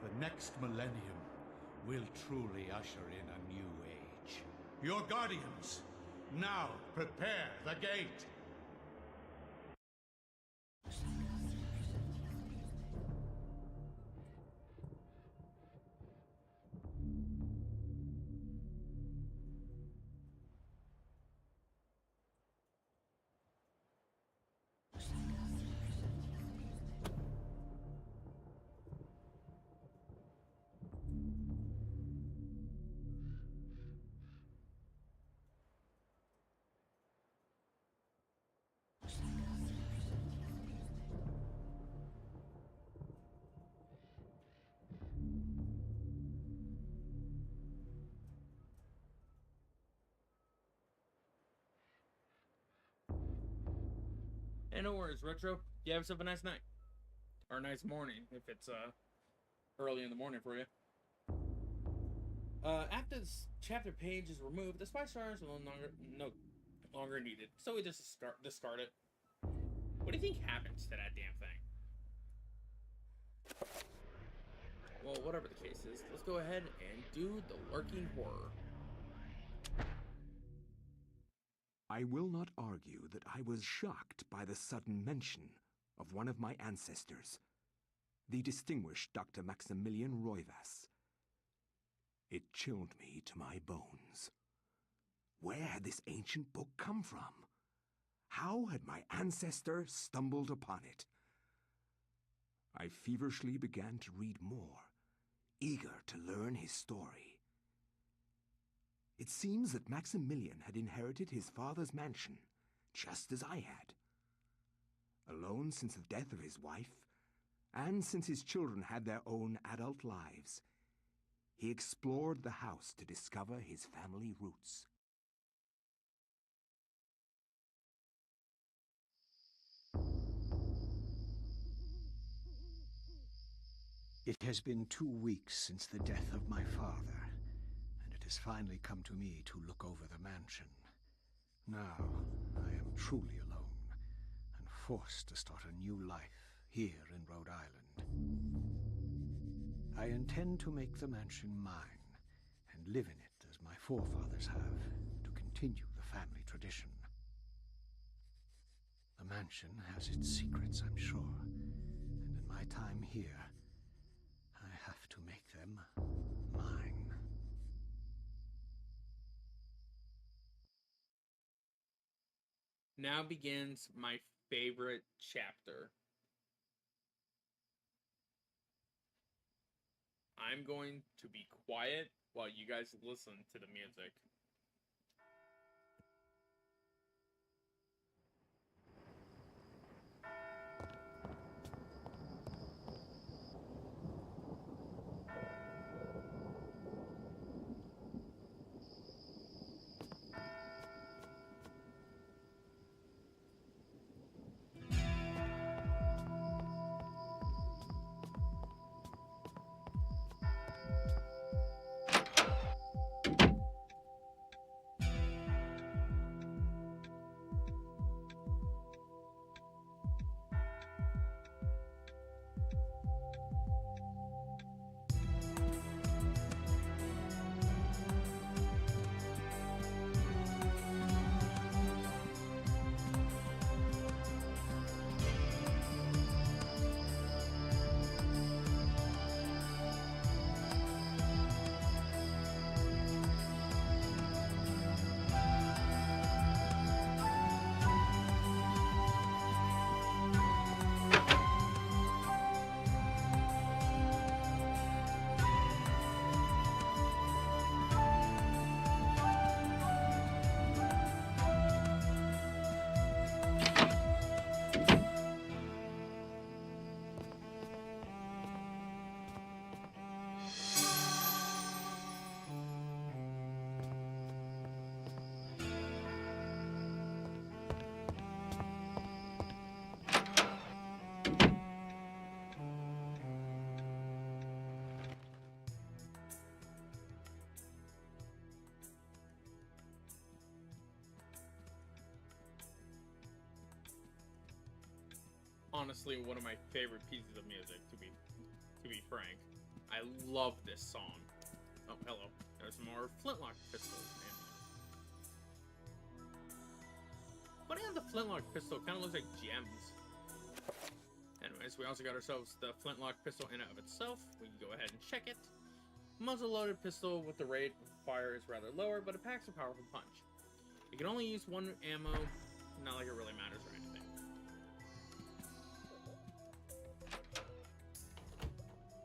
The next millennium will truly usher in a new age. Your guardians, now prepare the gate! Hey, no worries, Retro. You have yourself a nice night. Or a nice morning, if it's early in the morning for you. After this chapter page is removed, the spice jar is no longer needed, so we just discard it. What do you think happens to that damn thing? Well, whatever the case is, let's go ahead and do the Lurking Horror. I will not argue that I was shocked by the sudden mention of one of my ancestors, the distinguished Dr. Maximilian Roivas. It chilled me to my bones. Where had this ancient book come from? How had my ancestor stumbled upon it? I feverishly began to read more, eager to learn his story. It seems that Maximilian had inherited his father's mansion, just as I had. Alone since the death of his wife, and since his children had their own adult lives, he explored the house to discover his family roots. It has been 2 weeks since the death of my father, and it has finally come to me to look over the mansion. Now, I am truly alone, and forced to start a new life here in Rhode Island. I intend to make the mansion mine, and live in it as my forefathers have, to continue the family tradition. The mansion has its secrets, I'm sure, and in my time here, I have to make them mine. Now begins my favorite chapter. I'm going to be quiet while you guys listen to the music. honestly one of my favorite pieces of music, to be frank. I love this song. Oh, hello. There's more flintlock pistols. Funny how the flintlock pistol kind of looks like gems. Anyways, we also got ourselves the flintlock pistol in and of itself. We can go ahead and check it. Muzzle-loaded pistol with the rate of fire is rather lower, but it packs a powerful punch. You can only use one ammo, not like it really matters or anything.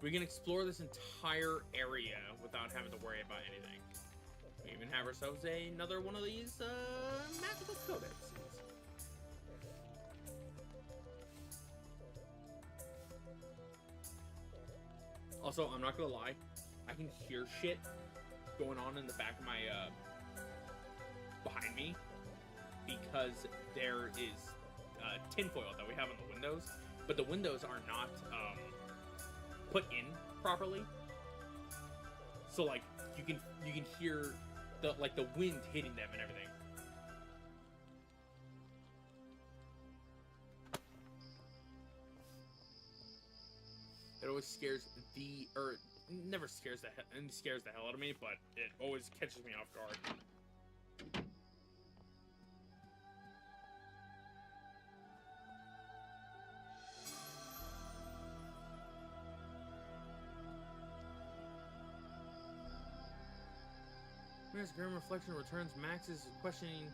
We can explore this entire area without having to worry about anything. We even have ourselves another one of these magical codexes. Also, I'm not gonna lie, I can hear shit going on in the back of my behind me because there is tinfoil that we have on the windows, but the windows are not put in properly. So like you can hear the wind hitting them and everything. It always scares never scares the hell out of me, but it always catches me off guard. As grim reflection returns, Max's questioning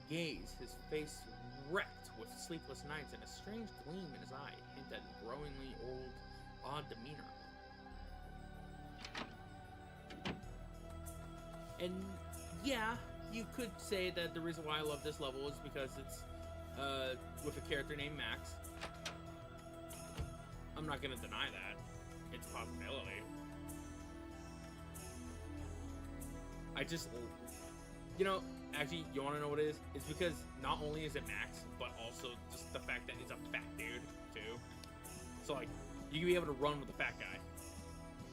gaze, his face wrecked with sleepless nights, and a strange gleam in his eye hint at growingly odd demeanor. And yeah, you could say that the reason why I love this level is because it's with a character named Max. I'm not gonna deny that. It's a possibility. I just, you know, actually, you want to know what it is? It's because not only is it Max, but also just the fact that he's a fat dude, too. So, like, you can be able to run with a fat guy.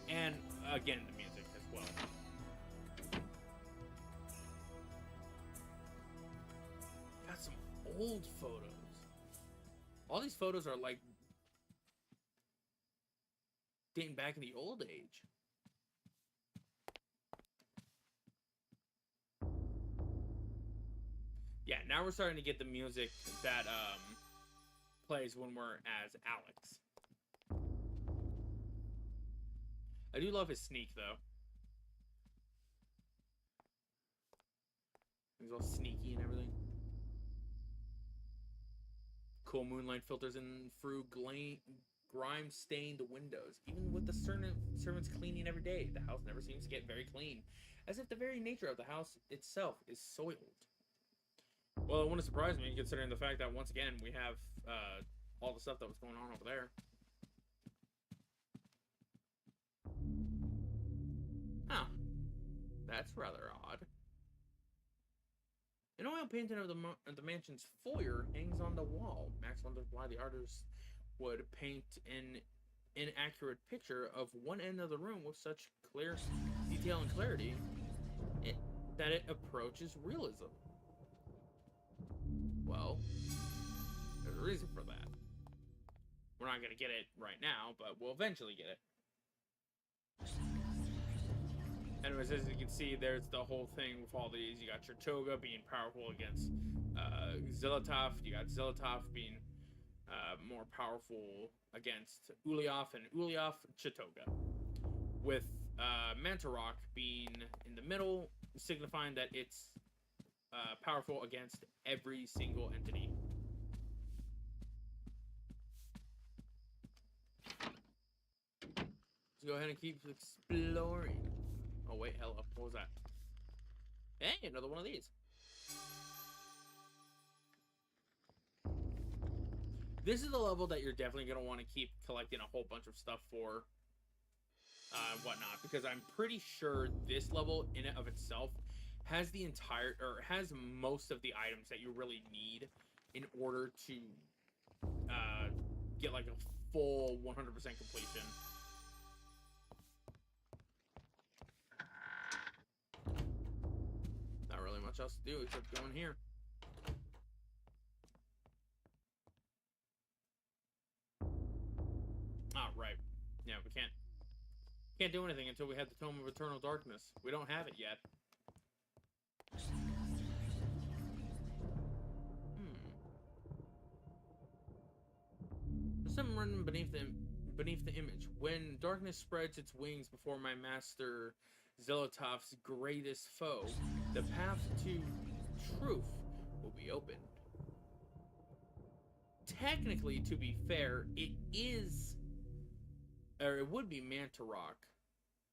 And, again, the music as well. Got some old photos. All these photos are, like, dating back in the old age. Yeah, now we're starting to get the music that plays when we're as Alex. I do love his sneak, though. He's all sneaky and everything. Cool moonlight filters in through grime-stained windows. Even with the servants cleaning every day, the house never seems to get very clean, as if the very nature of the house itself is soiled. Well, it wouldn't surprise me, considering the fact that, once again, we have all the stuff that was going on over there. Huh. That's rather odd. An oil painting of the mansion's foyer hangs on the wall. Max wonders why the artist would paint an inaccurate picture of one end of the room with such clear detail and clarity that it approaches realism. Well, there's a reason for that. We're not going to get it right now, but we'll eventually get it. Anyways, as you can see, there's the whole thing with all these. You got Chatoga being powerful against Zilotov. You got Zilotov being more powerful against Uliov, and Uliov, Chatoga. With Mantarok being in the middle, signifying that it's powerful against every single entity. Let's go ahead and keep exploring. Oh wait, hello. What was that? Hey, another one of these. This is the level that you're definitely going to want to keep collecting a whole bunch of stuff for whatnot, because I'm pretty sure this level in and of itself has the entire, or has most of the items that you really need in order to get like a full 100% completion. Not really much else to do except go in here. Can't do anything until we have the Tome of Eternal Darkness. We don't have it yet. There's something written beneath the image. When darkness spreads its wings before my master Zelotov's greatest foe, the path to truth will be opened. Technically, to be fair, it is, or it would be Mantarok,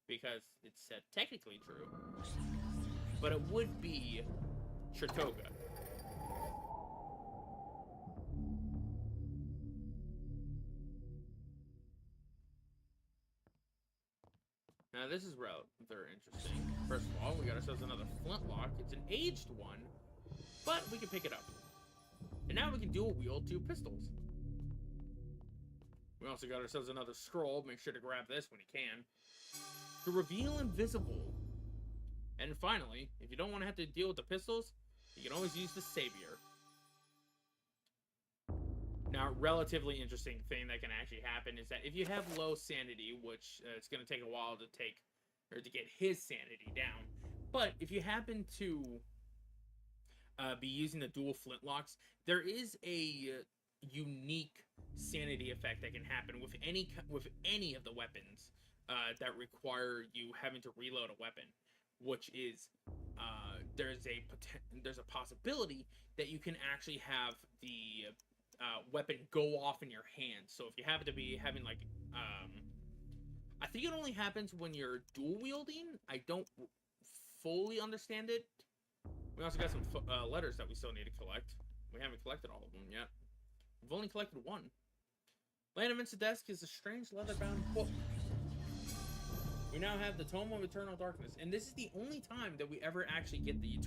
because it's technically true, but it would be Tritoga. Now this is very interesting. First of all, we got ourselves another flintlock. It's an aged one, but we can pick it up. And now we can dual wield 2 pistols. We also got ourselves another scroll. Make sure to grab this when you can. To reveal invisible. And finally, if you don't want to have to deal with the pistols, you can always use the savior. Now, relatively interesting thing that can actually happen is that if you have low sanity, which it's going to take a while to get his sanity down, but if you happen to be using the dual flintlocks, there is a unique sanity effect that can happen with any of the weapons that require you having to reload a weapon, which is there's a possibility that you can actually have the weapon go off in your hand. So if you happen to be having like I think it only happens when you're dual wielding. I don't fully understand it. We also got some letters that we still need to collect. We haven't collected all of them yet. We've only collected 1. Laying against the desk is a strange leather-bound book. We now have the Tome of Eternal Darkness, and this is the only time that we ever actually get the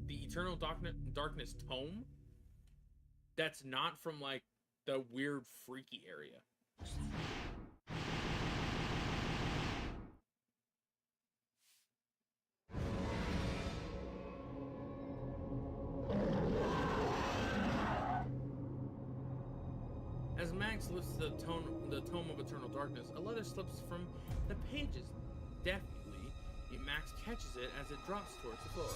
Eternal Darkness tome that's not from, like, the weird, freaky area. As Max lifts the Tome of Eternal Darkness, a letter slips from the pages. Deftly, Max catches it as it drops towards the floor.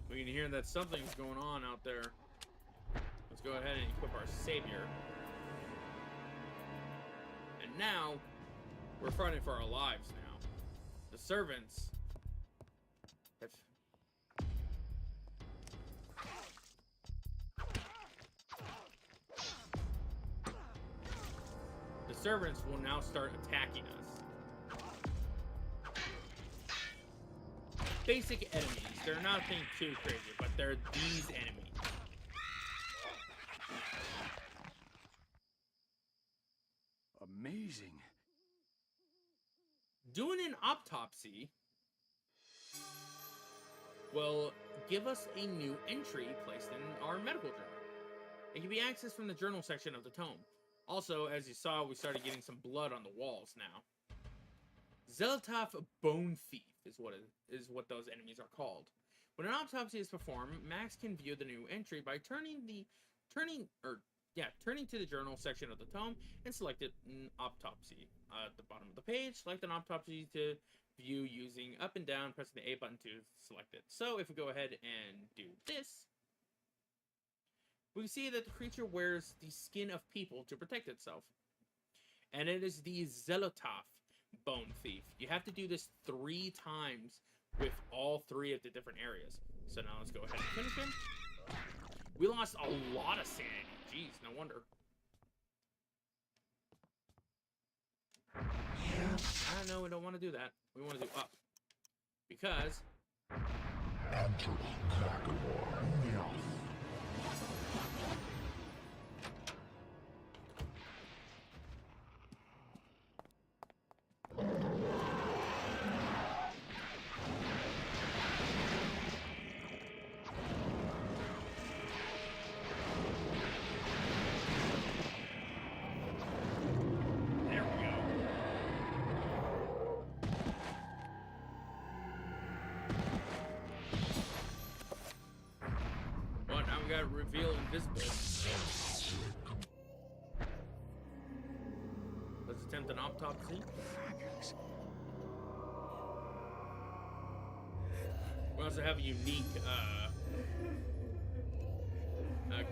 We can hear that something's going on out there. Let's go ahead and equip our savior. And now, we're fighting for our lives now. The servants have... The servants will now start attacking us. Basic enemies. They're nothing too crazy, but they're these enemies. Amazing. Doing an autopsy will give us a new entry placed in our medical journal. It can be accessed from the journal section of the tome. Also, as you saw, we started getting some blood on the walls now. Zelotov Bone Thief is what those enemies are called. When an autopsy is performed, Max can view the new entry by turning to the journal section of the tome and select an autopsy. At the bottom of the page, select an autopsy to view using up and down, pressing the A button to select it. So if we go ahead and do this, we see that the creature wears the skin of people to protect itself. And it is the Zelotov Bone Thief. You have to do this 3 times with all 3 of the different areas. So now let's go ahead and finish him. We lost a lot of sanity. Jeez, no wonder. I know we don't want to do that. We want to do up. Because... that reveal invisible. Let's attempt an autopsy. We also have a unique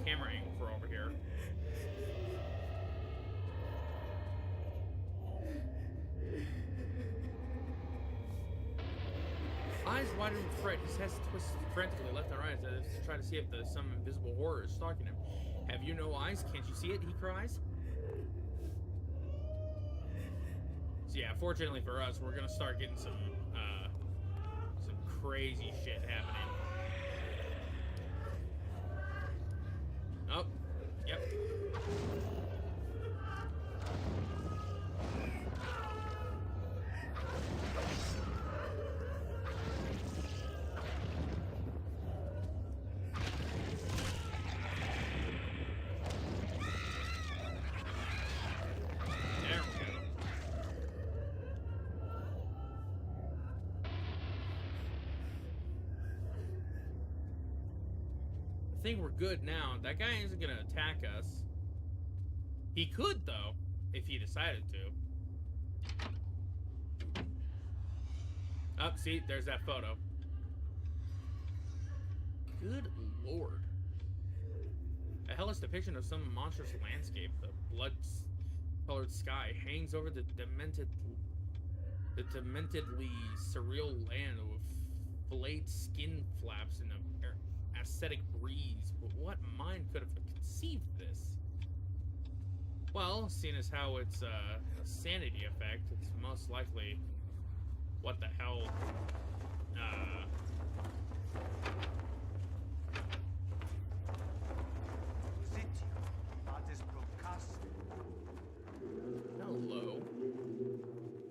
camera angle for over here. Eyes wider than Fred, his head twists frantically left and right as if to try to see if some invisible horror is stalking him. Have you no eyes? Can't you see it? He cries. So yeah, fortunately for us, we're gonna start getting some crazy shit happening. Oh, yep. I think we're good now. That guy isn't gonna attack us. He could, though, if he decided to. Oh, see, there's that photo. Good lord. A hellish depiction of some monstrous landscape. The blood-colored sky hangs over the dementedly surreal land with filleted skin flaps and an aesthetic breeze. But what mind could have conceived this? Well, seeing as how it's a sanity effect, it's most likely what the hell hello.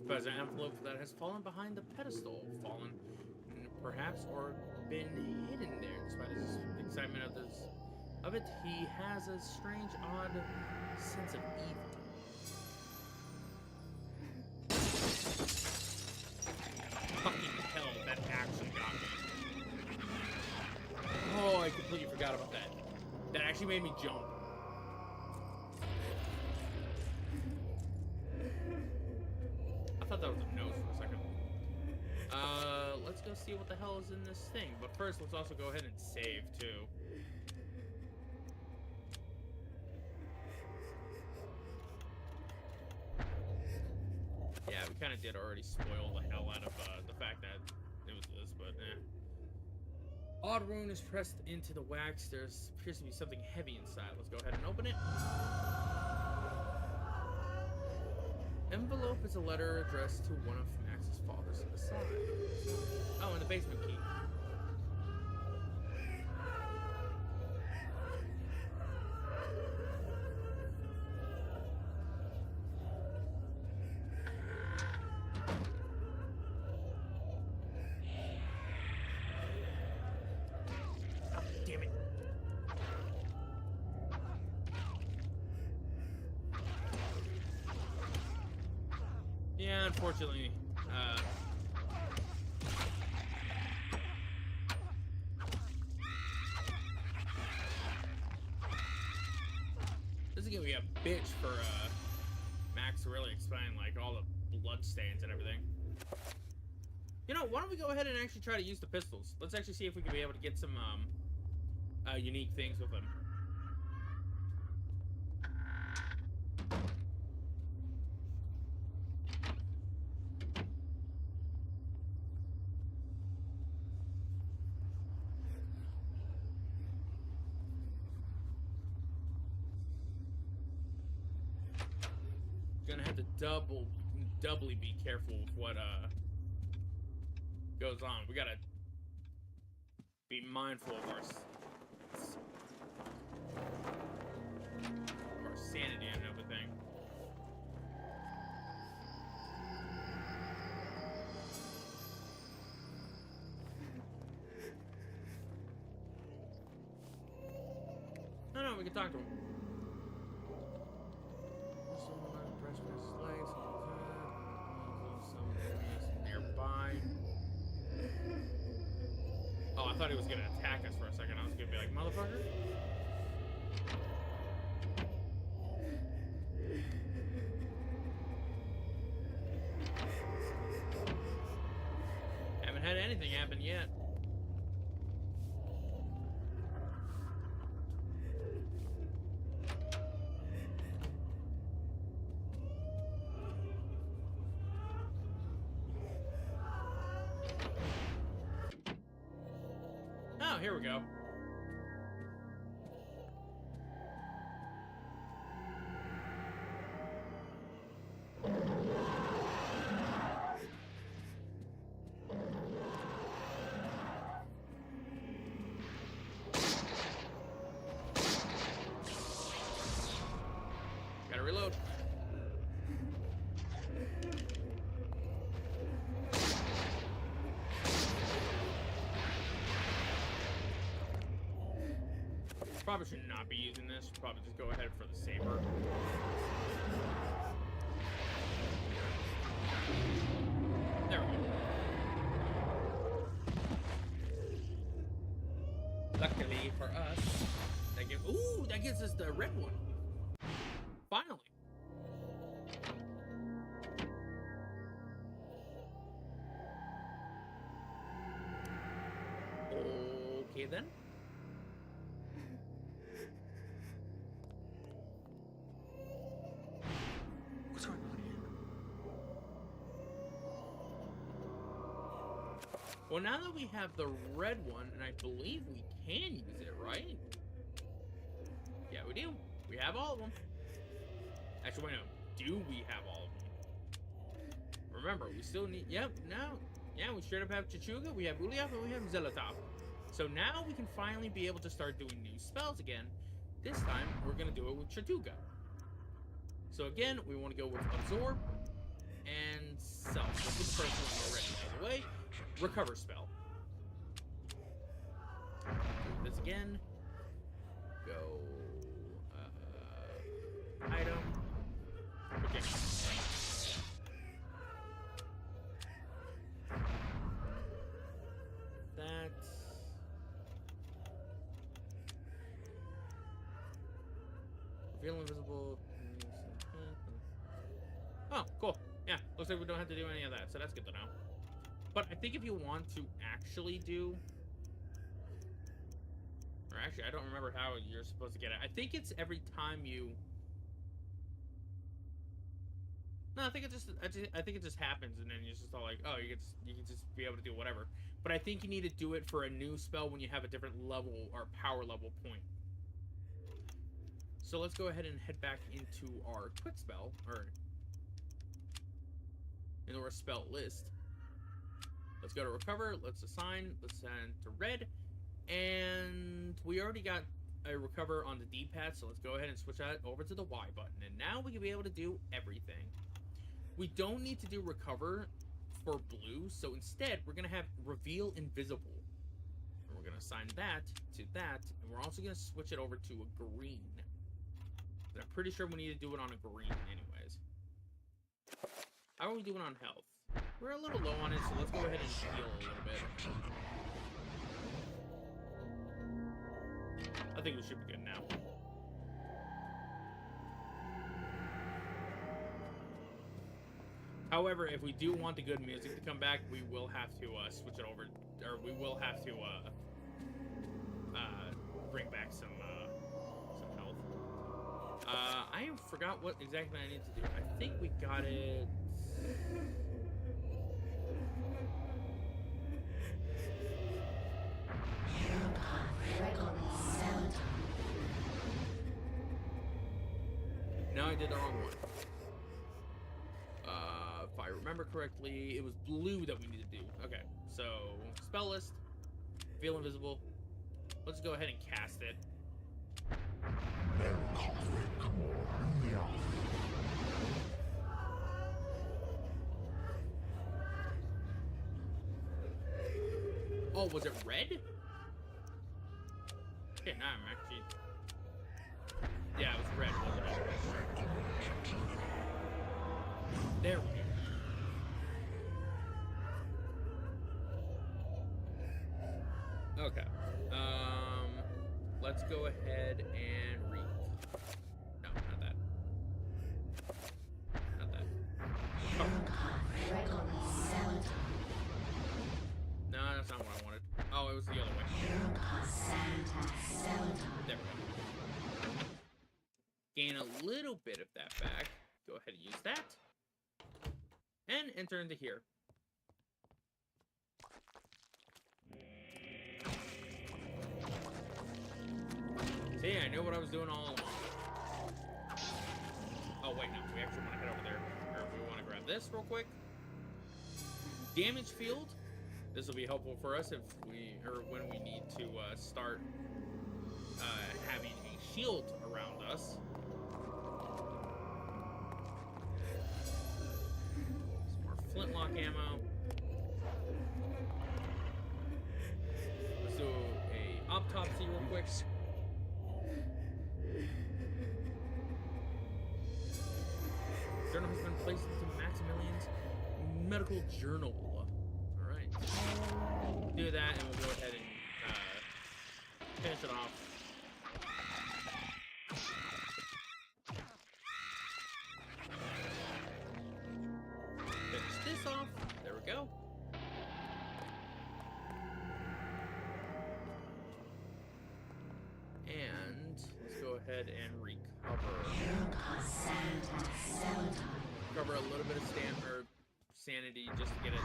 Present envelope that has fallen behind the pedestal. Fallen, perhaps, or been hidden there. Despite his excitement of it, he has a strange, odd sense of evil. Fucking hell, that actually got me. Oh, I completely forgot about that. That actually made me jump. I thought that was a nose for a second. Let's go see what the hell is in this thing. But first, let's also go ahead and save, too. Yeah, we kind of did already spoil the hell out of the fact that it was this, but eh. Odd rune is pressed into the wax. There appears to be something heavy inside. Let's go ahead and open it. Envelope is a letter addressed to one of Max's fathers on the side. Oh, and the basement key. Oh, damn it. Yeah, unfortunately, this is gonna be a bitch for Max to really explain like all the blood stains and everything. You know, why don't we go ahead and actually try to use the pistols? Let's actually see if we can be able to get some unique things with them. Gonna have to doubly be careful with what goes on. We gotta be mindful of our sanity and everything. No, we can talk to him. Nearby. Oh, I thought he was gonna attack us for a second. I was gonna be like, motherfucker. anything happened yet. Oh, here we go. Gotta reload. Probably should not be using this. Probably just go ahead for the saber. There we go. Luckily for us, that gives us the red one. Finally. Okay then. What's going on here? Well, now that we have the red one, and I believe we can use it, right? Yeah, we do. We have all of them. Actually, wait, no. Do we have all of them? Remember, we still need... Yep, now... Yeah, we straight up have Chichuga, we have Uliaf, and we have Zelatop. So now we can finally be able to start doing new spells again. This time, we're going to do it with Chatuga. So again, we want to go with Absorb and Self. Let's get the first one already out of the way. Recover spell. Do this again. Go... item. Okay. That. Feel invisible. Oh, cool. Yeah, looks like we don't have to do any of that, so that's good to know. But I think if you want to actually do... Or actually, I don't remember how you're supposed to get it. I think it's every time you... No, I think it just happens, and then you're just all like, oh, you can just be able to do whatever. But I think you need to do it for a new spell when you have a different level or power level point. So let's go ahead and head back into our quick spell, or into our spell list. Let's go to recover. Let's assign. Let's send to red, and we already got a recover on the D-pad. So let's go ahead and switch that over to the Y button, and now we can be able to do everything. We don't need to do recover for blue, so instead we're going to have reveal invisible. And we're going to assign that to that, and we're also going to switch it over to a green. And I'm pretty sure we need to do it on a green anyways. How are we doing on health? We're a little low on it, so let's go ahead and heal a little bit. I think we should be good now. However, if we do want the good music to come back, we will have to switch it over, or we will have to bring back some health. I forgot what exactly I need to do. I think we got it. No, I did the wrong one. If I remember correctly, it was blue that we need to do. Okay, so spell list, feel invisible. Let's go ahead and cast it. Oh, was it red? Okay, now I'm actually... Yeah, it was red, wasn't it? There we go. Okay. Let's go ahead and read. No, not that. Not that. Oh. No, gain a little bit of that back. Go ahead and use that. And enter into here. See, I knew what I was doing all along. Oh, wait, no. We actually want to head over there. Or we want to grab this real quick. Damage field. This will be helpful for us if we, or when we need to start having a shield around us. Some more flintlock ammo. Let's do a autopsy real quick. Journal has been placed into Maximilian's medical journal. Alright. Do that, and we'll go ahead and finish it off. Finish this off. There we go. And let's go ahead and recover. Recover a little bit of sanity just to get it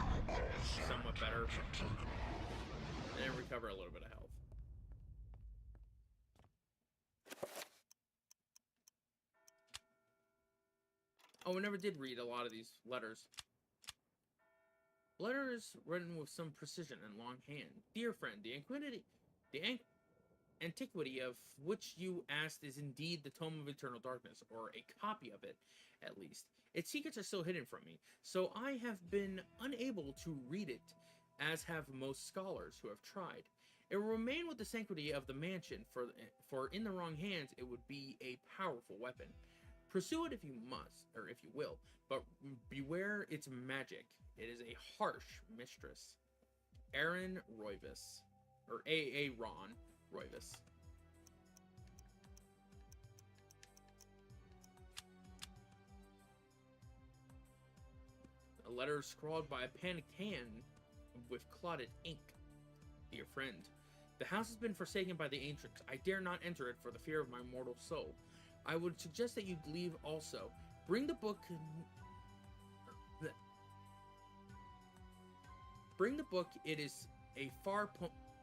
somewhat better. And then recover a little bit of health. Oh, we never did read a lot of these letters. Letters written with some precision and long hand. Dear friend, the antiquity of which you asked is indeed the Tome of Eternal Darkness, or a copy of it, at least. Its secrets are still hidden from me, so I have been unable to read it, as have most scholars who have tried. It will remain with the sanctity of the mansion, for in the wrong hands it would be a powerful weapon. Pursue it if you must, or if you will, but beware its magic. It is a harsh mistress. Aaron Roivas, or Aaron Roivas. A letter scrawled by a panicked hand with clotted ink. Dear friend, the house has been forsaken by the ancients. I dare not enter it for the fear of my mortal soul. I would suggest that you leave also. Bring the book. Bring the book. It is a far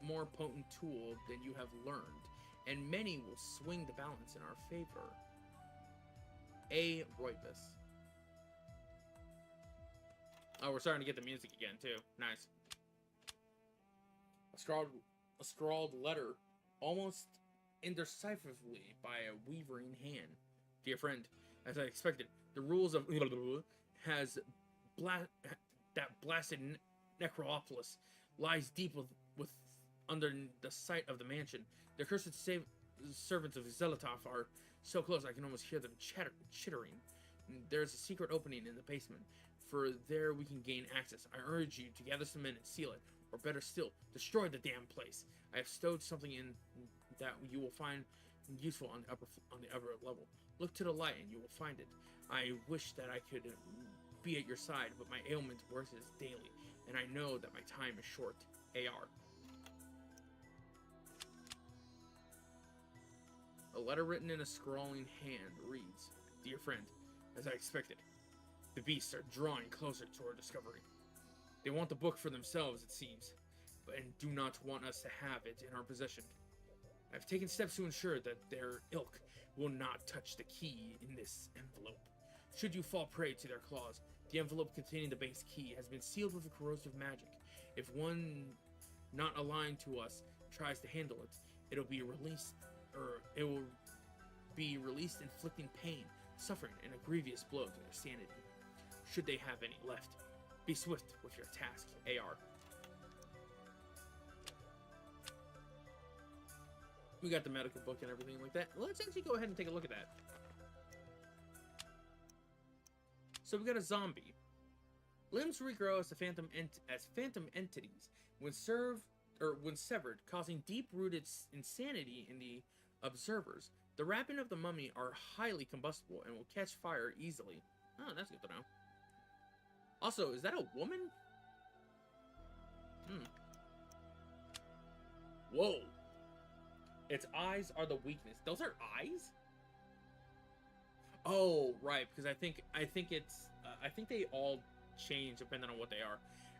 more potent tool than you have learned, and many will swing the balance in our favor. A. Roivas. Oh, we're starting to get the music again, too. Nice. A scrawled letter, almost indecipherably by a weavering hand. Dear friend, as I expected, the rules of has that blasted necropolis lies deep with under the site of the mansion. The cursed servants of Zelotov are so close I can almost hear them chittering. There's a secret opening in the basement. For there we can gain access. I urge you to gather some men and seal it, or better still, destroy the damn place. I have stowed something in that you will find useful on the upper level. Look to the light and you will find it. I wish that I could be at your side, but my ailment worsens daily, and I know that my time is short. AR. A letter written in a scrawling hand reads, Dear friend, as I expected, the beasts are drawing closer to our discovery. They want the book for themselves, it seems, and do not want us to have it in our possession. I've taken steps to ensure that their ilk will not touch the key in this envelope. Should you fall prey to their claws, the envelope containing the base key has been sealed with a corrosive magic. If one not aligned to us tries to handle it, it will be released, inflicting pain, suffering, and a grievous blow to their sanity. Should they have any left, be swift with your task. AR. We got the medical book and everything like that. Let's actually go ahead and take a look at that. So we got a zombie. Limbs regrow as phantom entities when severed, causing deep-rooted insanity in the observers. The wrapping of the mummy are highly combustible and will catch fire easily. Oh, that's good to know. Also, is that a woman? Whoa. Its eyes are the weakness. Those are eyes? Oh, right, because I think it's I think they all change depending on what they are.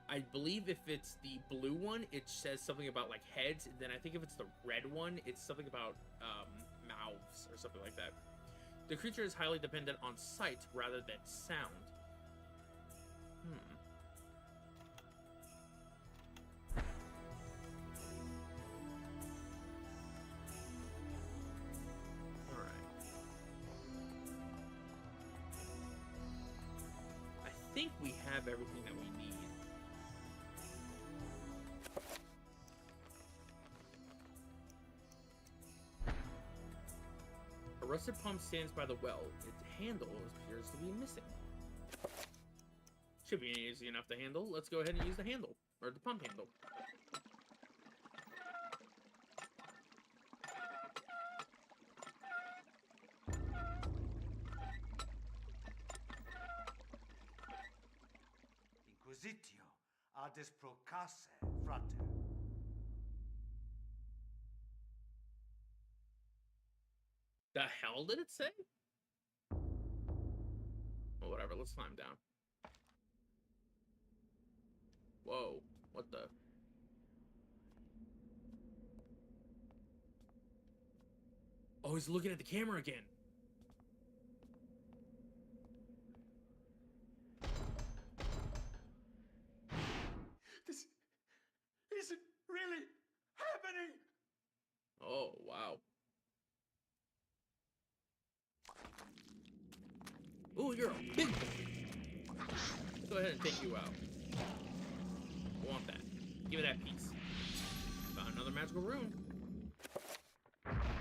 I believe if it's the blue one, it says something about like heads, and then I think if it's the red one, it's something about mouths or something like that. The creature is highly dependent on sight rather than sound. I think we have everything that we need. A rusted pump stands by the well. Its handle appears to be missing. Should be easy enough to handle. Let's go ahead and use the handle, or the pump handle. Inquisitio adis procasse, frater. The hell did it say? Well, whatever, let's climb down. Whoa, what the? Oh, he's looking at the camera again. This isn't really happening. Oh, wow. Ooh, you're a big boy. Let's go ahead and take you out. I want that. Give it that piece. Found another magical rune.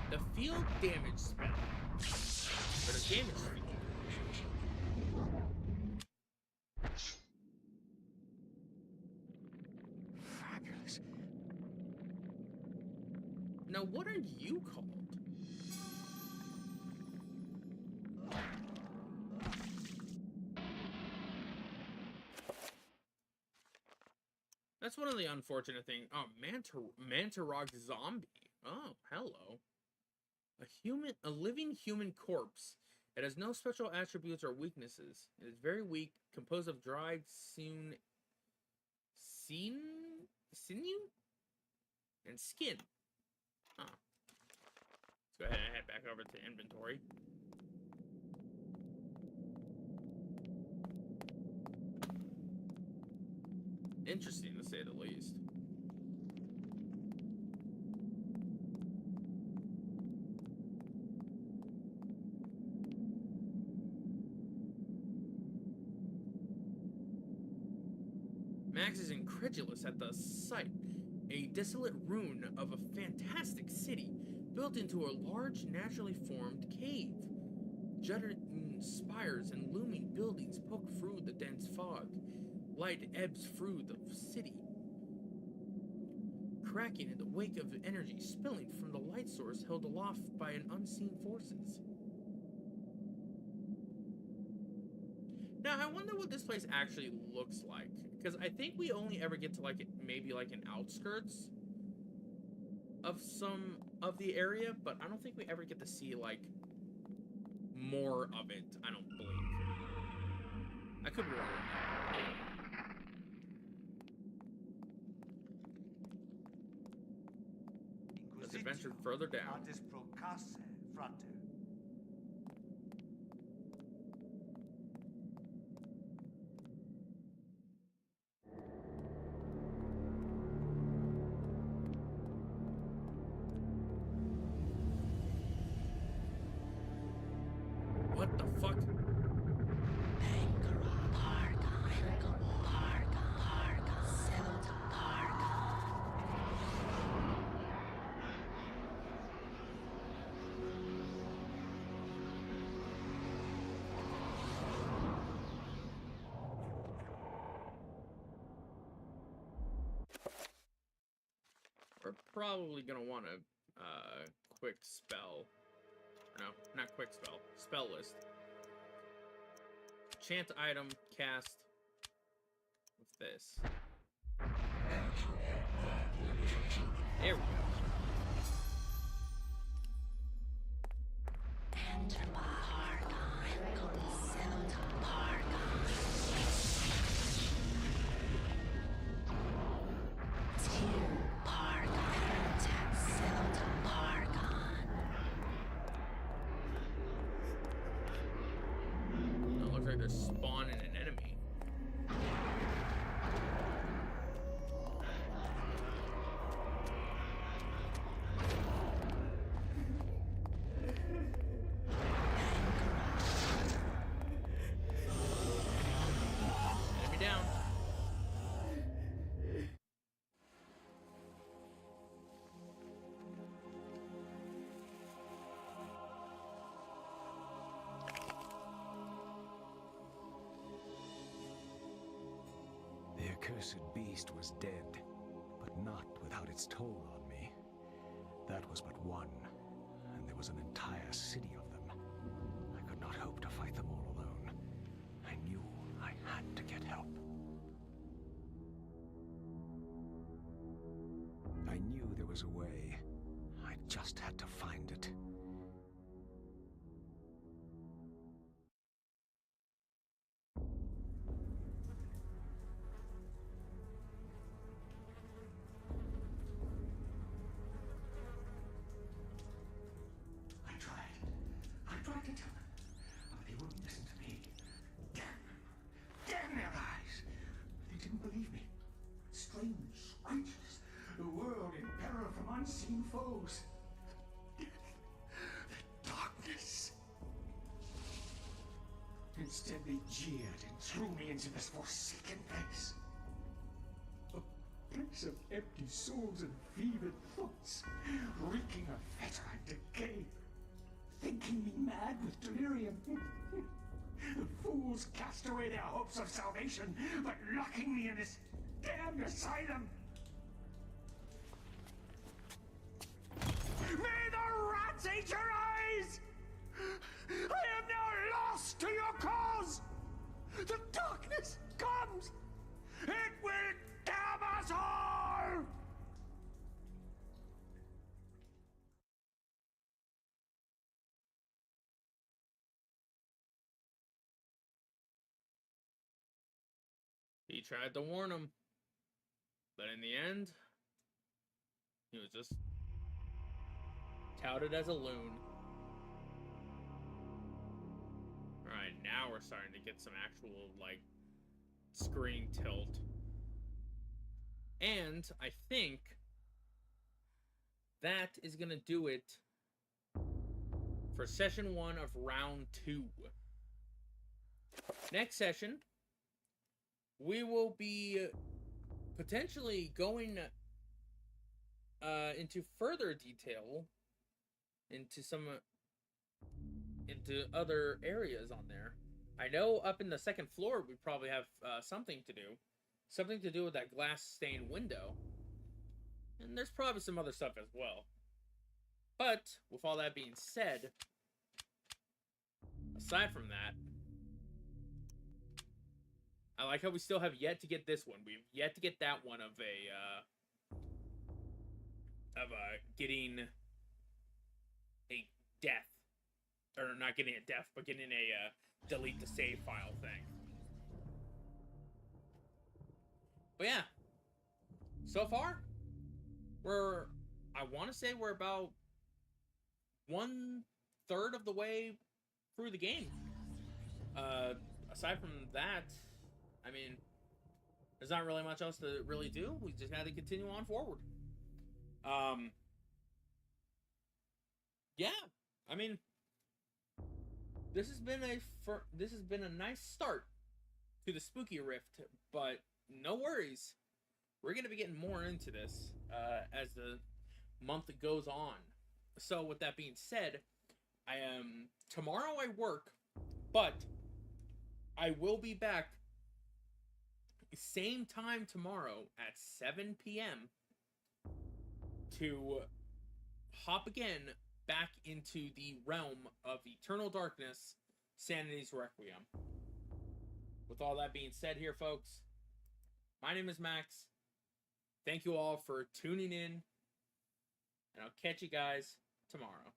The field damage spell. Or the damage field. Fabulous. Now, what are you called? That's one of the unfortunate things. Oh, Mantarog zombie. Oh, hello. A living human corpse. It has no special attributes or weaknesses. It is very weak, composed of dried sinew and skin. Huh. Let's go ahead and head back over to inventory. Interesting, to say the least. Max is incredulous at the sight. A desolate ruin of a fantastic city built into a large, naturally formed cave. Jutting spires and looming buildings poke through the dense fog. Light ebbs through the city, cracking in the wake of energy spilling from the light source held aloft by an unseen forces. Now, I wonder what this place actually looks like, because I think we only ever get to, like, maybe, like, an outskirts of some of the area, but I don't think we ever get to see, like, more of it, I don't believe. I could be wrong. Let's adventure further down. Adis procasse, frater. What the fuck? We're probably gonna want a quick spell. No, not quick spell. Spell list. Chant item cast with this. There we go. spawn in an enemy. Enemy down. The accursed beast was dead, but not without its toll on me. That was but one, and there was an entire city of them. I could not hope to fight them all alone. I knew I had to get help. I knew there was a way. I just had to find it. I tried to tell them, but they wouldn't listen to me. Damn them. Damn their eyes. They didn't believe me. Strange creatures. The world in peril from unseen foes. The darkness. Instead, they jeered and threw me into this forsaken place. A place of empty souls and fevered thoughts, reeking of fetor and decay. Thinking me mad with delirium. The fools cast away their hopes of salvation, but locking me in this damned asylum. May the rats eat your eyes! I am now lost to your cause! The darkness comes! It will damn us all! He tried to warn him, but in the end, he was just touted as a loon. Alright, now we're starting to get some actual, like, screen tilt. And I think that is going to do it for session 1 of round 2. Next session, we will be potentially going into further detail into other areas on there. I know up in the second floor we probably have something to do with that glass stained window, and there's probably some other stuff as well. But with all that being said, aside from that, I like how we still have yet to get this one. We've yet to get that one of getting a death. Or not getting a death, but getting a delete the save file thing. But yeah. So far, I want to say we're about 1/3 of the way through the game. Aside from that, I mean, there's not really much else to really do. We just had to continue on forward. Yeah, I mean, this has been a nice start to the Spooky Rift, but no worries, we're gonna be getting more into this as the month goes on. So with that being said, tomorrow I work, but I will be back same time tomorrow at 7 p.m. to hop again back into the realm of Eternal Darkness, Sanity's Requiem. With all that being said here, folks, my name is Max. Thank you all for tuning in, and I'll catch you guys tomorrow.